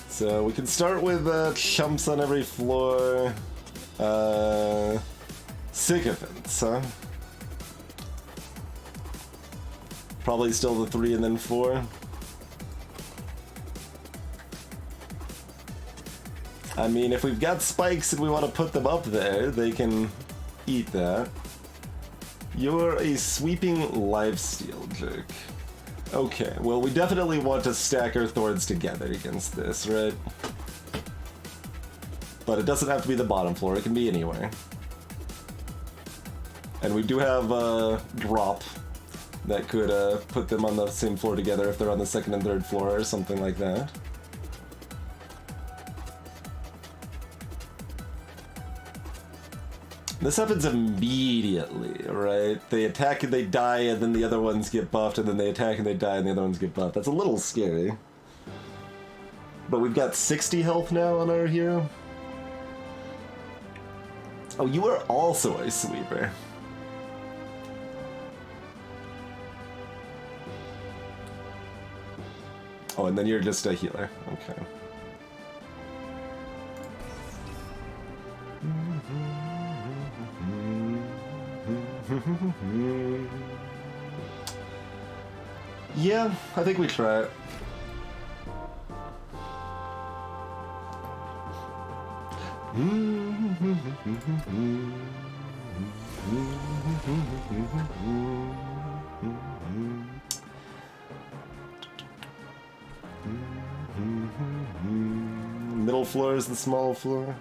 So we can start with chumps on every floor. Sycophants, huh? Probably still the 3 and then 4. I mean, if we've got spikes and we want to put them up there, they can eat that. You're a sweeping lifesteal jerk. Okay, well, we definitely want to stack our Thorns together against this, right? But it doesn't have to be the bottom floor, it can be anywhere. And we do have a drop that could put them on the same floor together if they're on the 2nd and 3rd floor or something like that. This happens immediately, right? They attack and they die, and then the other ones get buffed, and then they attack and they die, and the other ones get buffed. That's a little scary. But we've got 60 health now on our hero. Oh, you are also a sweeper. Oh, and then you're just a healer. Okay. Yeah, I think we try it. Middle floor is the small floor.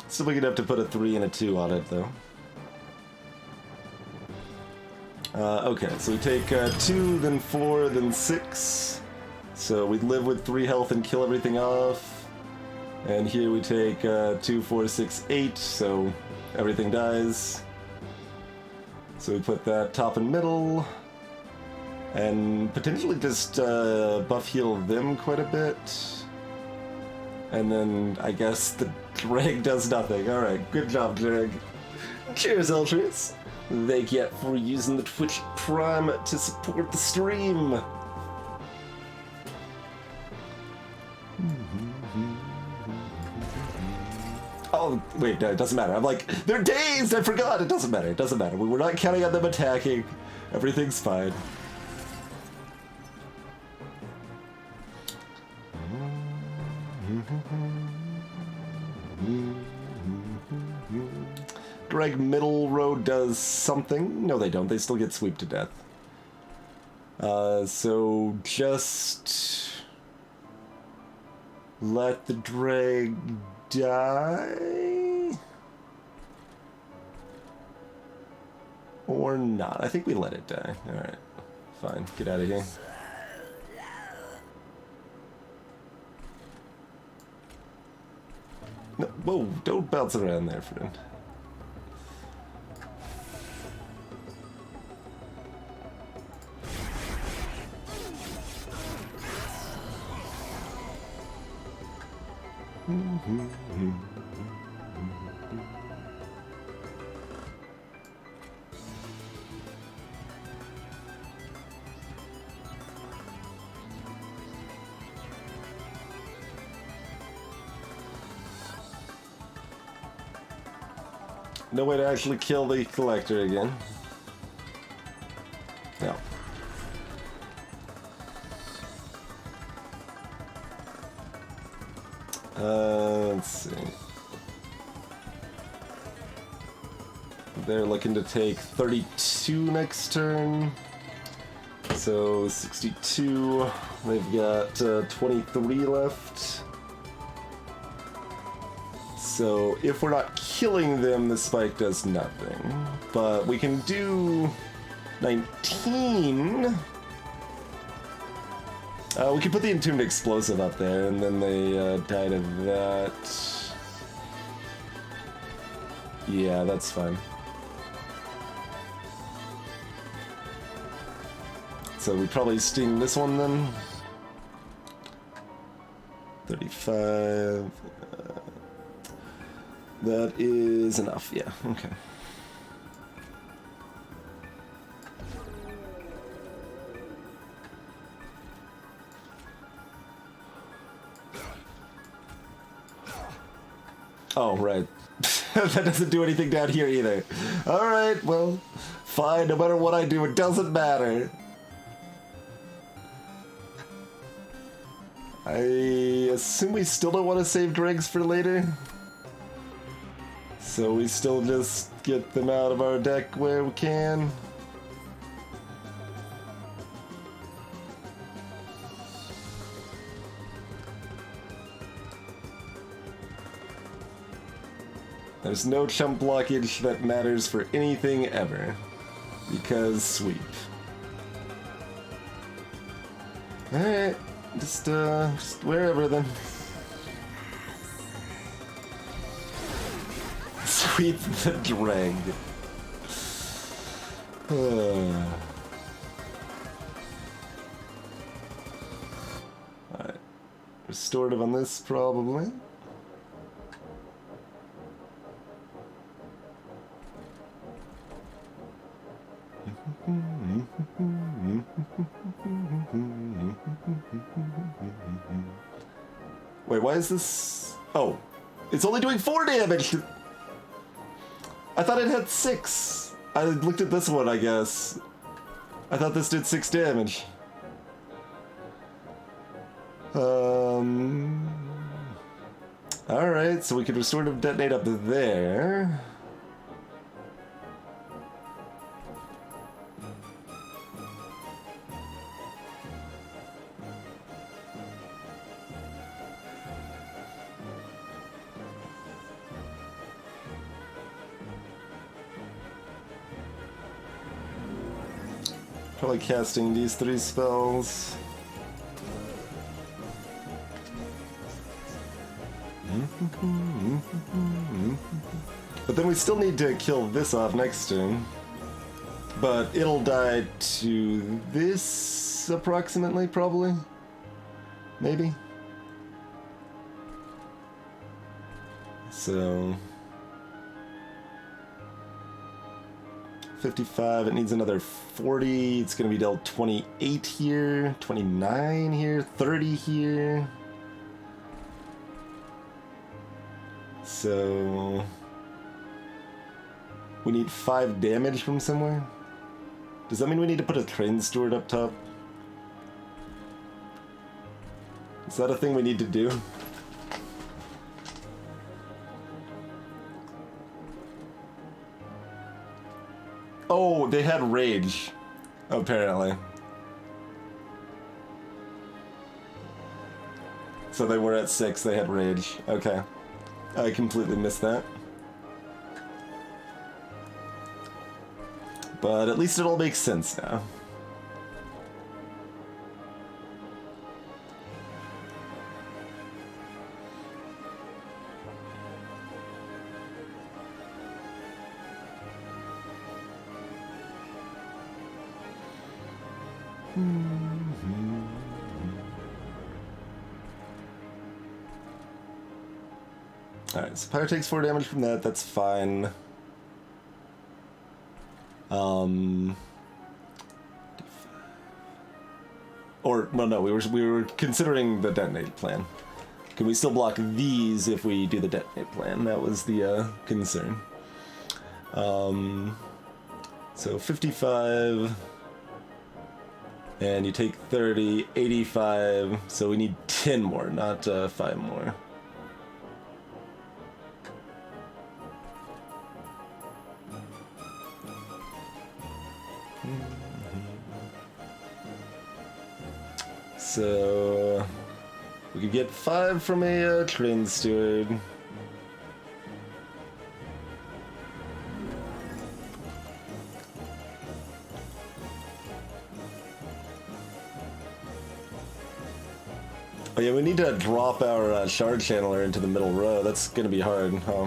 Still, we're gonna have to put a 3 and a 2 on it, though. Okay, so we take 2, then 4, then 6. So we live with 3 health and kill everything off. And here we take 2, 4, 6, 8, so everything dies. So we put that top and middle. And potentially just buff heal them quite a bit. And then I guess the Dreg does nothing. Alright, good job, Dreg. Cheers, Ultras. Thank you for using the Twitch Prime to support the stream. Oh, wait, no, it doesn't matter. I'm like, they're dazed! I forgot! It doesn't matter, it doesn't matter. We're not counting on them attacking. Everything's fine. Dreg middle row does something. No, they don't. They still get sweep to death. So just let the Dreg die? Or not. I think we let it die. Alright. Fine. Get out of here. No, whoa, don't bounce around there, friend. No way to actually kill the collector again. No. Let's see. They're looking to take 32 next turn. So 62. They've got 23 left. So if we're not killing them, the spike does nothing. But we can do 19. We can put the Entombed Explosive up there, and then they die to that. Yeah, that's fine. So we probably sting this one then. 35. That is enough, yeah, okay. Oh, right. That doesn't do anything down here either. Alright, well, fine, no matter what I do, it doesn't matter. I assume we still don't want to save dregs for later. So we still just get them out of our deck where we can. There's no chump blockage that matters for anything ever. Because sweep. Alright, just wherever then. Sweep the drag. Alright. Restorative on this, probably. Wait, why is this? Oh, it's only doing 4 damage. I thought it had 6. I looked at this one, I guess. I thought this did 6 damage. Alright, so we could restorative detonate up there. Probably casting these 3 spells. But then we still need to kill this off next turn. But it'll die to this approximately, probably. Maybe. So 55, it needs another 40, it's gonna be dealt 28 here, 29 here, 30 here. So we need 5 damage from somewhere? Does that mean we need to put a train steward up top? Is that a thing we need to do? Oh, they had rage, apparently. So they were at 6, they had rage. Okay. I completely missed that. But at least it all makes sense now. Alright, so Pyre takes 4 damage from that, that's fine. Or, well, no, we were considering the detonate plan. Can we still block these if we do the detonate plan? That was the concern. So 55, and you take 30, 85, so we need 10 more, not 5 more. So we could get 5 from a train steward. Oh yeah, we need to drop our shard channeler into the middle row. That's gonna be hard, huh?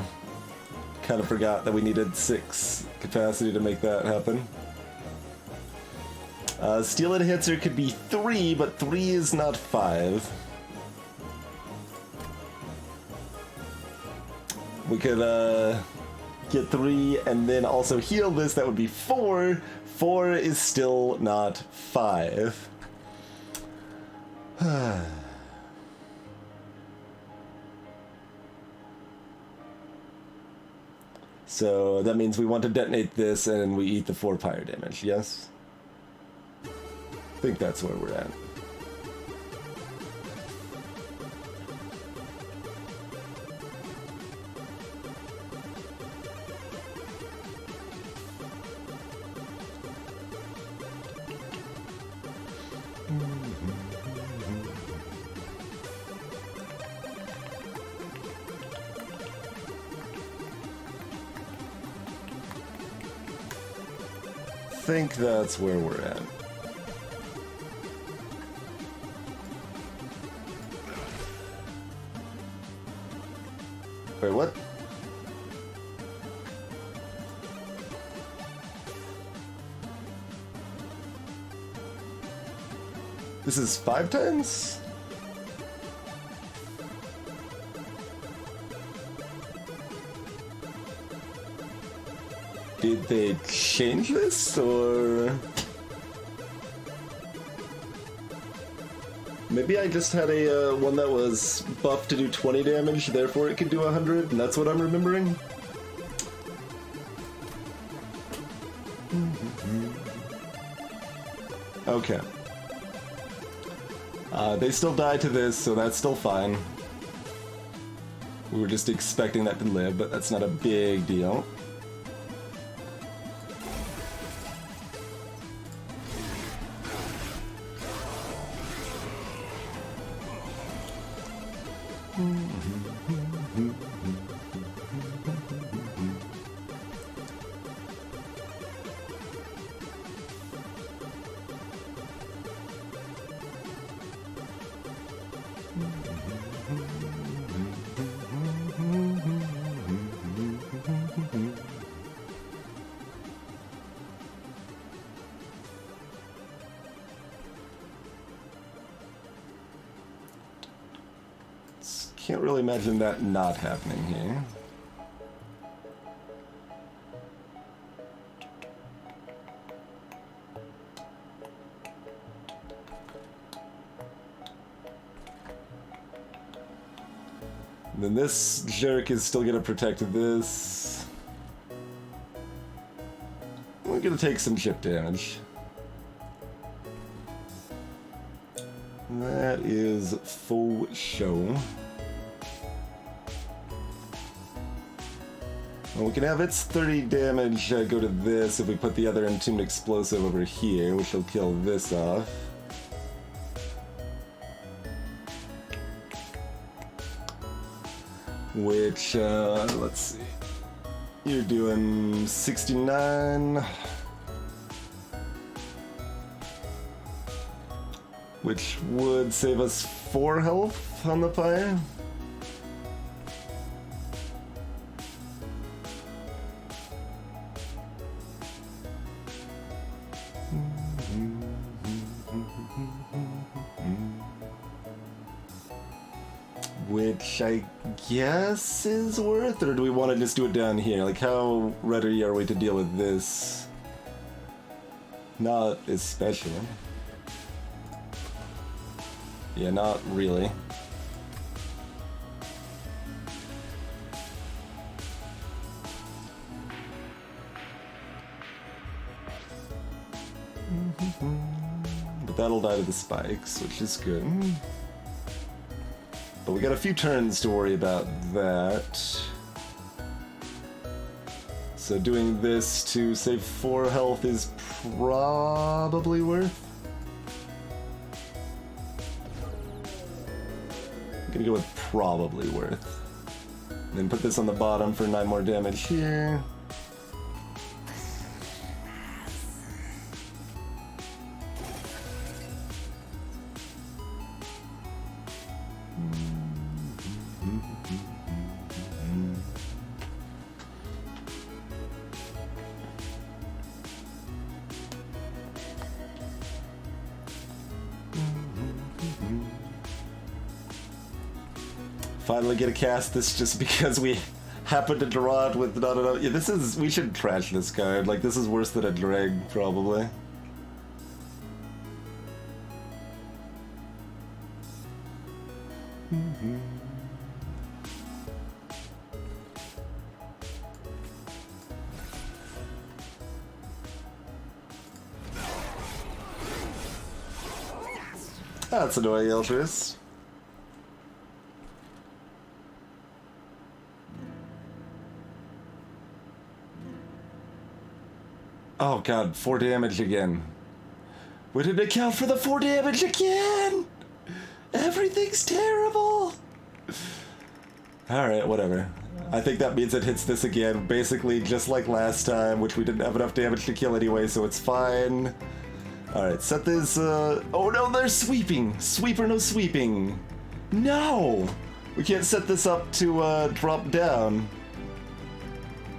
Kind of forgot that we needed 6 capacity to make that happen. Steel enhancer could be 3, but 3 is not 5. We could get 3 and then also heal this. That would be 4. 4 is still not 5. So that means we want to detonate this and we eat the 4 fire damage, yes? I think that's where we're at. I think that's where we're at. Wait, what? This is 5 times? Did they change this, or... Maybe I just had a one that was buffed to do 20 damage, therefore it could do 100, and that's what I'm remembering? Okay. They still died to this, so that's still fine. We were just expecting that to live, but that's not a big deal. Can't really imagine that not happening here. And then this jerk is still gonna protect this. We're gonna take some chip damage. That is full show. Well, we can have its 30 damage go to this if we put the other entombed explosive over here, which will kill this off. Which, let's see. You're doing 69. Which would save us 4 health on the fire. Which I guess is worth, or do we want to just do it down here? Like, how ready are we to deal with this? Not especially. Yeah, not really. But that'll die to the spikes, which is good. But we got a few turns to worry about that. So doing this to save 4 health is probably worth. I'm gonna go with probably worth. Then put this on the bottom for 9 more damage here. Finally get a cast this just because we happened to draw it with not enough. Yeah, this is. We should trash this card. Like, this is worse than a drag, probably. That's annoying, Eltress. Oh god, 4 damage again. We didn't account for the 4 damage again! Everything's terrible! Alright, whatever. I think that means it hits this again, basically just like last time, which we didn't have enough damage to kill anyway, so it's fine. Alright, set this, oh no, they're sweeping! Sweep or no sweeping! No! We can't set this up to, drop down.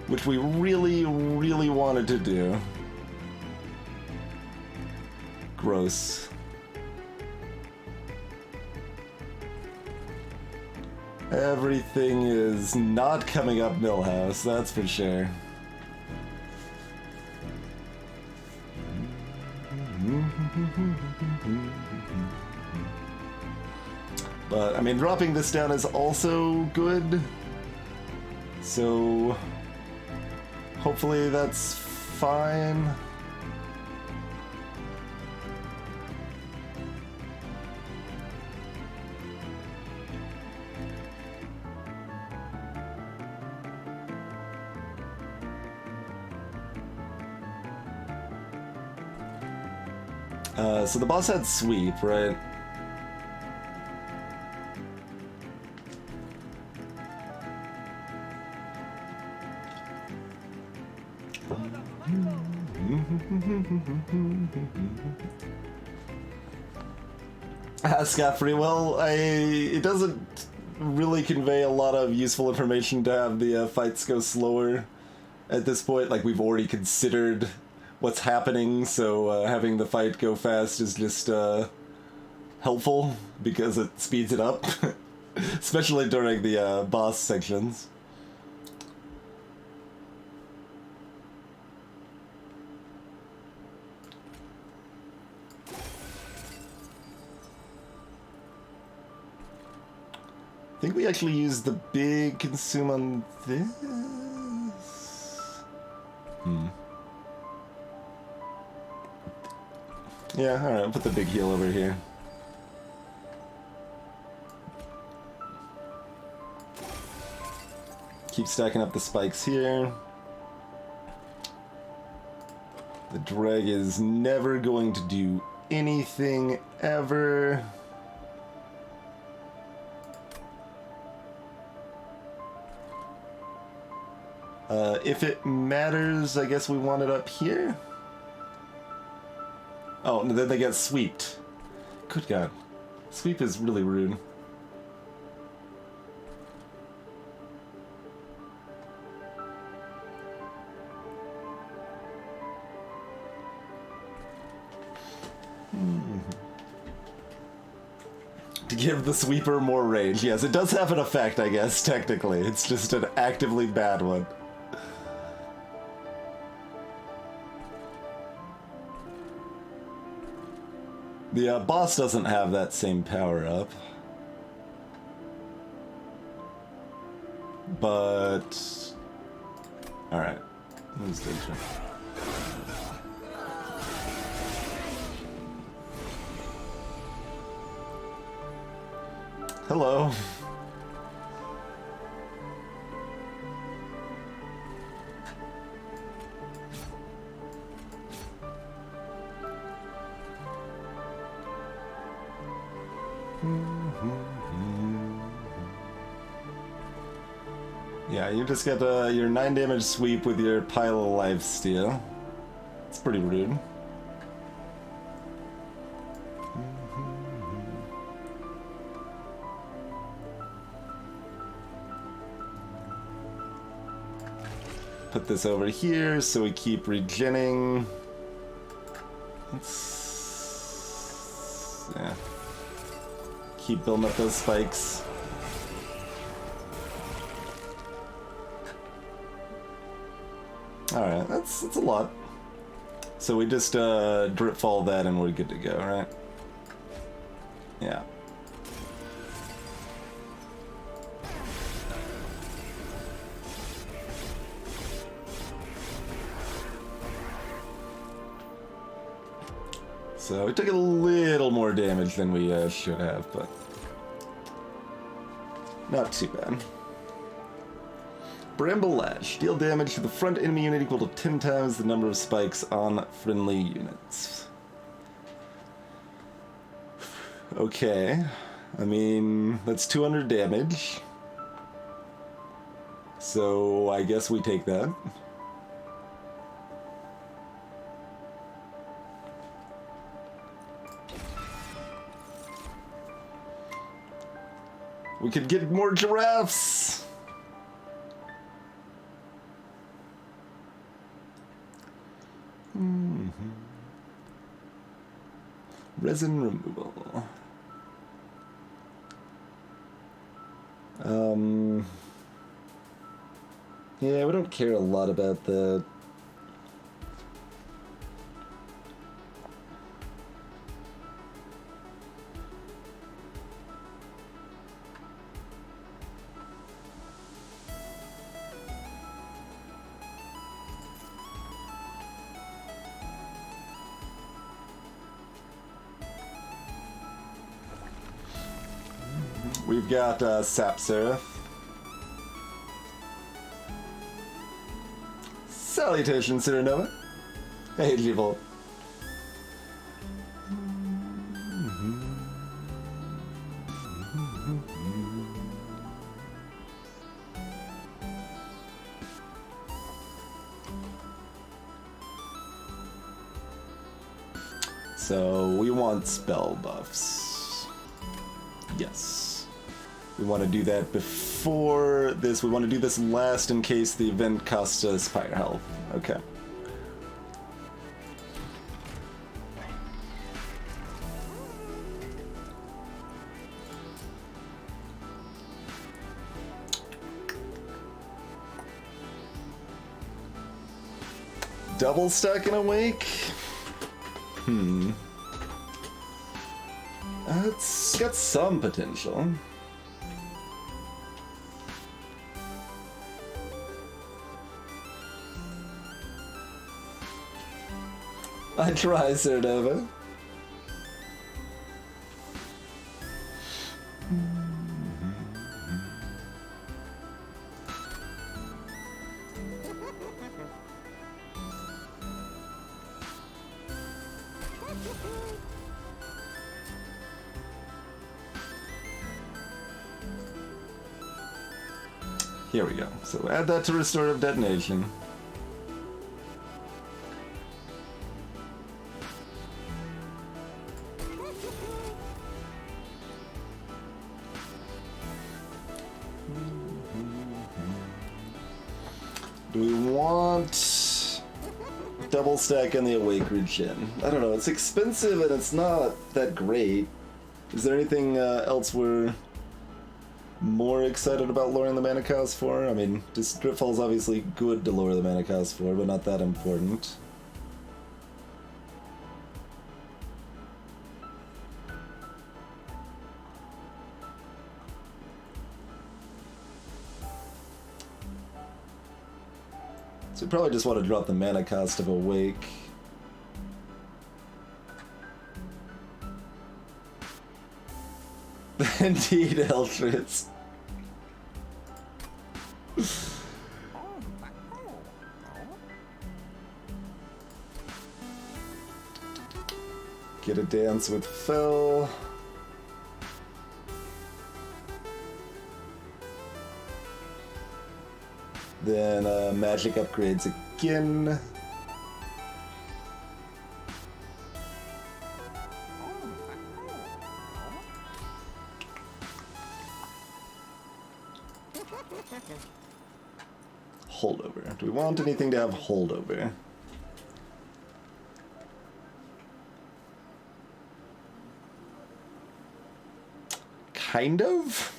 Which we really, really wanted to do. Gross. Everything is not coming up Millhouse, that's for sure. But, I mean, dropping this down is also good. So, hopefully that's fine. So the boss had sweep, right? Scott Free, well, it doesn't really convey a lot of useful information to have the fights go slower at this point. Like, we've already considered what's happening, so having the fight go fast is just helpful because it speeds it up, especially during the boss sections. I think we actually used the big consume on this. Yeah, alright, I'll put the big heal over here. Keep stacking up the spikes here. The drag is never going to do anything ever. If it matters, I guess we want it up here. Oh, and then they get sweeped. Good God. Sweep is really rude. To give the sweeper more range. Yes, it does have an effect, I guess, technically. It's just an actively bad one. The boss doesn't have that same power up. But... Alright. Let's take it. Hello. Yeah, you just get your 9 damage sweep with your pile of life steal. It's pretty rude. Put this over here so we keep regenning. Yeah. Keep building up those spikes. Alright, that's a lot. So we just drip fall that and we're good to go, right? Yeah. So we took a little more damage than we should have, but not too bad. Bramble Lash. Deal damage to the front enemy unit equal to 10 times the number of spikes on friendly units. Okay. I mean, that's 200 damage. So I guess we take that. We could get more giraffes! Resin removal. Yeah, we don't care a lot about that. We've got Sap Seraph. Salutations, Ciranova. Hey, G-Volt. So, we want spell buffs. Yes. We want to do that before this. We want to do this last in case the event costs us fire health. Okay. Double stack and awake? It's got some potential. I try, Cerdova. Here we go. So add that to restorative detonation. Do we want double stack on the awake regen? I don't know, it's expensive and it's not that great. Is there anything else we're more excited about lowering the mana cost for? I mean, just Dripfall's obviously good to lower the mana cost for, but not that important. So we probably just want to drop the mana cost of Awake. Indeed, Eltris. Get a dance with Phil. Then magic upgrades again. Holdover. Do we want anything to have holdover? Kind of?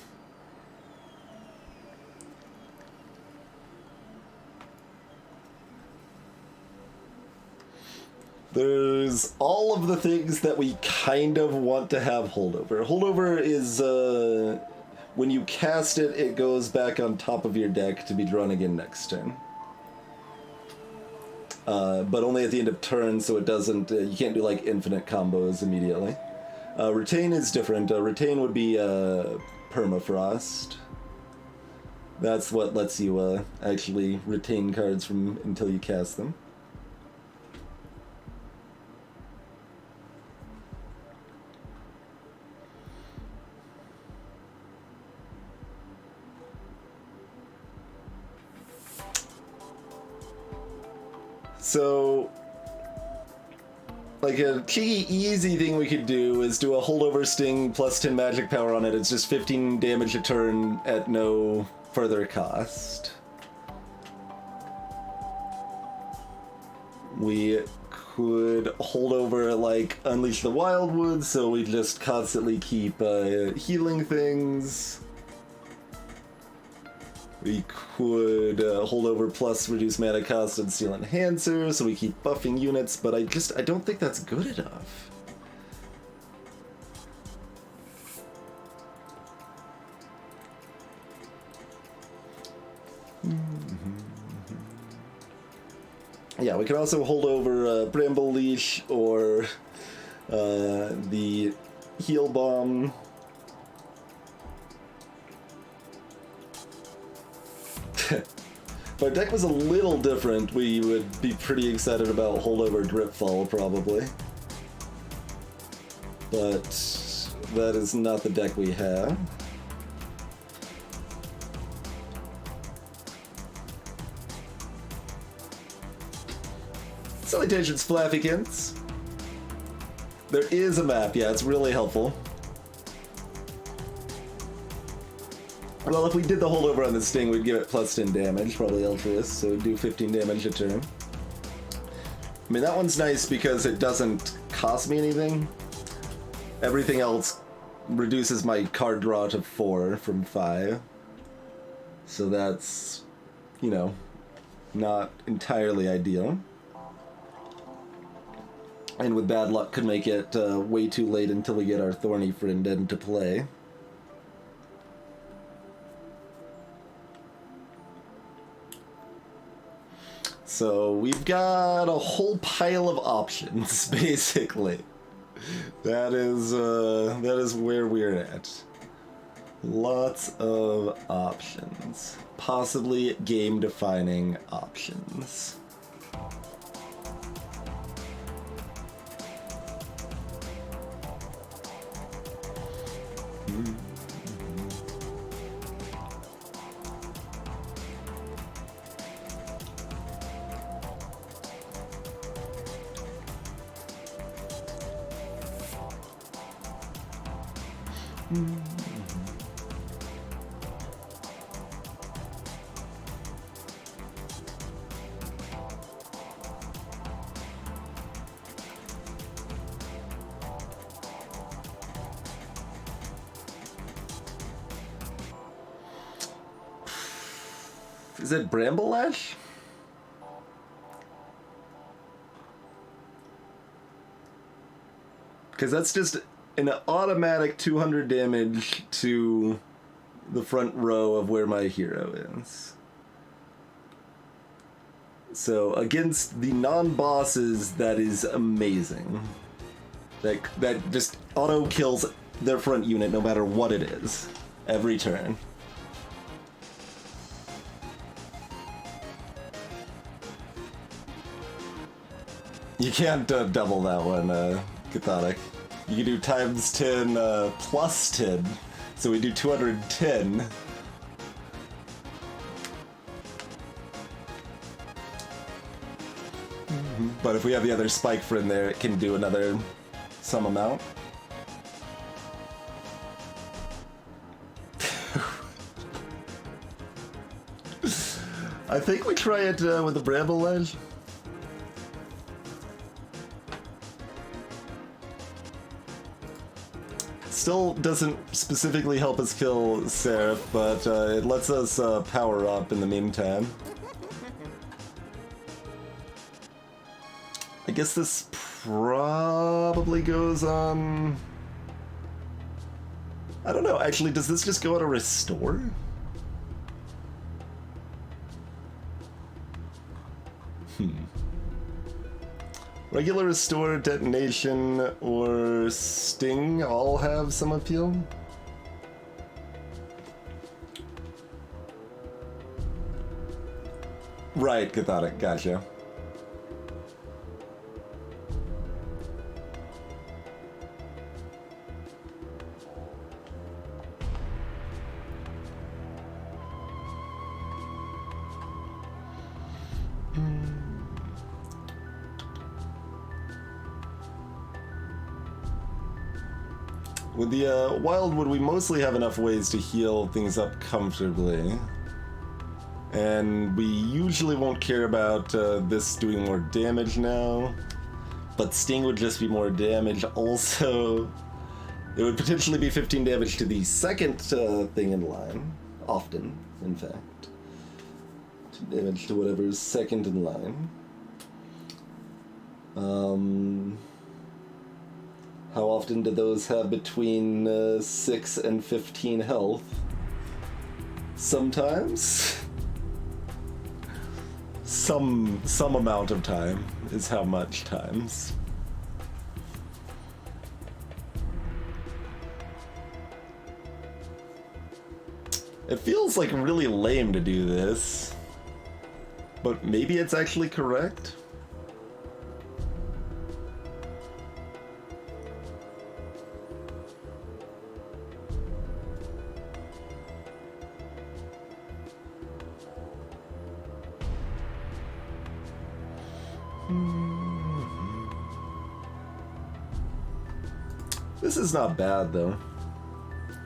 There's all of the things that we kind of want to have holdover. Holdover is, when you cast it, it goes back on top of your deck to be drawn again next turn. But only at the end of turn, so it doesn't, you can't do like infinite combos immediately. Retain is different. Retain would be permafrost. That's what lets you actually retain cards from until you cast them. So, like a cheeky, easy thing we could do is do a holdover sting plus 10 magic power on it. It's just 15 damage a turn at no further cost. We could hold over like Unleash the Wildwood, so we just constantly keep healing things. We could hold over plus reduce mana cost and Steel Enhancer, so we keep buffing units, but I don't think that's good enough. Yeah, we can also hold over Bramble Leash or the Heal Bomb. If our deck was a little different, we would be pretty excited about holdover Dripfall, probably. But that is not the deck we have. Salutations, Flaffykins. There is a map, yeah, it's really helpful. Well, if we did the holdover on the Sting, we'd give it plus 10 damage, probably Altruist, so we'd do 15 damage a turn. I mean, that one's nice because it doesn't cost me anything. Everything else reduces my card draw to 4 from 5. So that's, you know, not entirely ideal. And with bad luck could make it way too late until we get our Thorny Friend into play. So we've got a whole pile of options, basically. That is where we're at. Lots of options. Possibly game-defining options. Is it Bramble Lash? Because that's just an automatic 200 damage to the front row of where my hero is. So against the non-bosses, that is amazing. That just auto kills their front unit no matter what it is, every turn. You can't double that one, Cathodic. You can do times 10 plus 10, so we do 210. But if we have the other Spike Friend there, it can do another some amount. I think we try it with the Bramble Ledge. Still doesn't specifically help us kill Seraph, but it lets us power up in the meantime. I guess this probably goes on... I don't know, actually, does this just go on a restore? Regular restore, detonation, or sting all have some appeal? Right, cathodic, gotcha. With the Wildwood, we mostly have enough ways to heal things up comfortably. And we usually won't care about this doing more damage now. But Sting would just be more damage. Also, it would potentially be 15 damage to the second thing in line. Often, in fact. Damage to whatever's second in line. How often do those have between 6 and 15 health? Sometimes. Some amount of time is how much times. It feels like really lame to do this, but maybe it's actually correct? This is not bad, though.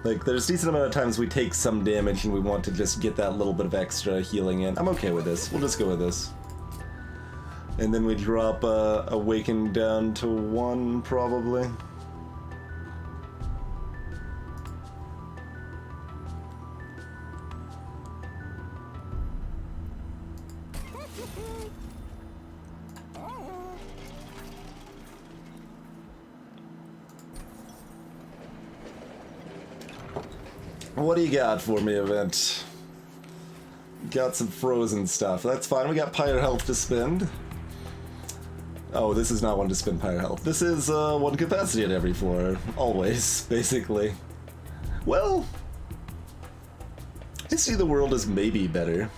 Like, there's a decent amount of times we take some damage and we want to just get that little bit of extra healing in. I'm okay with this. We'll just go with this. And then we drop Awakened down to 1, probably. What do you got for me, event? Got some frozen stuff. That's fine. We got Pyre health to spend. Oh, this is not one to spend Pyre health. This is one capacity at every floor. Always, basically. Well, I see the world as maybe better.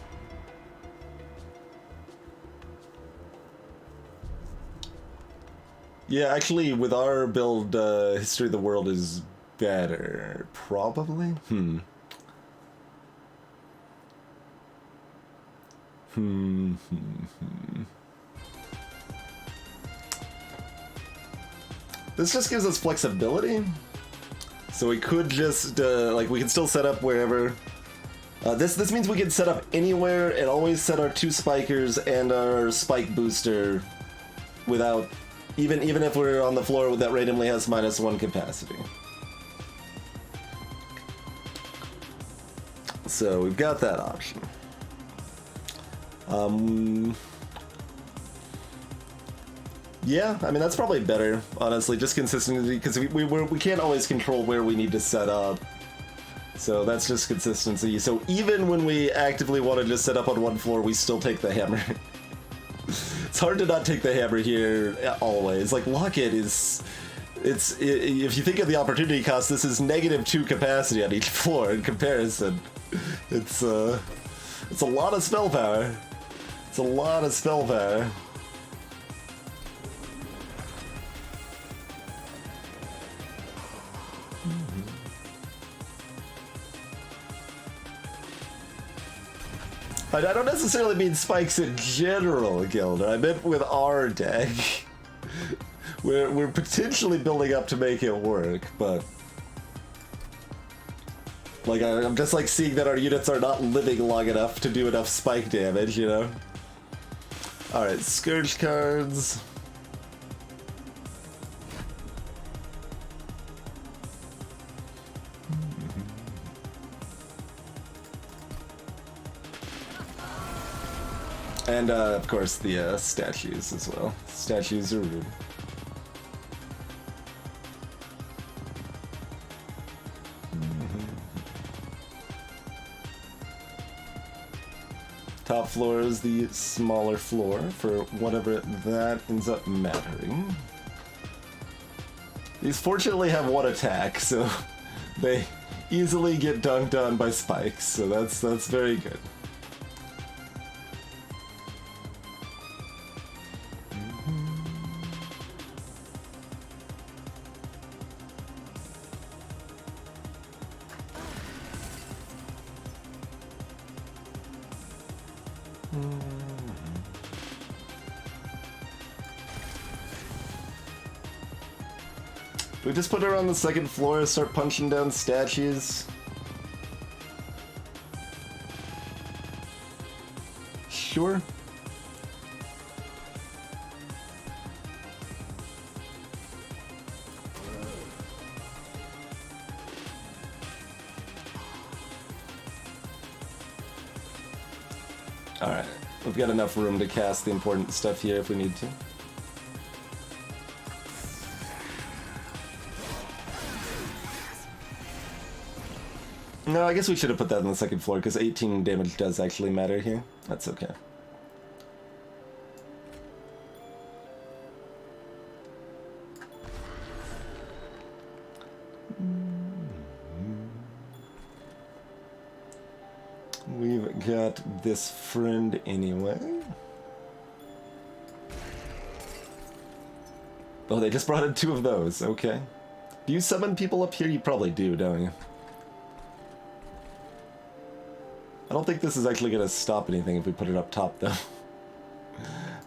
Yeah, actually, with our build, History of the World is better, probably? This just gives us flexibility. So we could just, like, we can still set up wherever. This means we can set up anywhere and always set our 2 spikers and our spike booster without, even if we're on the floor that randomly has -1 capacity. So we've got that option. Yeah, I mean, that's probably better, honestly, just consistency, because we can't always control where we need to set up. So that's just consistency. So even when we actively want to just set up on one floor, we still take the hammer. It's hard to not take the hammer here always. Like, Locket is... if you think of the opportunity cost, this is -2 capacity on each floor in comparison. It's a lot of spell power. It's a lot of spell power. I don't necessarily mean spikes in general, Gilder. I meant with our deck. We're potentially building up to make it work, but... Like, I'm just like seeing that our units are not living long enough to do enough spike damage, you know? Alright, Scourge cards. And, of course, the statues as well. Statues are rude. Top floor is the smaller floor for whatever that ends up mattering. These fortunately have one attack, so they easily get dunked on by spikes, so that's very good. We just put her on the second floor and start punching down statues. Sure. Alright, we've got enough room to cast the important stuff here if we need to. No, I guess we should have put that on the second floor, because 18 damage does actually matter here. That's okay. We've got this friend anyway. Oh, they just brought in 2 of those. Okay. Do you summon people up here? You probably do, don't you? I don't think this is actually going to stop anything if we put it up top, though.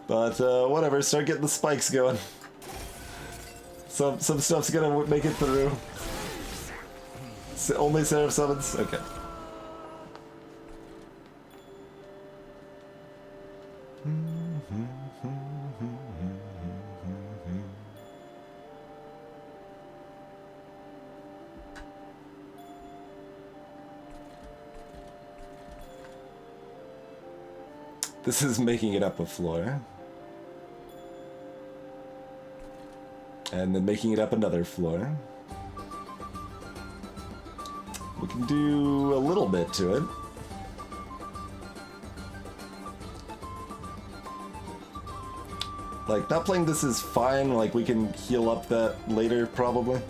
But, whatever. Start getting the spikes going. Some stuff's going to make it through. Only Seraph summons? Okay. This is making it up a floor. And then making it up another floor. We can do a little bit to it. Like, not playing this is fine, like we can heal up that later, probably.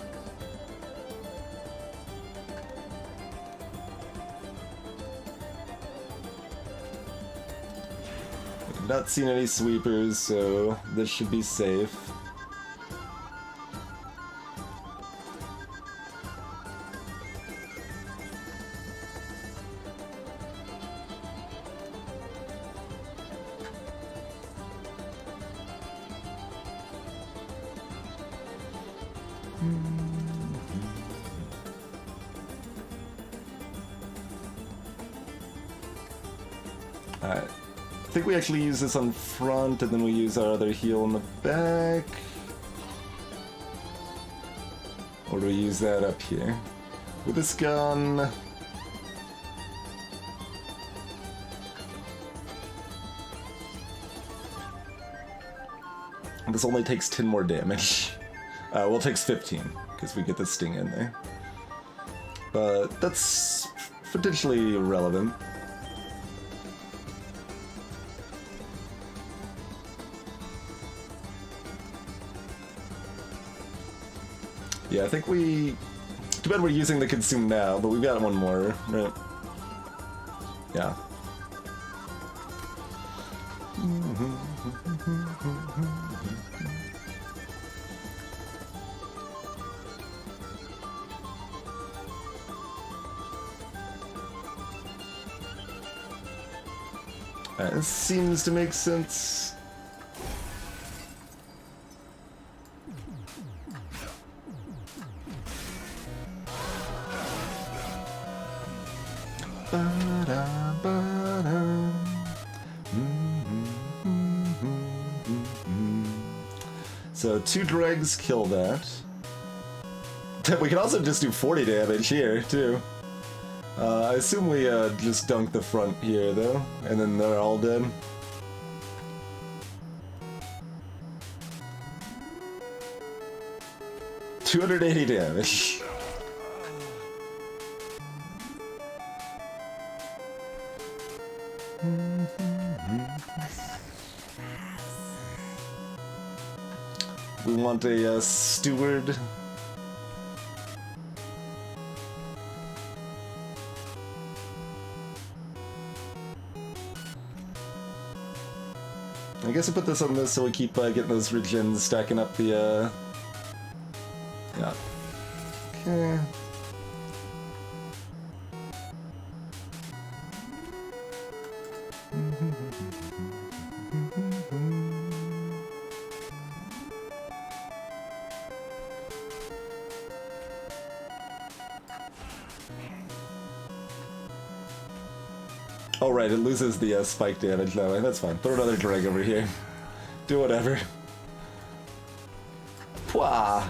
Not seen any sweepers, so this should be safe. Alright. I think we actually use this on front, and then we use our other heal in the back. Or do we use that up here? With this gun... This only takes 10 more damage. Well, it takes 15, because we get the sting in there. But that's potentially irrelevant. Yeah, I think we... Too bad we're using the consume now, but we've got one more, right? Yeah. This seems to make sense. So 2 dregs kill that. We can also just do 40 damage here, too. I assume we just dunk the front here, though, and then they're all dead. 280 damage. We want a steward. I guess I put this on this so we keep getting those regens, stacking up the, yeah. Okay. Oh right, it loses the spike damage that way. That's fine. Throw another drag over here. Do whatever. Pwah!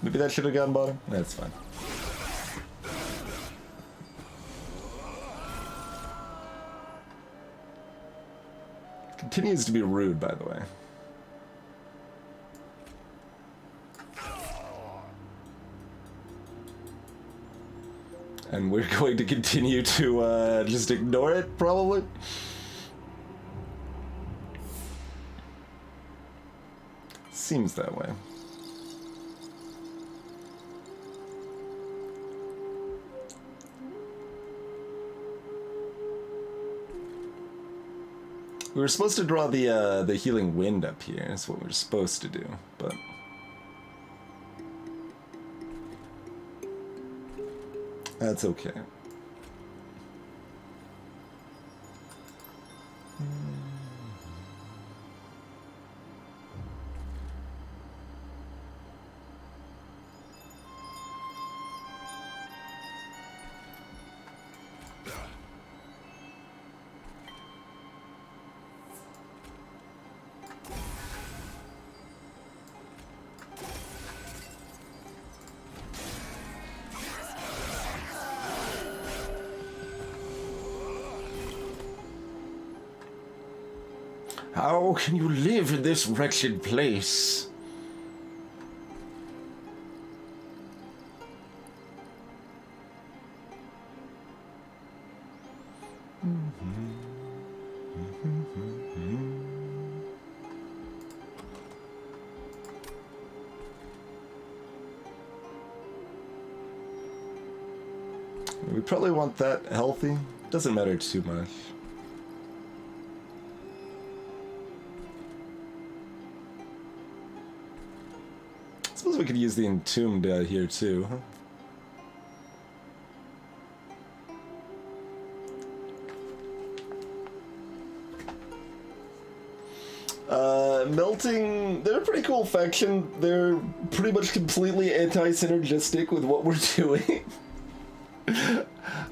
Maybe that should have gone bottom? That's fine. Continues to be rude, by the way. And we're going to continue to just ignore it, probably. Seems that way. We were supposed to draw the healing wind up here. That's what we were supposed to do, but. That's okay. How can you live in this wretched place? We probably want that healthy. Doesn't matter too much. Suppose we could use the entombed here too, huh? Melting, they're a pretty cool faction. They're pretty much completely anti-synergistic with what we're doing.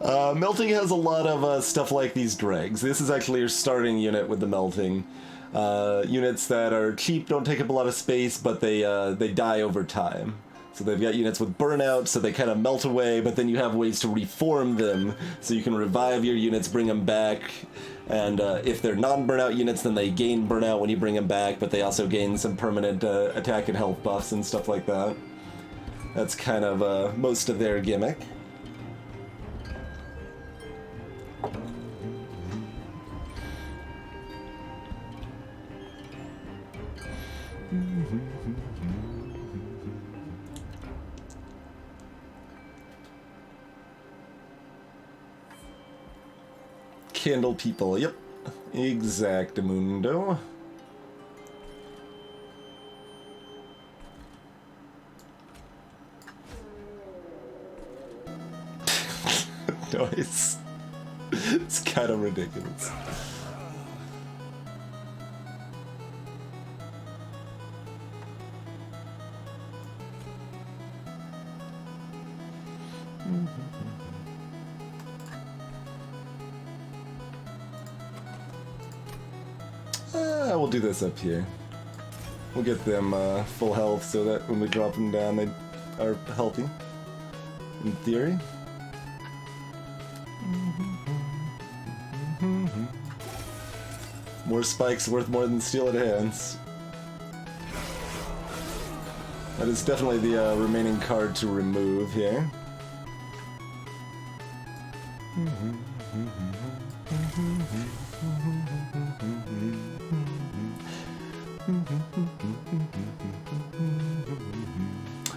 Melting has a lot of stuff like these dregs. This is actually your starting unit with the melting. Units that are cheap, don't take up a lot of space, but they die over time. So they've got units with burnout, so they kind of melt away, but then you have ways to reform them, so you can revive your units, bring them back, and if they're non-burnout units, then they gain burnout when you bring them back, but they also gain some permanent attack and health buffs and stuff like that. That's kind of most of their gimmick. Candle people, yep. Exactamundo. Nice. It's kind of ridiculous. We'll do this up here. We'll get them full health so that when we drop them down, they are healthy. In theory. More spikes worth more than steal at hands. That is definitely the remaining card to remove here.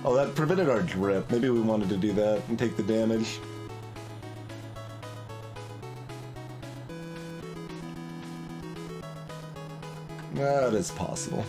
Oh, that prevented our drip. Maybe we wanted to do that and take the damage. That is possible.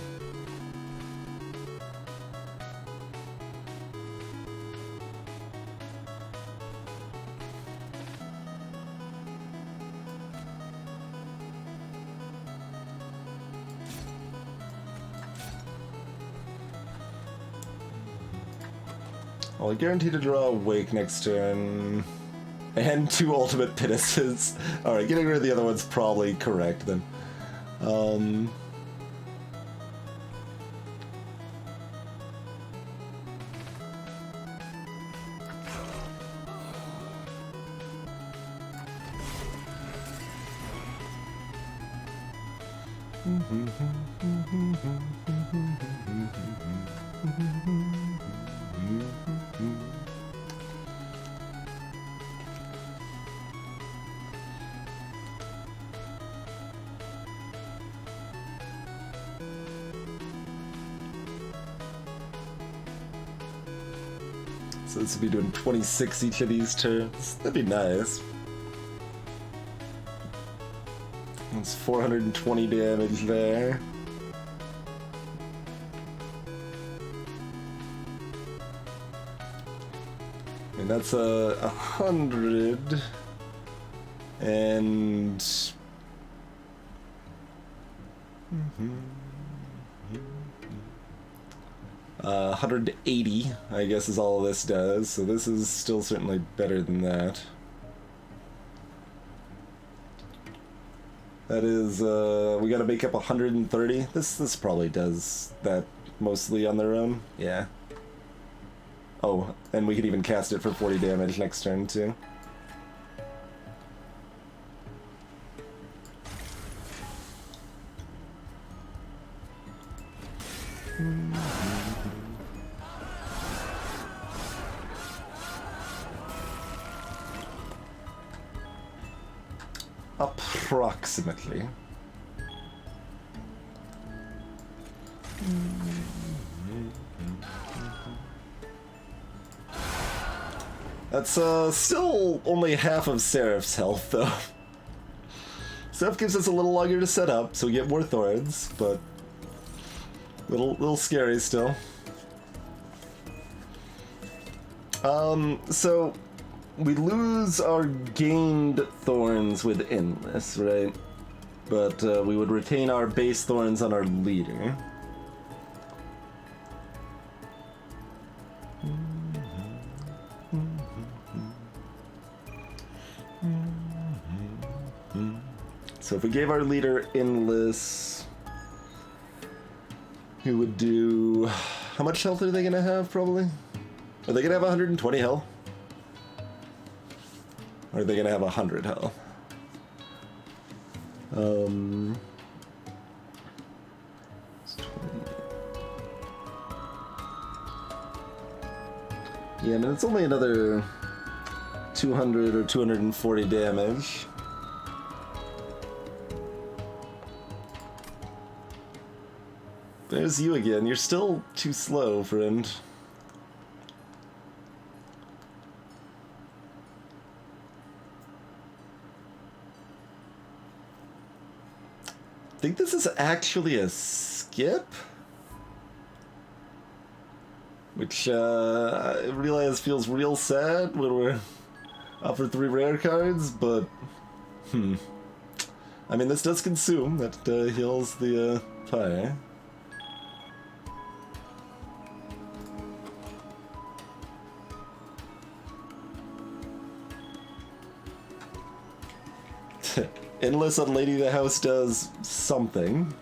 Well, I guarantee to draw Wake next turn. And 2 ultimate pinnaces. Alright, getting rid of the other one's probably correct then. So this would be doing 26 each of these turns. That'd be nice. That's 420 damage there. And that's 100 and 180, I guess, is all this does. So this is still certainly better than that. That is, we gotta make up 130. This probably does that mostly on their own. Yeah. Oh, and we could even cast it for 40 damage next turn, too. Approximately. That's still only half of Seraph's health, though. Seraph gives us a little longer to set up, so we get more thorns, but little scary still. So we lose our gained thorns with Endless, right? But we would retain our base thorns on our leader. So if we gave our leader Endless, he would do... How much health are they going to have, probably? Are they going to have 120 health? Or are they going to have 100 health? Yeah, I mean, it's only another 200 or 240 damage. There's you again. You're still too slow, friend. I think this is actually a skip? Which, I realize feels real sad when we're offered 3 rare cards, but... I mean, this does consume. That heals the pie. Endless on Lady of the House does something.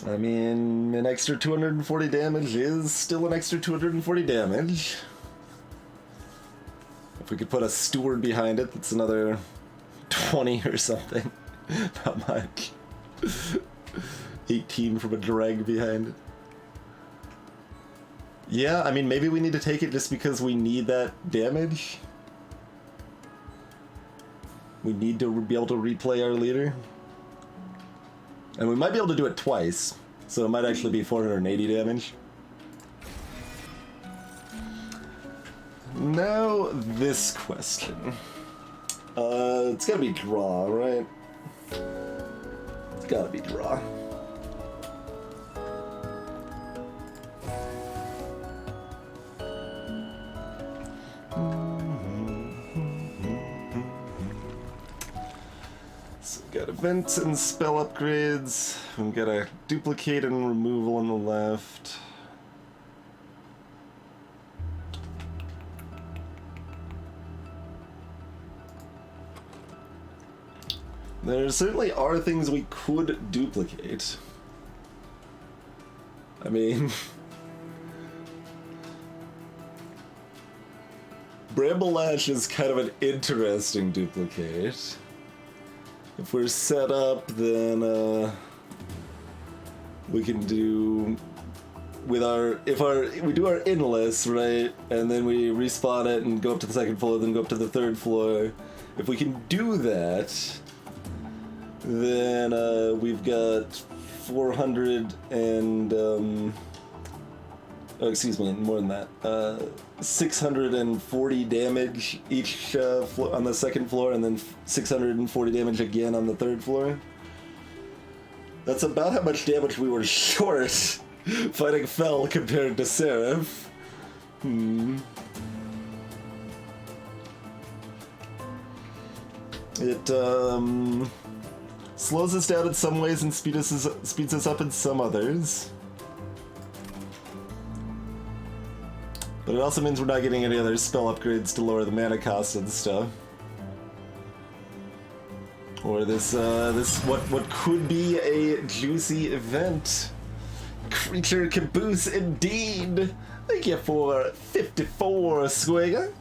I mean, an extra 240 damage is still an extra 240 damage. If we could put a steward behind it, that's another 20 or something. Not much. 18 from a drag behind it. Yeah, I mean, maybe we need to take it just because we need that damage. We need to be able to replay our leader. And we might be able to do it twice, so it might actually be 480 damage. Now, this question. It's gotta be draw, right? It's gotta be draw. So we got events and spell upgrades. We've got a duplicate and removal on the left. There certainly are things we could duplicate. I mean... Bramble-Lash is kind of an interesting duplicate. If we're set up, then we can do... If we do our endless, right, and then we respawn it and go up to the second floor, then go up to the third floor. If we can do that... Then we've got 400 and oh, excuse me, more than that. 640 damage each on the second floor, and then 640 damage again on the third floor. That's about how much damage we were short fighting Fel compared to Seraph. It slows us down in some ways and speeds us up in some others. But it also means we're not getting any other spell upgrades to lower the mana cost and stuff. Or this what could be a juicy event. Creature caboose indeed. Thank you for 54, Squigger.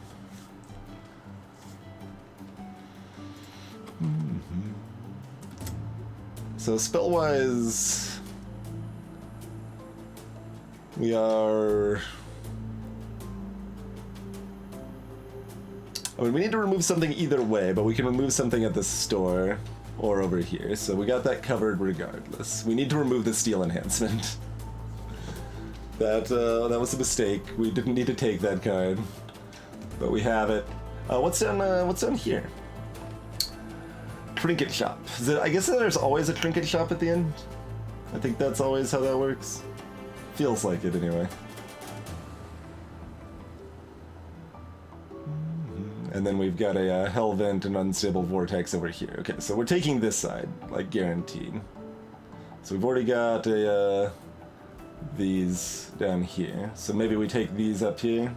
So spell-wise, we are... I mean, we need to remove something either way, but we can remove something at the store or over here. So we got that covered regardless. We need to remove the steel enhancement. That was a mistake. We didn't need to take that card, but we have it. What's down here? Trinket shop. I guess there's always a trinket shop at the end. I think that's always how that works. Feels like it anyway. And then we've got a hell vent and unstable vortex over here. Okay, so we're taking this side, like guaranteed. So we've already got these down here. So maybe we take these up here.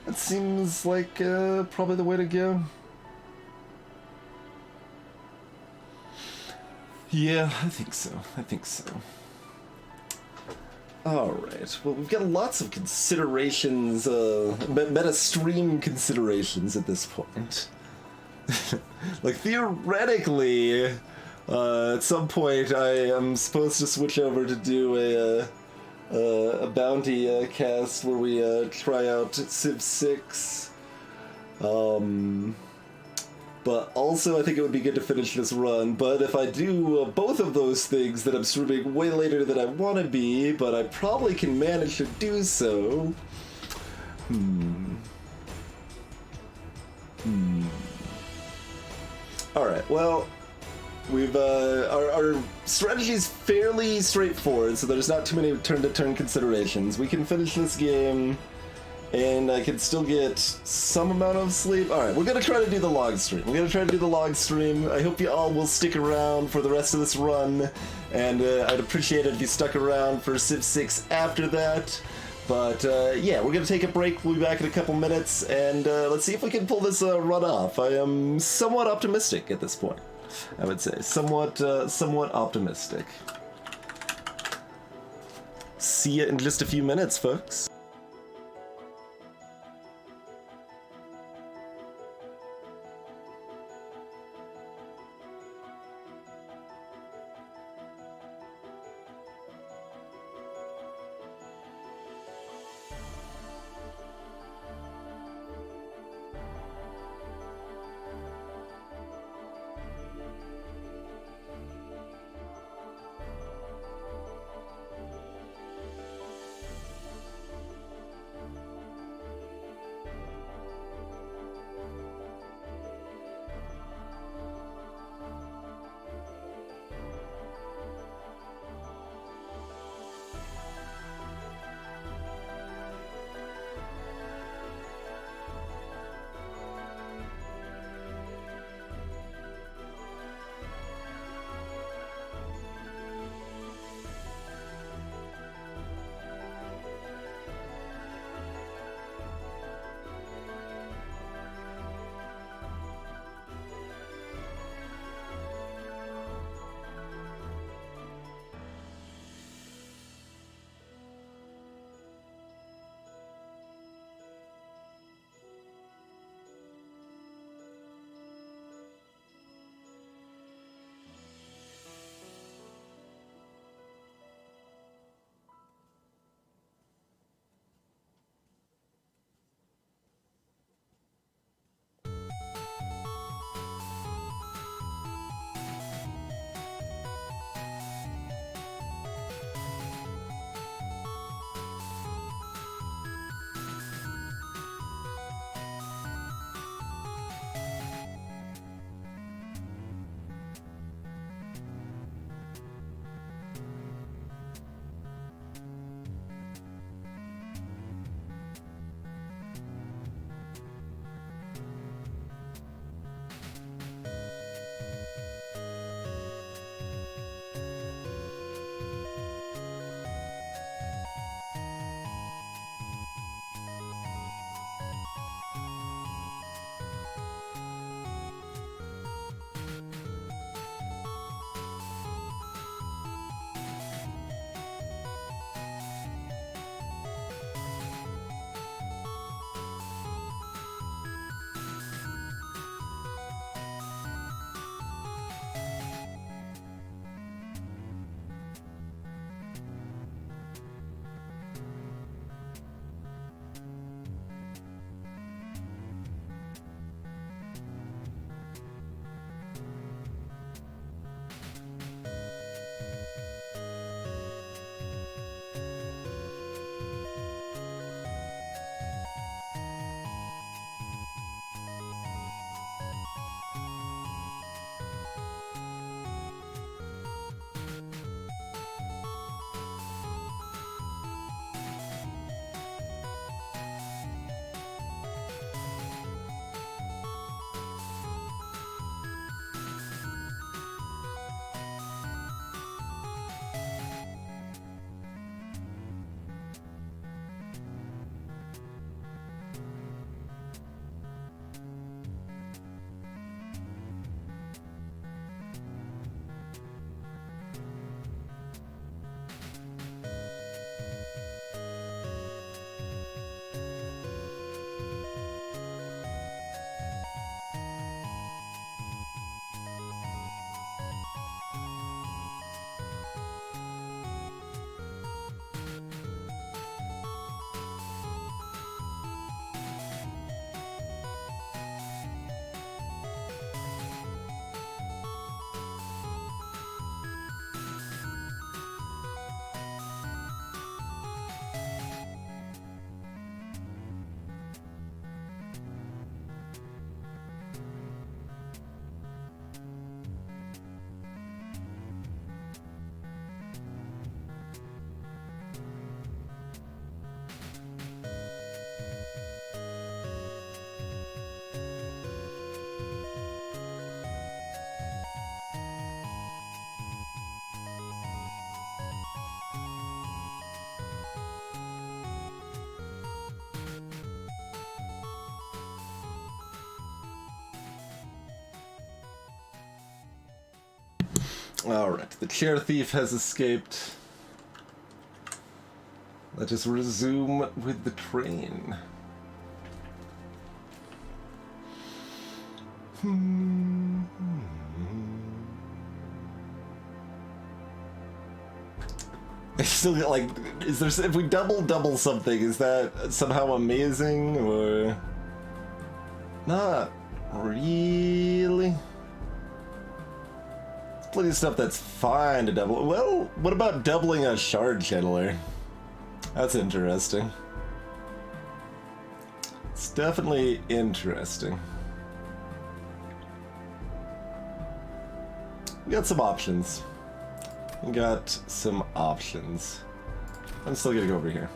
That seems like probably the way to go. Yeah, I think so. I think so. Alright, well, we've got lots of considerations, meta stream considerations at this point. Like, theoretically, at some point I am supposed to switch over to do a bounty cast where we try out Civ 6. But also I think it would be good to finish this run, but if I do both of those things, then I'm streaming way later than I want to be, but I probably can manage to do so. Alright, well, We've our strategy is fairly straightforward, so there's not too many turn-to-turn considerations. We can finish this game, and I can still get some amount of sleep. All right, we're gonna try to do the log stream. I hope you all will stick around for the rest of this run, and I'd appreciate it if you stuck around for Civ 6 after that. But yeah, we're gonna take a break. We'll be back in a couple minutes, and let's see if we can pull this run off. I am somewhat optimistic at this point. I would say somewhat optimistic. See you in just a few minutes, folks. Alright, the chair thief has escaped. Let us resume with the train. I still get like, is there, if we double something, is that somehow amazing, or not really? There's plenty of stuff that's fine to double. Well, what about doubling a shard channeler? That's interesting. It's definitely interesting. We got some options. We got some options. I'm still gonna go over here.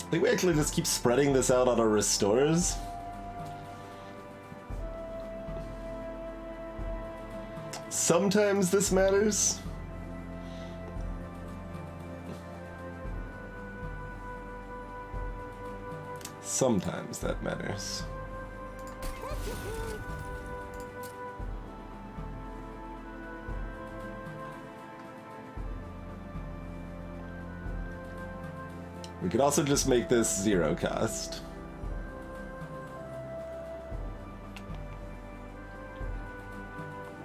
I think we actually just keep spreading this out on our restores. Sometimes this matters. Sometimes that matters. We could also just make this 0 cost.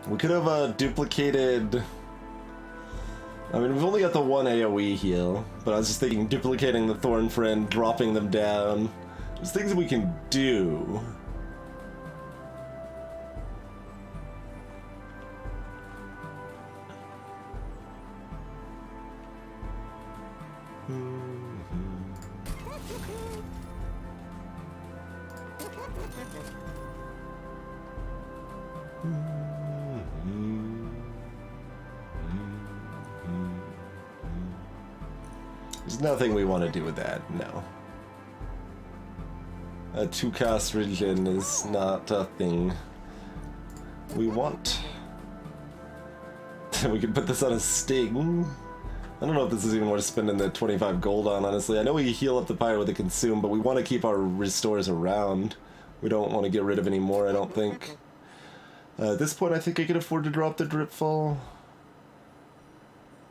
We could have duplicated... I mean, we've only got the one AoE heal, but I was just thinking duplicating the Thorn Friend, dropping them down. There's things that we can do. There's nothing we want to do with that, no. A 2-cost region is not a thing we want. We can put this on a sting. I don't know if this is even worth spending the 25 gold on, honestly. I know we heal up the pyre with the consume, but we want to keep our restores around. We don't want to get rid of any more, I don't think. At this point, I think I can afford to drop the drip fall.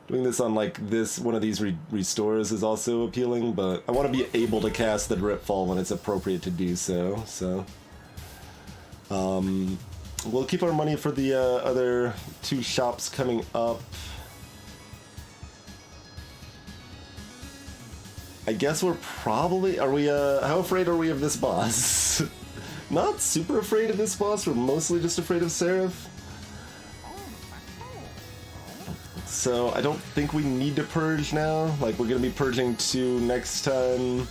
Doing this on like this, one of these restores is also appealing, but I want to be able to cast the drip fall when it's appropriate to do so. So, we'll keep our money for the other 2 shops coming up. I guess we're probably, are we, how afraid are we of this boss? Not super afraid of this boss, we're mostly just afraid of Seraph. So I don't think we need to purge now. Like, we're gonna be purging 2 next time.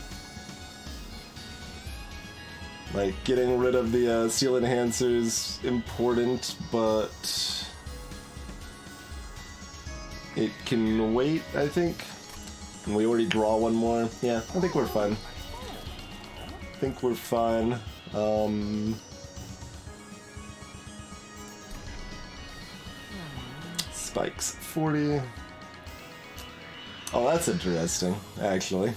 Like, getting rid of the seal enhancer's important, but it can wait, I think. And we already draw one more. Yeah, I think we're fine. I think we're fine. Spikes 40. Oh, that's interesting, actually.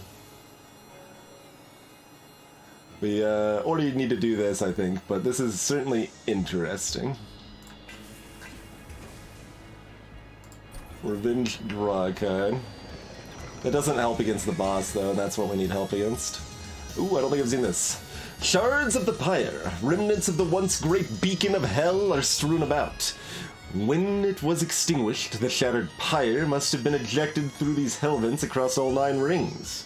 We already need to do this, I think, but this is certainly interesting. Revenge draw card. That doesn't help against the boss, though, and that's what we need help against. Ooh, I don't think I've seen this. Shards of the pyre, remnants of the once great beacon of hell, are strewn about. When it was extinguished, the shattered pyre must have been ejected through these hell vents across all 9 rings.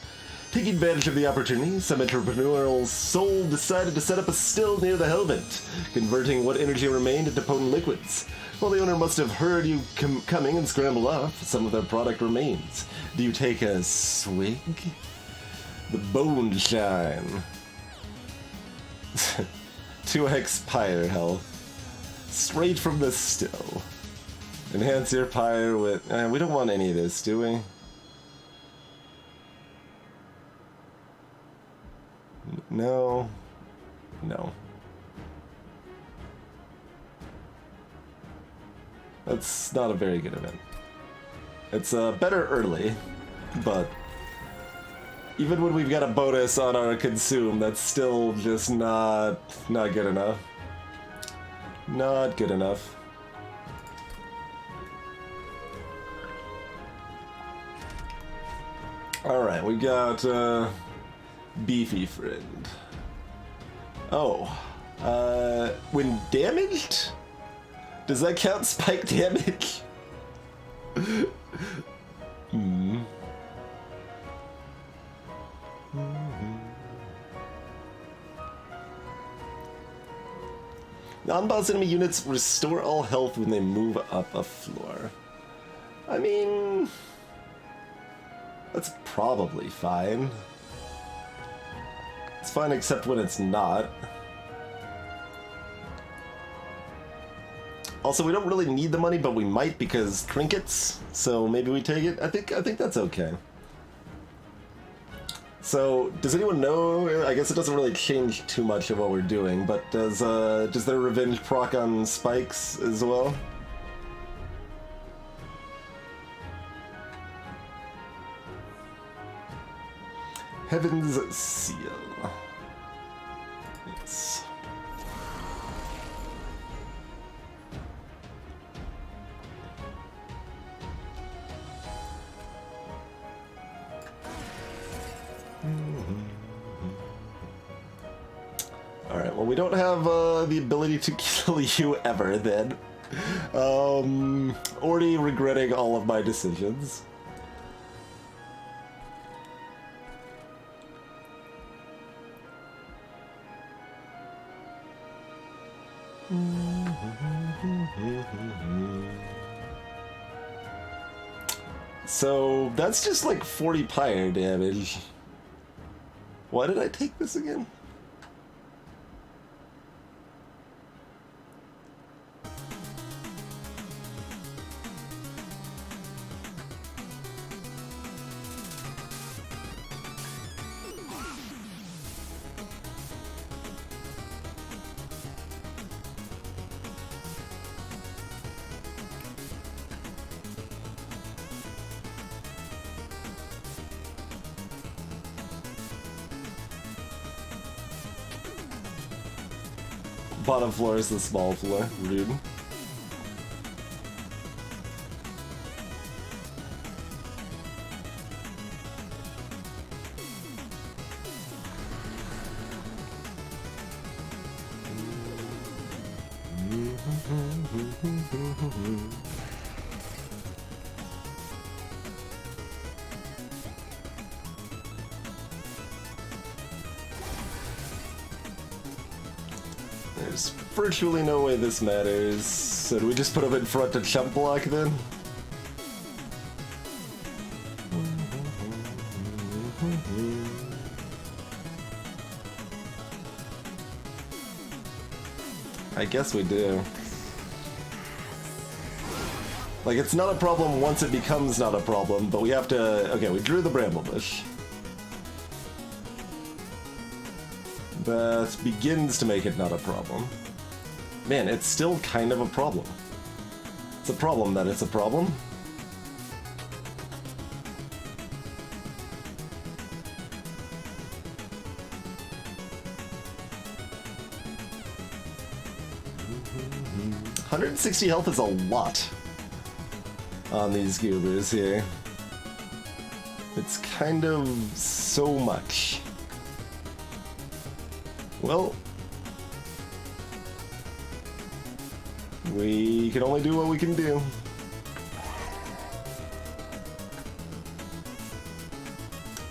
Taking advantage of the opportunity, some entrepreneurial soul decided to set up a still near the hell vent, converting what energy remained into potent liquids. While the owner must have heard you coming and scrambled off, some of their product remains. Do you take a swig? The bone shine. 2x pyre health. Straight from the still. Enhance your pyre with... we don't want any of this, do we? No. No. That's not a very good event. It's better early. But even when we've got a bonus on our consume, that's still just not good enough. Not good enough. Alright, we got Beefy Friend. Oh. When damaged? Does that count spike damage? Non-boss enemy units restore all health when they move up a floor. I mean, that's probably fine. It's fine except when it's not. Also, we don't really need the money, but we might because trinkets, so maybe we take it. I think that's okay. So, does anyone know? I guess it doesn't really change too much of what we're doing, but does their revenge proc on spikes as well? Heaven's Seal. Yes. Alright, well we don't have the ability to kill you ever then. Already regretting all of my decisions. So that's just like 40 pyre damage. Why did I take this again? Bottom floor is the small floor. Rude. There's virtually no way this matters. So do we just put him in front to chump block then? I guess we do. Like, it's not a problem once it becomes not a problem, but we have to... Okay, we drew the bramble bush. That begins to make it not a problem. Man, it's still kind of a problem. It's a problem that it's a problem. $160 health is a lot on these goobers here. It's kind of so much. Well, we can only do what we can do.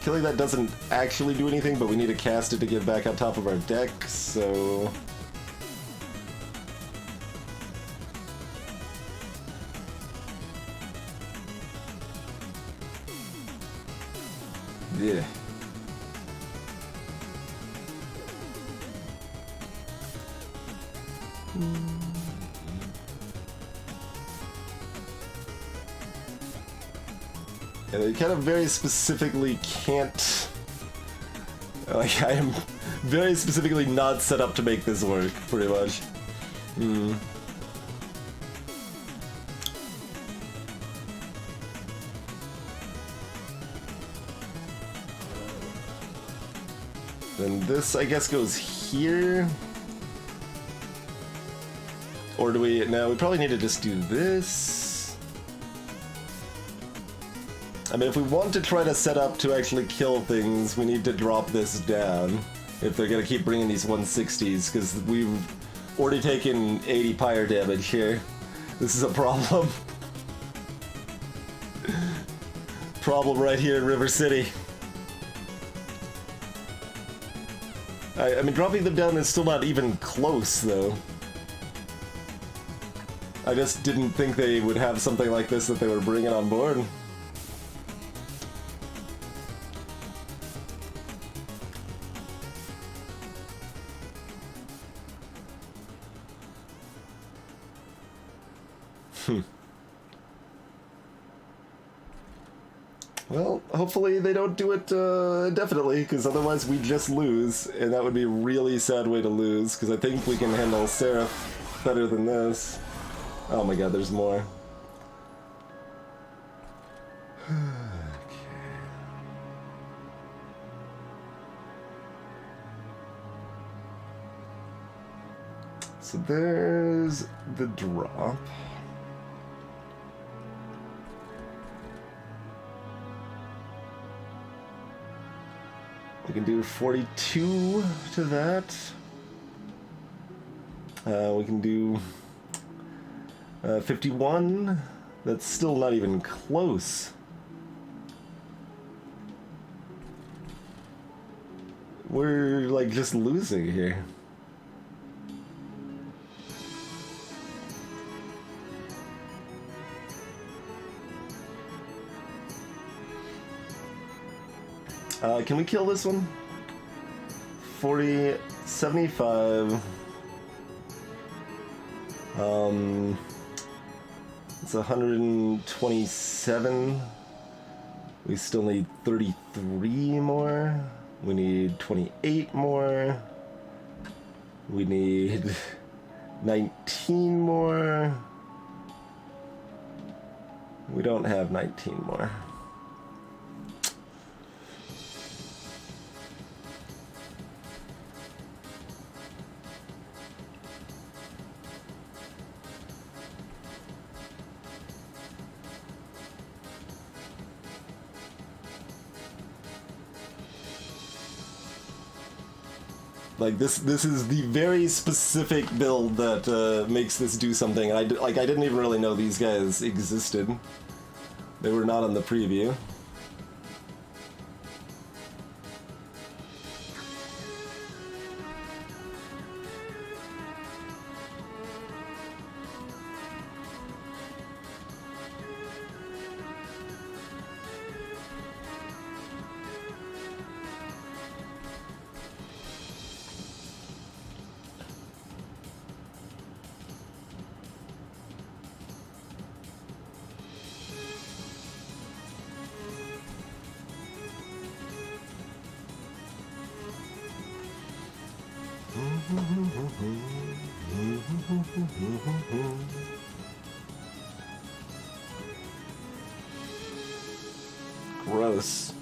Killing that doesn't actually do anything, but we need to cast it to get back on top of our deck, so... Yeah. Yeah, they kind of very specifically can't... Like, I am very specifically not set up to make this work, pretty much. Then this, I guess, goes here. Or do we... No, we probably need to just do this. I mean, if we want to try to set up to actually kill things, we need to drop this down. If they're gonna keep bringing these 160s, because we've already taken 80 pyre damage here. This is a problem. Problem right here in River City. I mean, dropping them down is still not even close, though. I just didn't think they would have something like this that they were bringing on board. Well, hopefully they don't do it indefinitely, because otherwise we just lose, and that would be a really sad way to lose, because I think we can handle Seraph better than this. Oh my god, there's more. So there's the drop. We can do 42 to that. We can do 51. That's still not even close. We're like just losing here. Can we kill this one? 40, 75. It's 127. We still need 33 more. We need 28 more. We need 19 more. We don't have 19 more. Like this is the very specific build that makes this do something. I didn't even really know these guys existed. They were not on the preview. Gross.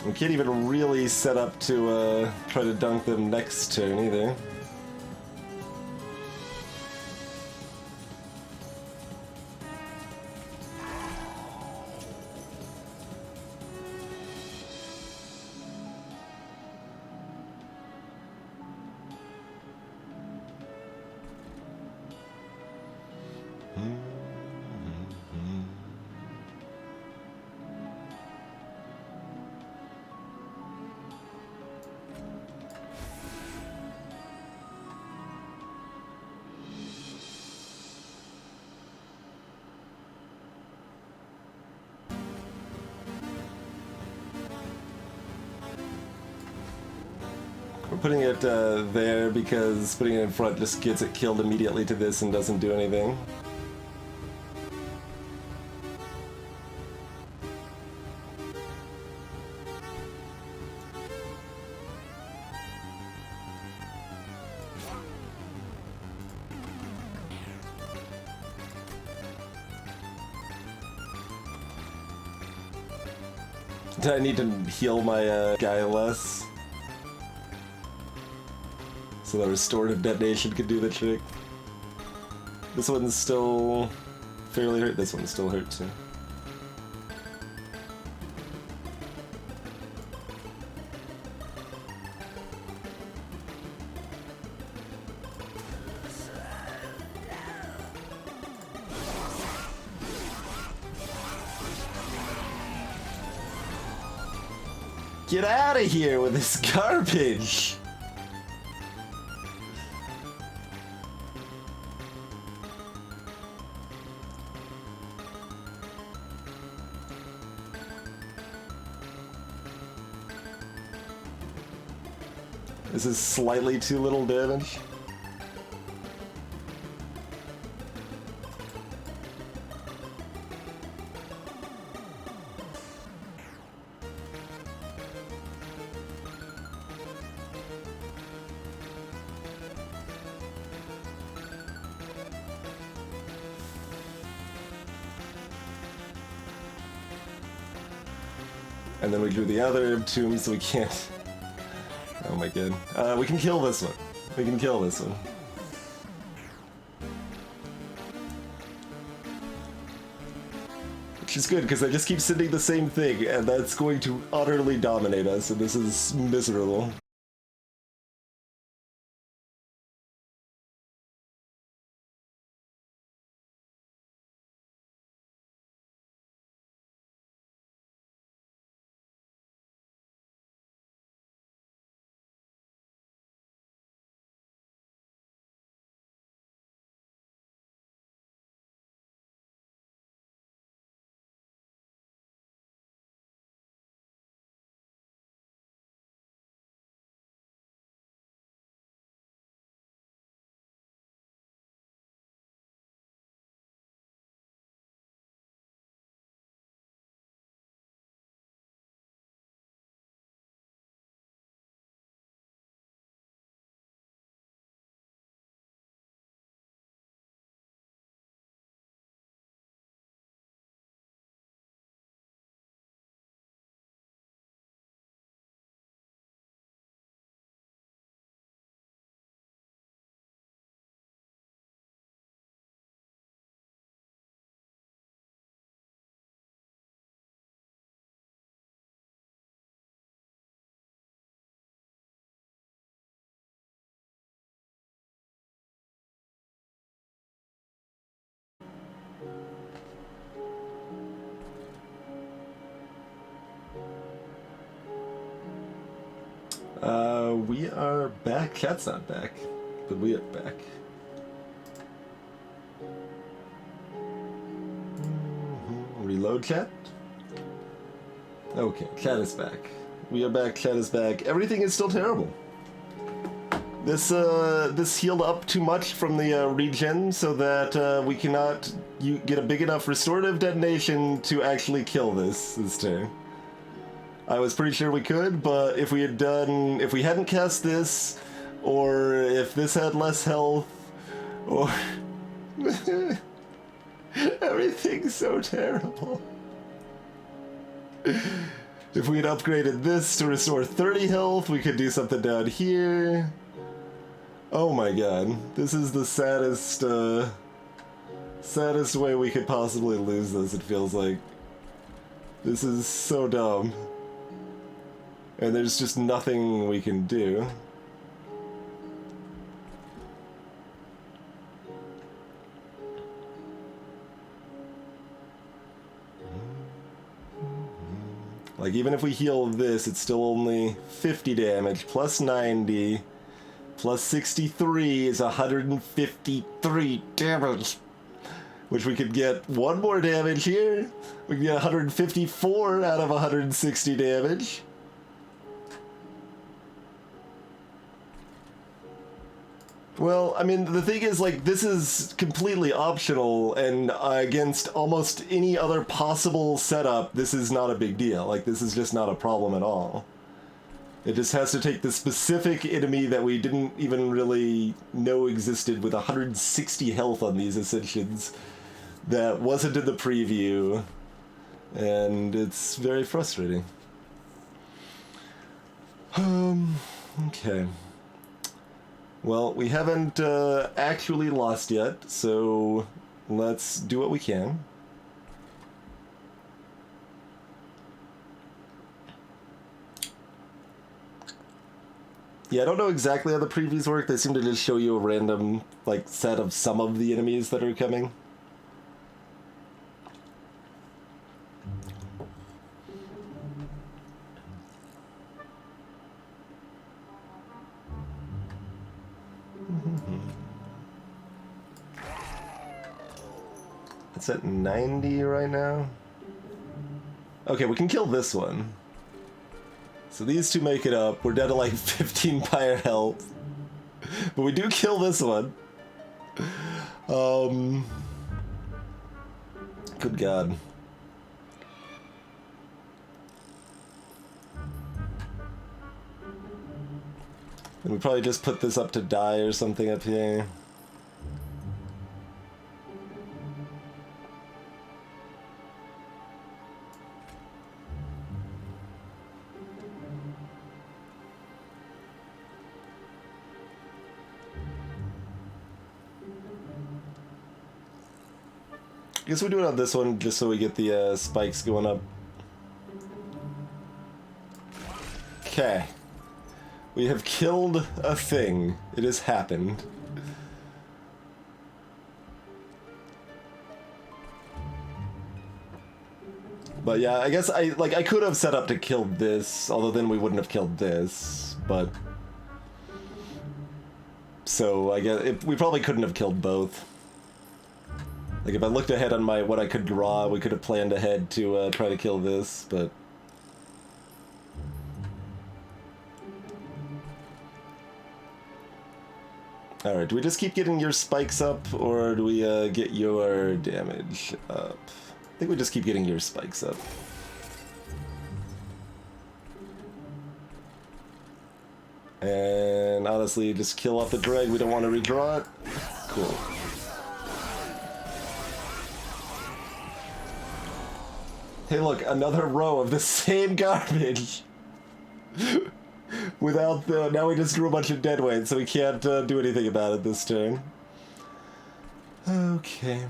We can't even really set up to try to dunk them next turn either. We're putting it there because putting it in front just gets it killed immediately to this and doesn't do anything. Did I need to heal my guy less? So the restorative detonation could do the trick. This one's still fairly hurt. This one's still hurt too. Get out of here with this garbage! This is slightly too little damage. And then we drew the other tomb, so we can't. Oh my god. We can kill this one. We can kill this one. Which is good, because I just keep sending the same thing, and that's going to utterly dominate us, and this is miserable. We are back. Cat's not back, but we are back. Reload chat? Okay, chat is back. We are back, chat is back. Everything is still terrible. This healed up too much from the regen so that we cannot get a big enough restorative detonation to actually kill this turn. I was pretty sure we could, but if we hadn't cast this, or if this had less health, or... Everything's so terrible. If we had upgraded this to restore 30 health, we could do something down here. Oh my god, this is the saddest way we could possibly lose this, it feels like. This is so dumb. And there's just nothing we can do. Like, even if we heal this, it's still only 50 damage, plus 90, plus 63 is 153 damage. Which we could get one more damage here. We can get 154 out of 160 damage. Well, I mean, the thing is, like, this is completely optional, and against almost any other possible setup, this is not a big deal. Like, this is just not a problem at all. It just has to take the specific enemy that we didn't even really know existed with 160 health on these Ascensions that wasn't in the preview, and it's very frustrating. Okay. Well, we haven't actually lost yet, so let's do what we can. Yeah, I don't know exactly how the previews work. They seem to just show you a random, like, set of some of the enemies that are coming. It's at 90 right now. Okay, we can kill this one. So these two make it up. We're down to like 15 pyre health. But we do kill this one. Good God. And we probably just put this up to die or something up here. I guess we do it on this one just so we get the spikes going up. Okay. We have killed a thing. It has happened. But yeah, I guess I could have set up to kill this, although then we wouldn't have killed this, but... So I guess we probably couldn't have killed both. Like if I looked ahead on what I could draw, we could have planned ahead to try to kill this, but... Alright, do we just keep getting your spikes up, or do we get your damage up? I think we just keep getting your spikes up. And honestly, just kill off the drag, we don't want to redraw it. Cool. Hey look, another row of the same garbage! Without the... Now we just drew a bunch of dead weight, so we can't do anything about it this turn. Okay.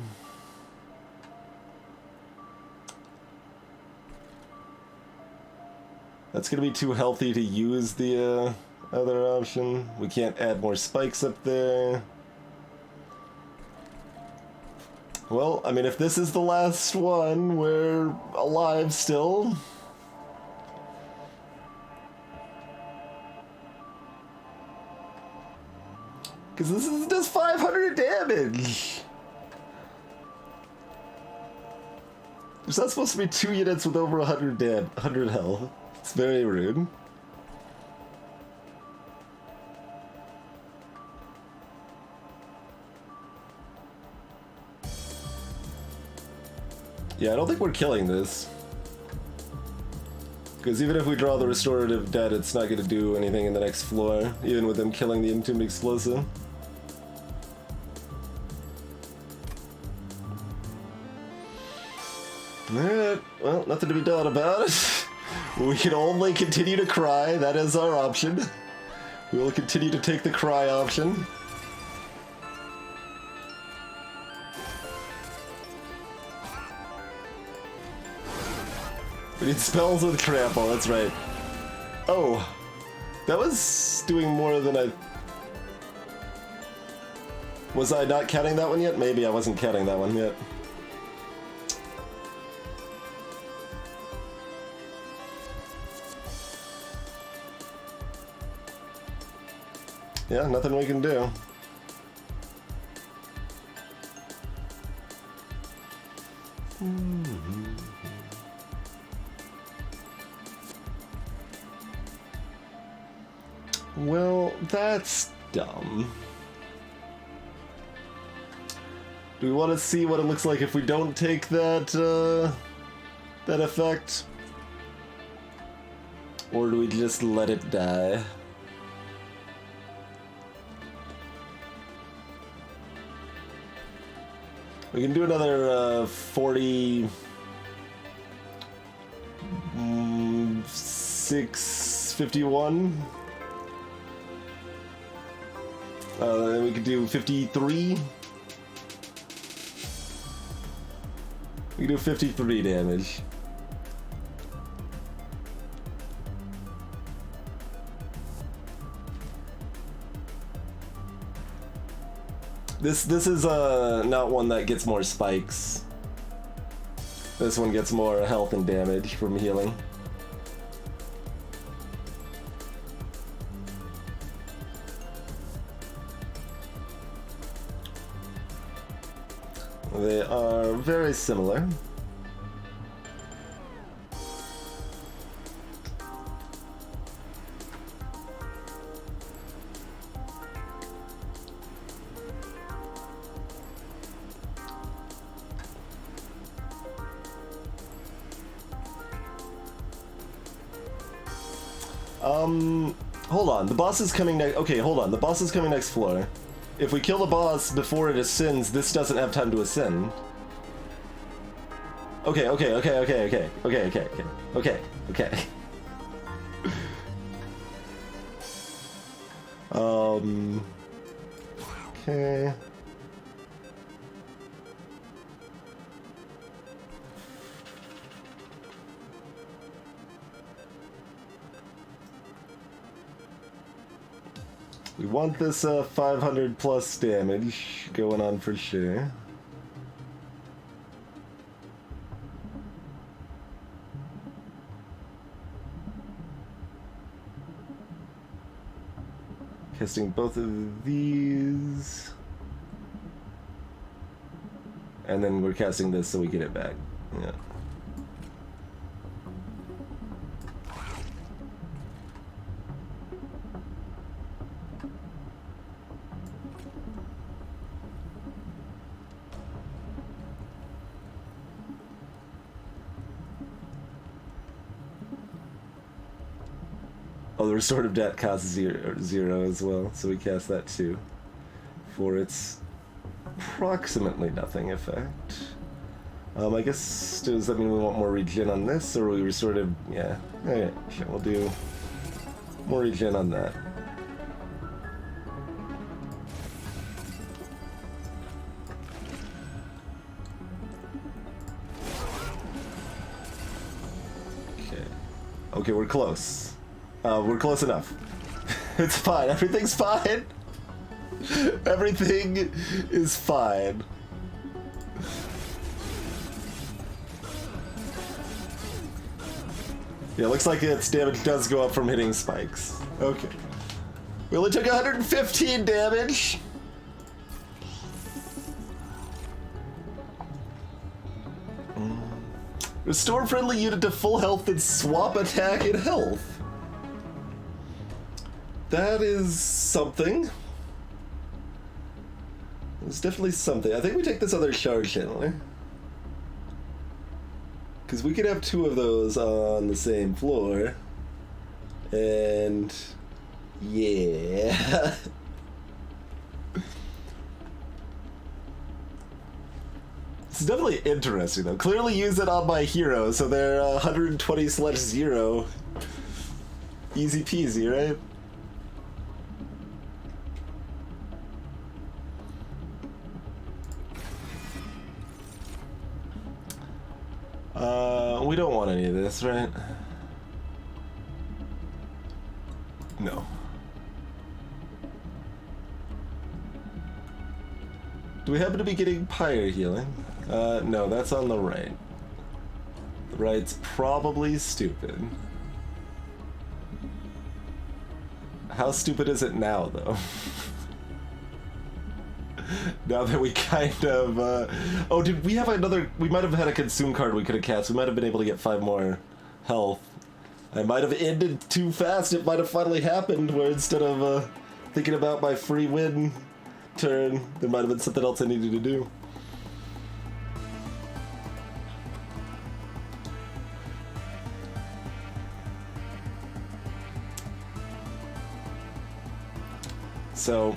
That's gonna be too healthy to use the other option. We can't add more spikes up there. Well, I mean, if this is the last one, we're alive still. Because this does 500 damage! There's not supposed to be 2 units with over 100 health. It's very rude. Yeah, I don't think we're killing this. Because even if we draw the Restorative Dead, it's not going to do anything in the next floor, even with them killing the Entombed Explosive. Alright, well, nothing to be done about it. We can only continue to cry, that is our option. We will continue to take the cry option. We need spells with trample, that's right. Oh, that was doing more than I... Was I not counting that one yet? Maybe I wasn't counting that one yet. Yeah, nothing we can do. Well, that's dumb. Do we want to see what it looks like if we don't take that, that effect? Or do we just let it die? We can do another 46 It's 51. Then we could do 53. We can do 53 damage. This is not one that gets more spikes. This one gets more health and damage from healing. They are very similar. Hold on. The boss is coming next. Okay, hold on. The boss is coming next floor. If we kill the boss before it ascends, this doesn't have time to ascend. Okay. Okay. We want this 500 plus damage going on for sure. Casting both of these. And then we're casting this so we get it back. Yeah. Oh, the restorative debt costs zero as well, so we cast that too. For its approximately nothing effect. I guess, does that mean we want more regen on this, or we restorative? Yeah. Okay, sure, we'll do more regen on that. Okay. Okay, we're close. We're close enough. It's fine. Everything's fine. Everything is fine. Yeah, looks like its damage does go up from hitting spikes. Okay. We only took 115 damage. Restore friendly unit to full health and swap attack and health. That is something. It's definitely something. I think we take this other shard channeler. Because we could have two of those on the same floor. And yeah. It's definitely interesting though. Clearly use it on my hero, so they're 120/0. Easy peasy, right? We don't want any of this, right? No. Do we happen to be getting pyre healing? No, that's on the right. The right's probably stupid. How stupid is it now, though? Now that we kind of, oh, did we have another, we might have had a consume card we could have cast. We might have been able to get 5 more health. I might have ended too fast. It might have finally happened where instead of thinking about my free win turn, there might have been something else I needed to do. So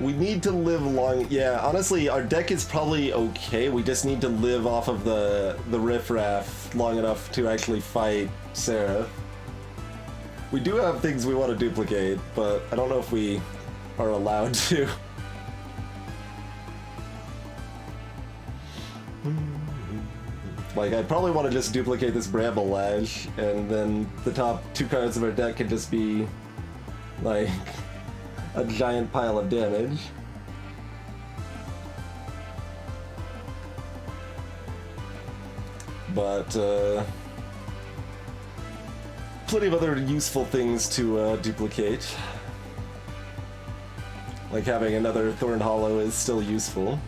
we need to live long. Yeah, honestly, our deck is probably okay. We just need to live off of the riffraff long enough to actually fight Sarah. We do have things we want to duplicate, but I don't know if we are allowed to. Like, I'd probably want to just duplicate this Bramble Lash, and then the top 2 cards of our deck could just be, like, a giant pile of damage. But, plenty of other useful things to duplicate. Like having another Thorn Hollow is still useful.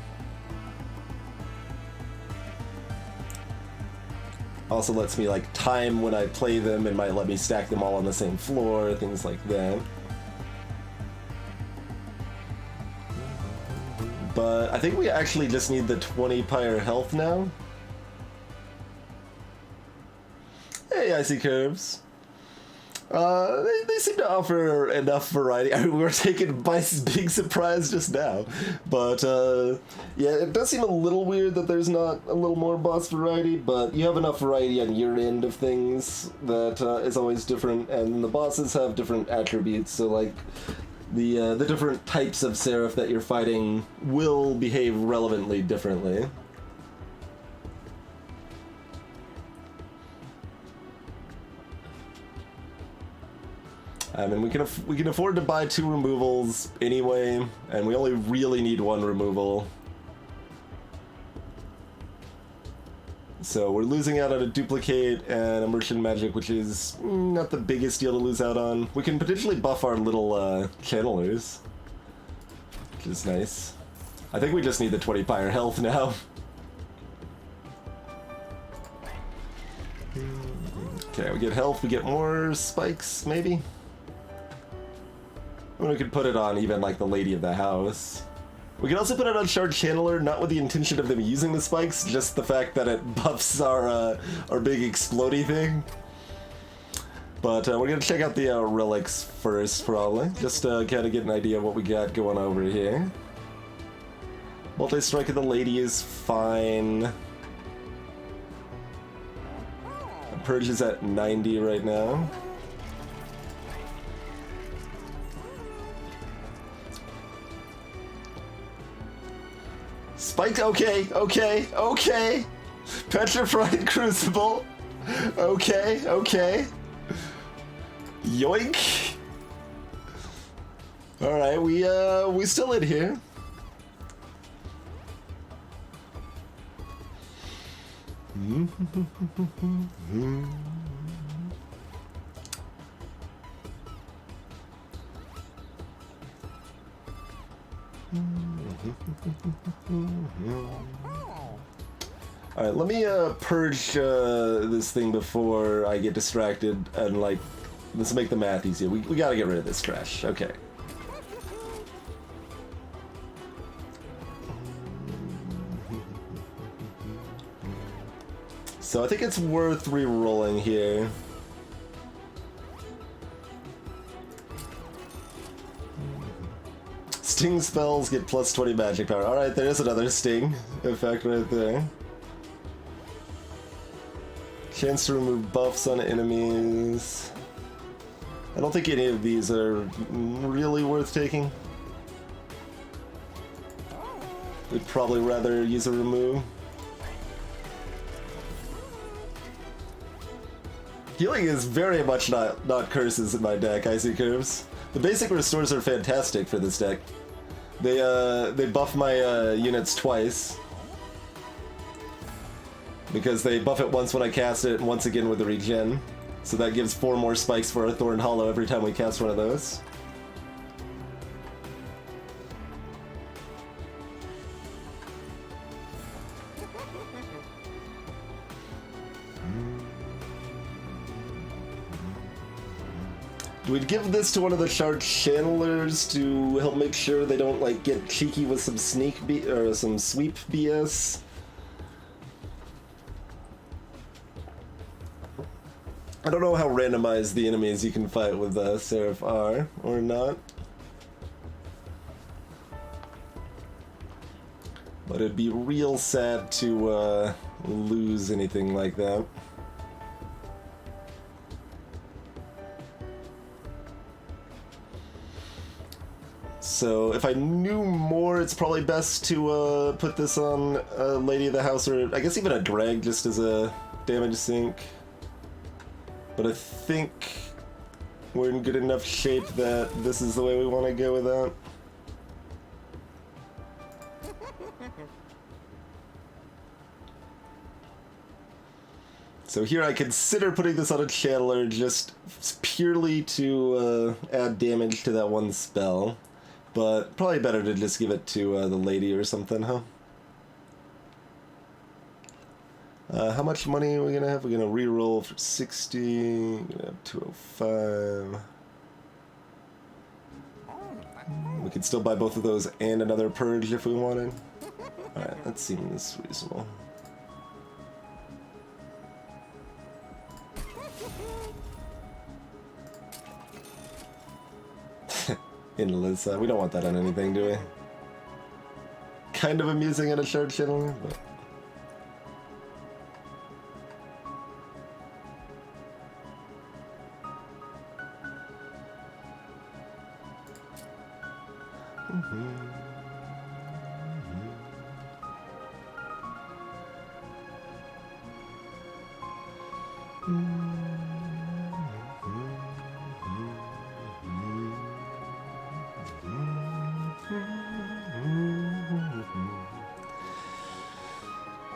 Also lets me like time when I play them and might let me stack them all on the same floor, things like that. But I think we actually just need the 20 pyre health now. Hey, Icy Curves. They seem to offer enough variety. I mean, we were taken by big surprise just now. But, yeah, it does seem a little weird that there's not a little more boss variety, but you have enough variety on your end of things that is always different, and the bosses have different attributes, so, like, the different types of Seraph that you're fighting will behave relevantly differently. I mean, we can afford to buy 2 removals anyway, and we only really need 1 removal. So we're losing out on a duplicate and immersion magic, which is not the biggest deal to lose out on. We can potentially buff our little channelers, which is nice. I think we just need the 20 pyre health now. Okay, we get health, we get more spikes, maybe? We could put it on even like the Lady of the House. We can also put it on Shard Channeler, not with the intention of them using the spikes, just the fact that it buffs our big explodey thing. But we're gonna check out the relics first, probably, just to kind of get an idea of what we got going over here. Multi-strike of the Lady is fine. Purge is at 90 right now. Spiked, okay. Petrified Crucible. Okay. Yoink. Alright, we still in here. Alright, let me purge this thing before I get distracted, and like, let's make the math easier. We gotta get rid of this trash. Okay. So I think it's worth re-rolling here. Sting spells get plus 20 magic power. Alright, there's another sting effect right there. Chance to remove buffs on enemies. I don't think any of these are really worth taking. We'd probably rather use a remove. Healing is very much not curses in my deck, Icy Curves. The basic restores are fantastic for this deck. They buff my units twice. Because they buff it once when I cast it, and once again with the regen. So that gives 4 more spikes for our Thorn Hollow every time we cast one of those. We'd give this to one of the Shard Channelers to help make sure they don't like get cheeky with some some sweep BS. I don't know how randomized the enemies you can fight with Seraph are, or not. But it'd be real sad to lose anything like that. So if I knew more, it's probably best to put this on Lady of the House, or I guess even a drag just as a damage sink. But I think we're in good enough shape that this is the way we want to go with that. So here I consider putting this on a channeler just purely to add damage to that one spell. But probably better to just give it to the lady or something, huh? How much money are we gonna have? We're gonna reroll for 60. We're gonna have 205. We could still buy both of those and another purge if we wanted. Alright, that seems reasonable. Endless. We don't want that on anything, do we? Kind of amusing at a shard channel, but...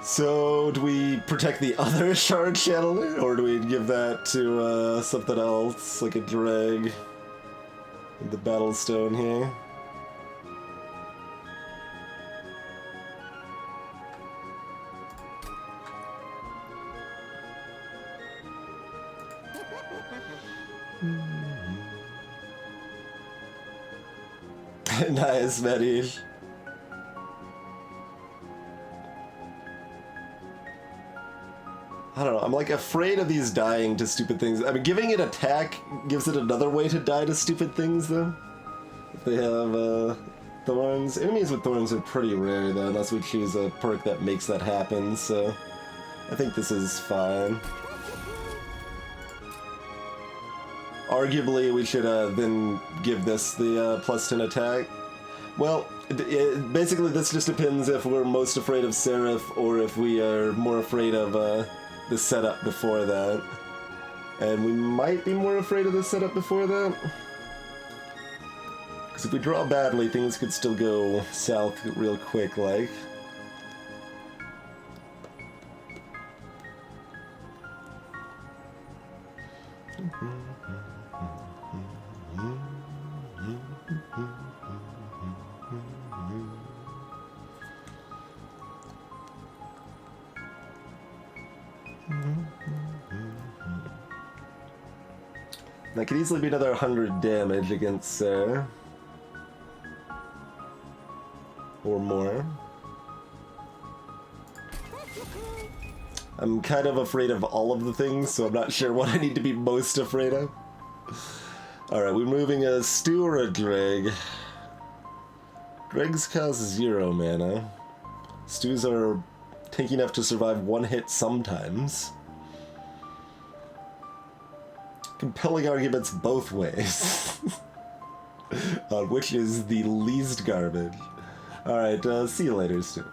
So, do we protect the other shard channeler, or do we give that to something else, like a drag? The battle stone here. Nice, Medish. I don't know, I'm like afraid of these dying to stupid things. I mean, giving it attack gives it another way to die to stupid things, though. If they have, thorns. Enemies with thorns are pretty rare, though, unless we choose a perk that makes that happen, so... I think this is fine. Arguably, we should, then give this the, plus 10 attack. Well, basically this just depends if we're most afraid of Seraph, or if we are more afraid of, the setup before that. And we might be more afraid of the setup before that. Because if we draw badly, things could still go south real quick, like. That could easily be another 100 damage against Sarah. Or more. I'm kind of afraid of all of the things, so I'm not sure what I need to be most afraid of. Alright, we're moving a stew or a dreg. Dregs cost 0 mana. Stews are tanky enough to survive one hit sometimes. Compelling arguments both ways. On which is the least garbage. Alright, see you later, Stu.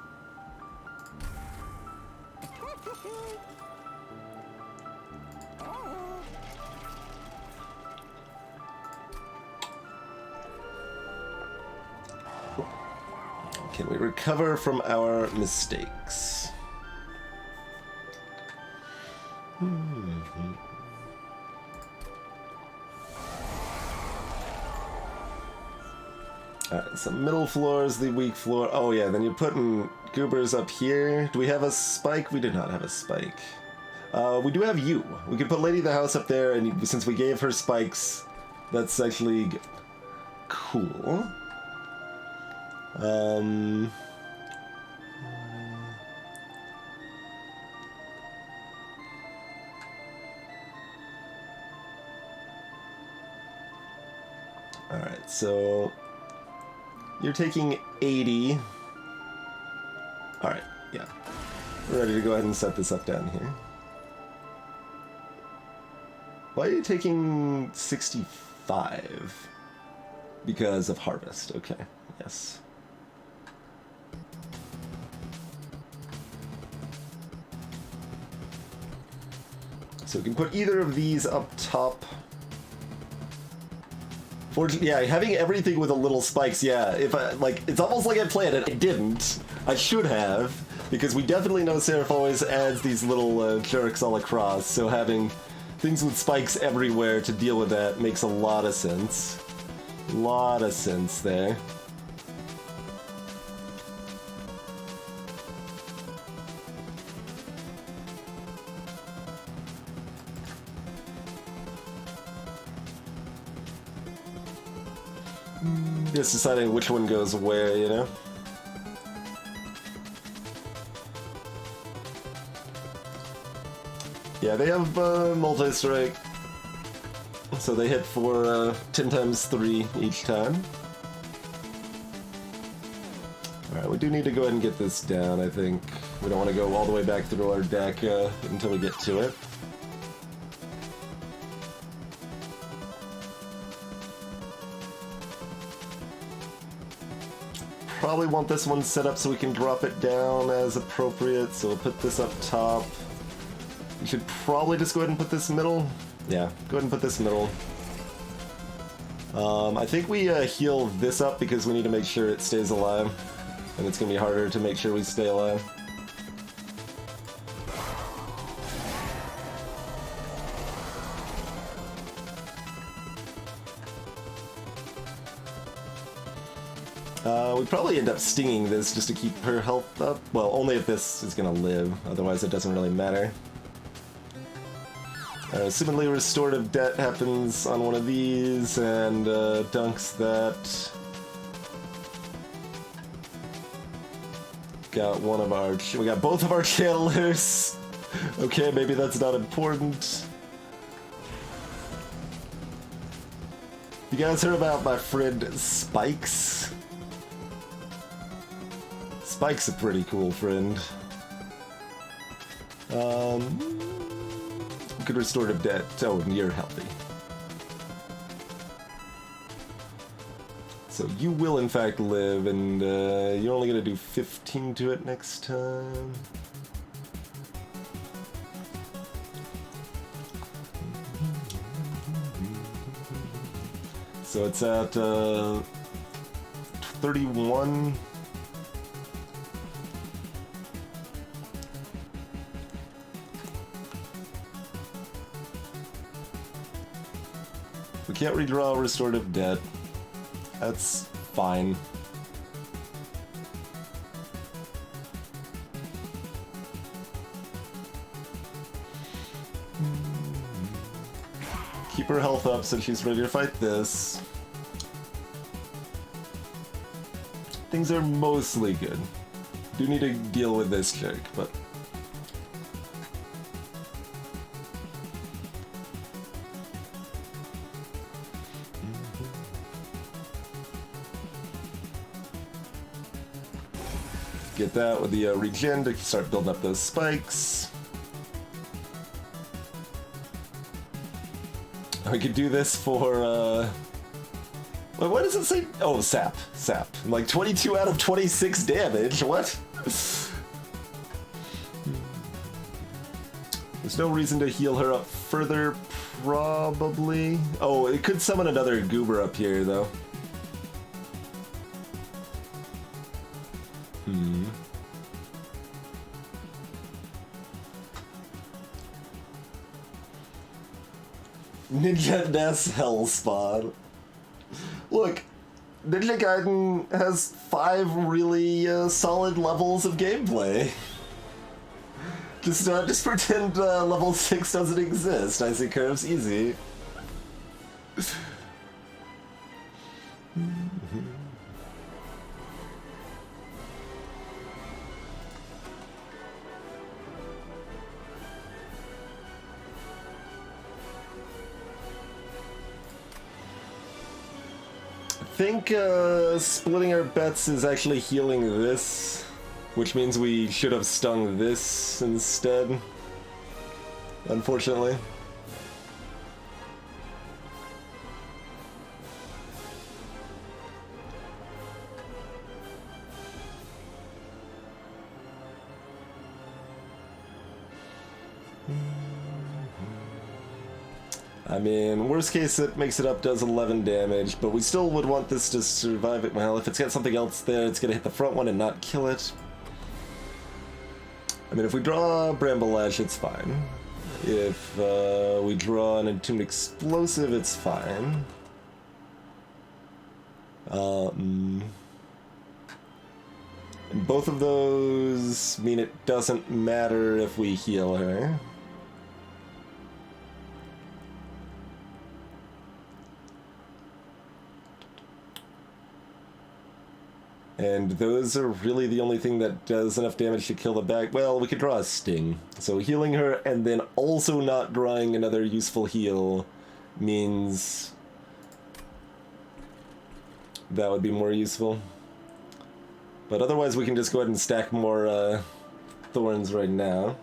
Can we recover from our mistakes? Alright, so middle floor is the weak floor. Oh yeah, then you're putting goobers up here. Do we have a spike? We did not have a spike. We do have you. We could put Lady of the House up there, and since we gave her spikes, that's actually cool. Alright, so... You're taking 80. Alright, yeah. We're ready to go ahead and set this up down here. Why are you taking 65? Because of Harvest, okay, yes. So we can put either of these up top. Yeah, having everything with a little spikes, yeah, if I, like, it's almost like I planned it. I didn't. I should have, because we definitely know Seraph always adds these little jerks all across, so having things with spikes everywhere to deal with that makes a lot of sense. Lot of sense there. Just deciding which one goes where, you know? Yeah, they have multi-strike, so they hit for 10 times 3 each time. Alright, we do need to go ahead and get this down, I think. We don't want to go all the way back through our deck until we get to it. Probably want this one set up so we can drop it down as appropriate, so we'll put this up top. We should probably just go ahead and put this middle. Yeah, go ahead and put this middle. I think we heal this up because we need to make sure it stays alive, and it's going to be harder to make sure we stay alive. We'd probably end up stinging this just to keep her health up. Well, only if this is gonna live, otherwise it doesn't really matter. Assumedly restorative debt happens on one of these, and dunks that. Got one of our, we got both of our channelers. Okay, maybe that's not important. You guys heard about my friend Spikes? Spike's a pretty cool friend. Good restorative debt. Oh, and you're healthy. So you will in fact live, and you're only gonna do 15 to it next time. So it's at 31. We can't redraw restorative debt. That's fine. Keep her health up so she's ready to fight this. Things are mostly good. Do need to deal with this chick, but... Get that with the regen to start building up those spikes. We could do this for, wait, what does it say? Oh, sap. Sap. Like 22 out of 26 damage. What? There's no reason to heal her up further, probably. Oh, it could summon another goober up here, though. Ninja Ness Hellspawn. Look, Ninja Gaiden has 5 really solid levels of gameplay. Just pretend level 6 doesn't exist. I see curves easy. I think splitting our bets is actually healing this, which means we should have stung this instead, unfortunately. I mean, worst case it makes it up, does 11 damage, but we still would want this to survive it. Well, if it's got something else there, it's gonna hit the front one and not kill it. I mean, if we draw Bramble Lash, it's fine. If we draw an Entombed Explosive, it's fine. And both of those mean it doesn't matter if we heal her. And those are really the only thing that does enough damage to kill the bag. Well, we could draw a Sting. So healing her and then also not drawing another useful heal means that would be more useful. But otherwise we can just go ahead and stack more thorns right now.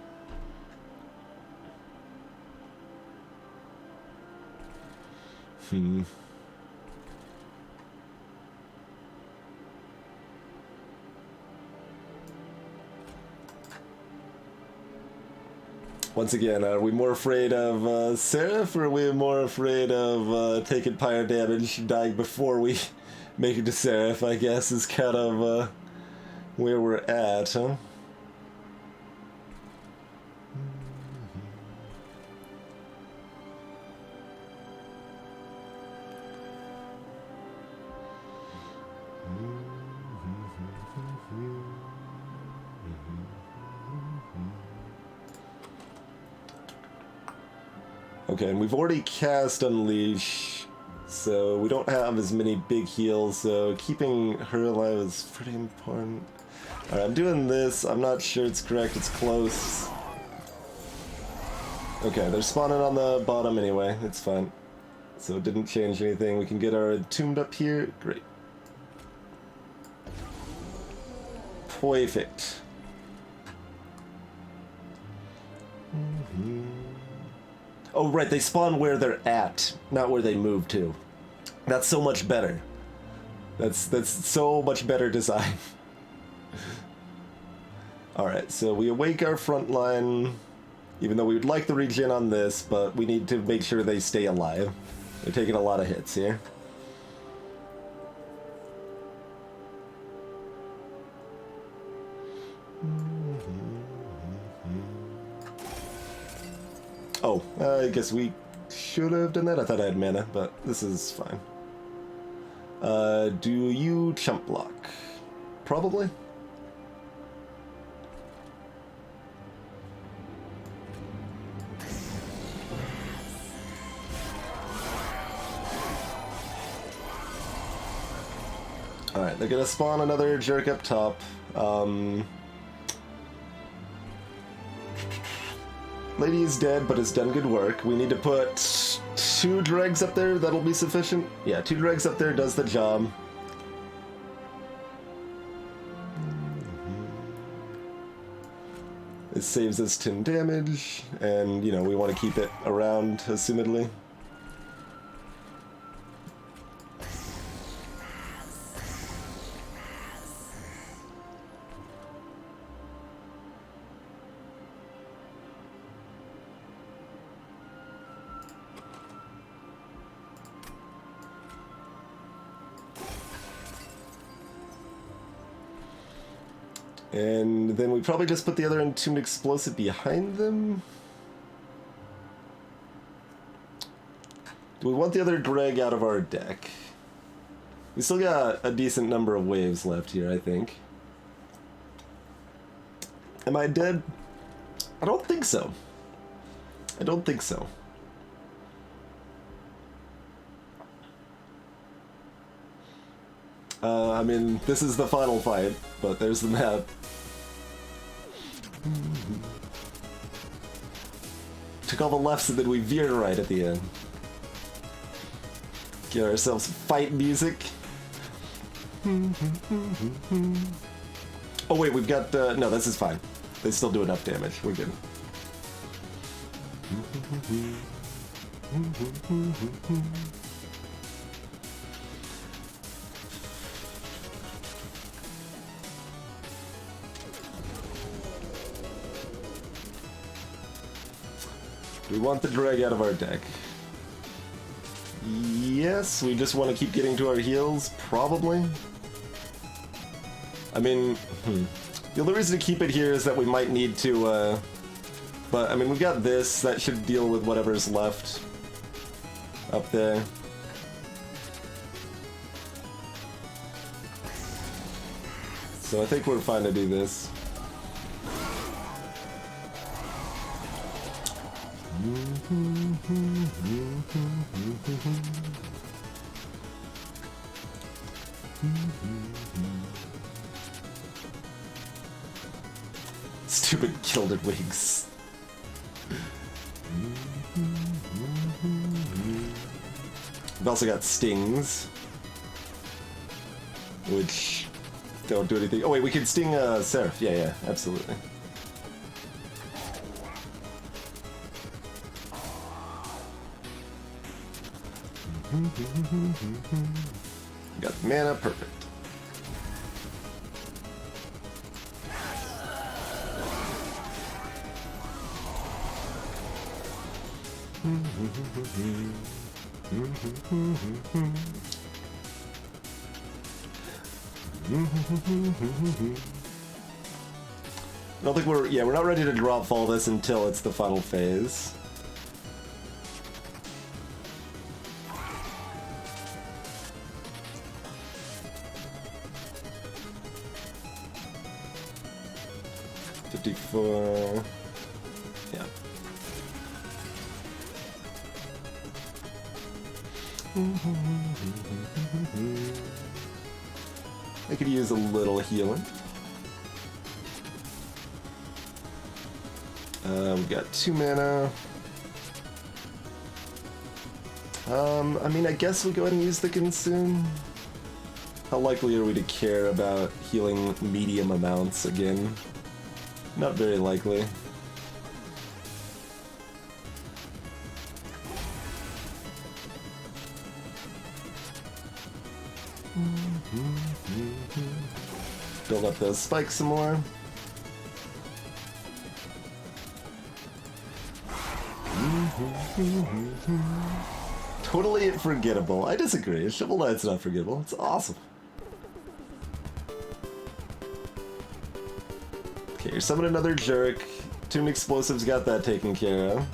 Once again, are we more afraid of Seraph, or are we more afraid of taking pyre damage, dying before we make it to Seraph, I guess, is kind of where we're at, huh? Okay, and we've already cast Unleash, so we don't have as many big heals, so keeping her alive is pretty important. Alright, I'm doing this. I'm not sure it's correct. It's close. Okay, they're spawning on the bottom anyway. It's fine. So it didn't change anything. We can get our Entombed up here. Great. Perfect. Oh, right, they spawn where they're at, not where they move to. That's so much better. That's so much better design. Alright, so we awake our front line, even though we would like the regen on this, but we need to make sure they stay alive. They're taking a lot of hits here. Oh, I guess we should have done that. I thought I had mana, but this is fine. Do you chump block? Probably. Alright, they're gonna spawn another jerk up top. Lady is dead, but has done good work. We need to put 2 dregs up there. That'll be sufficient. Yeah, 2 dregs up there does the job. It saves us 10 damage, and, you know, we want to keep it around, assumedly. And then we probably just put the other Entombed Explosive behind them. Do we want the other drag out of our deck? We still got a decent number of waves left here, I think. Am I dead? I don't think so. I don't think so. I mean, this is the final fight, but there's the map. Took all the lefts and then we veered right at the end. Get ourselves fight music. Oh wait, we've got, no, this is fine. They still do enough damage, we're good. Do we want the drag out of our deck? Yes, we just want to keep getting to our heals, probably. I mean, the only reason to keep it here is that we might need to, but, I mean, we've got this, that should deal with whatever's left up there. So I think we're fine to do this. Stupid gilded wigs. We've also got stings, which don't do anything. Oh wait, we can sting Seraph. Yeah, absolutely. Got mana, perfect. I don't think we're not ready to drop fall this until it's the final phase. Yeah. I could use a little healing. We've got 2 mana. I mean, I guess we go ahead and use the Consume. How likely are we to care about healing medium amounts again? Not very likely. Build up those spikes some more. Totally forgettable. I disagree. Shovel Knight's not forgettable. It's awesome. Okay, you're summoning another jerk. Tuned Explosives got that taken care of.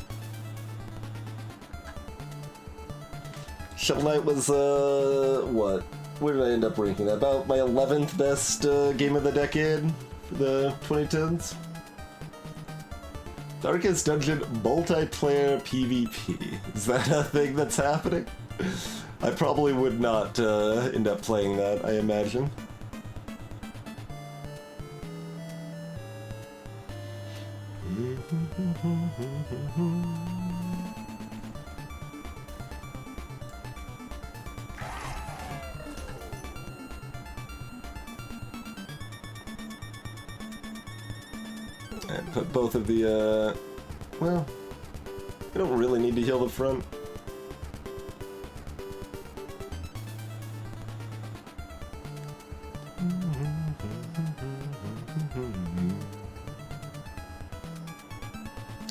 Shovel Knight was, what? Where did I end up ranking that? About my 11th best game of the decade for the 2010s. Darkest Dungeon multiplayer PvP. Is that a thing that's happening? I probably would not end up playing that, I imagine. And put both of the, well, we don't really need to heal the front.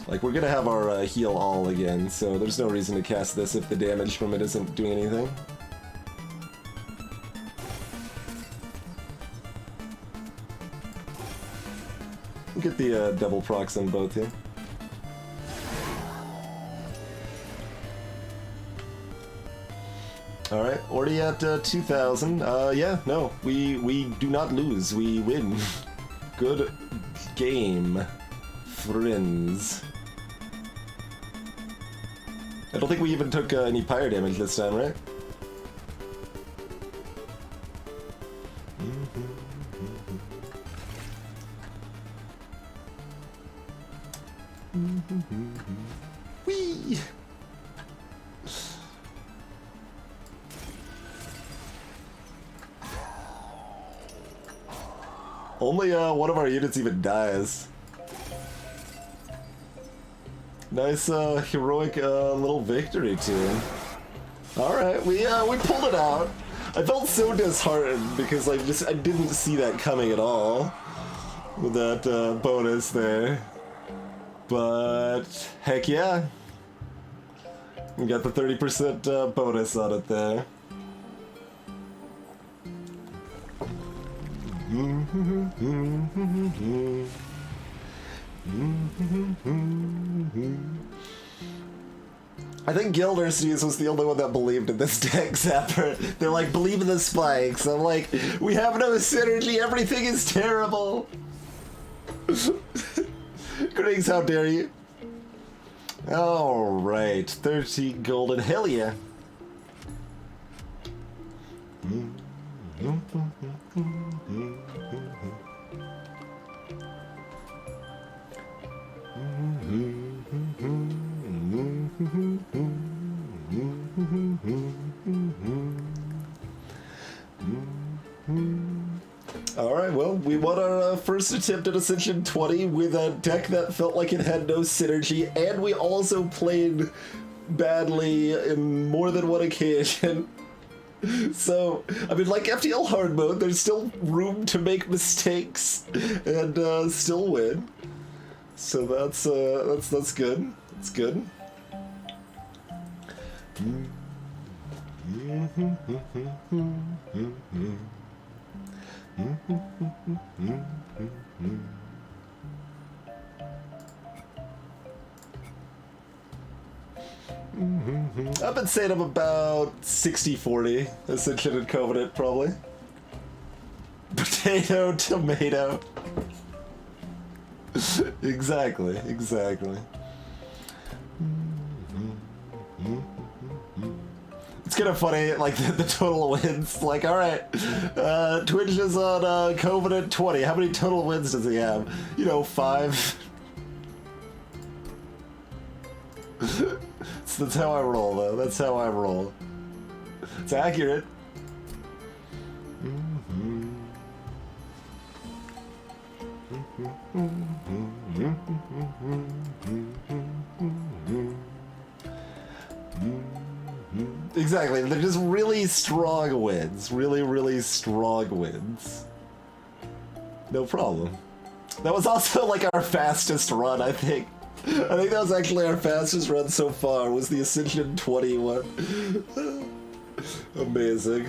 Like, we're gonna have our heal all again, so there's no reason to cast this if the damage from it isn't doing anything. We'll get the double procs on both here. Alright, already at 2,000. Yeah, no, we do not lose, we win. Good game, friends. I don't think we even took any pyre damage this time, right? Whee! Only one of our units even dies. Nice heroic little victory tune. Alright, we pulled it out. I felt so disheartened because I didn't see that coming at all with that bonus there. But heck yeah, We got the 30% bonus on it there. I think Gildersleeves was the only one that believed in this deck, Zapper. They're like, believe in the spikes. I'm like, we have no synergy, everything is terrible. Griggs, how dare you? Alright, 30 golden, hell yeah. Alright, well, we won our first attempt at Ascension 20 with a deck that felt like it had no synergy, and we also played badly in more than one occasion. So, I mean, like FTL hard mode, there's still room to make mistakes and still win. So that's good. That's good. I've been saying I'm about 60-40 Ascension and Covenant, probably. Potato, tomato. Exactly, exactly. It's kind of funny, like, the total wins. Like, alright, Twitch is on Covenant 20. How many total wins does he have? You know, 5. That's how I roll, though. That's how I roll. It's accurate. Exactly, they're just really strong wins. Really, really strong wins. No problem. That was also like our fastest run, I think. I think that was actually our fastest run so far, was the Ascension 20 one. Amazing.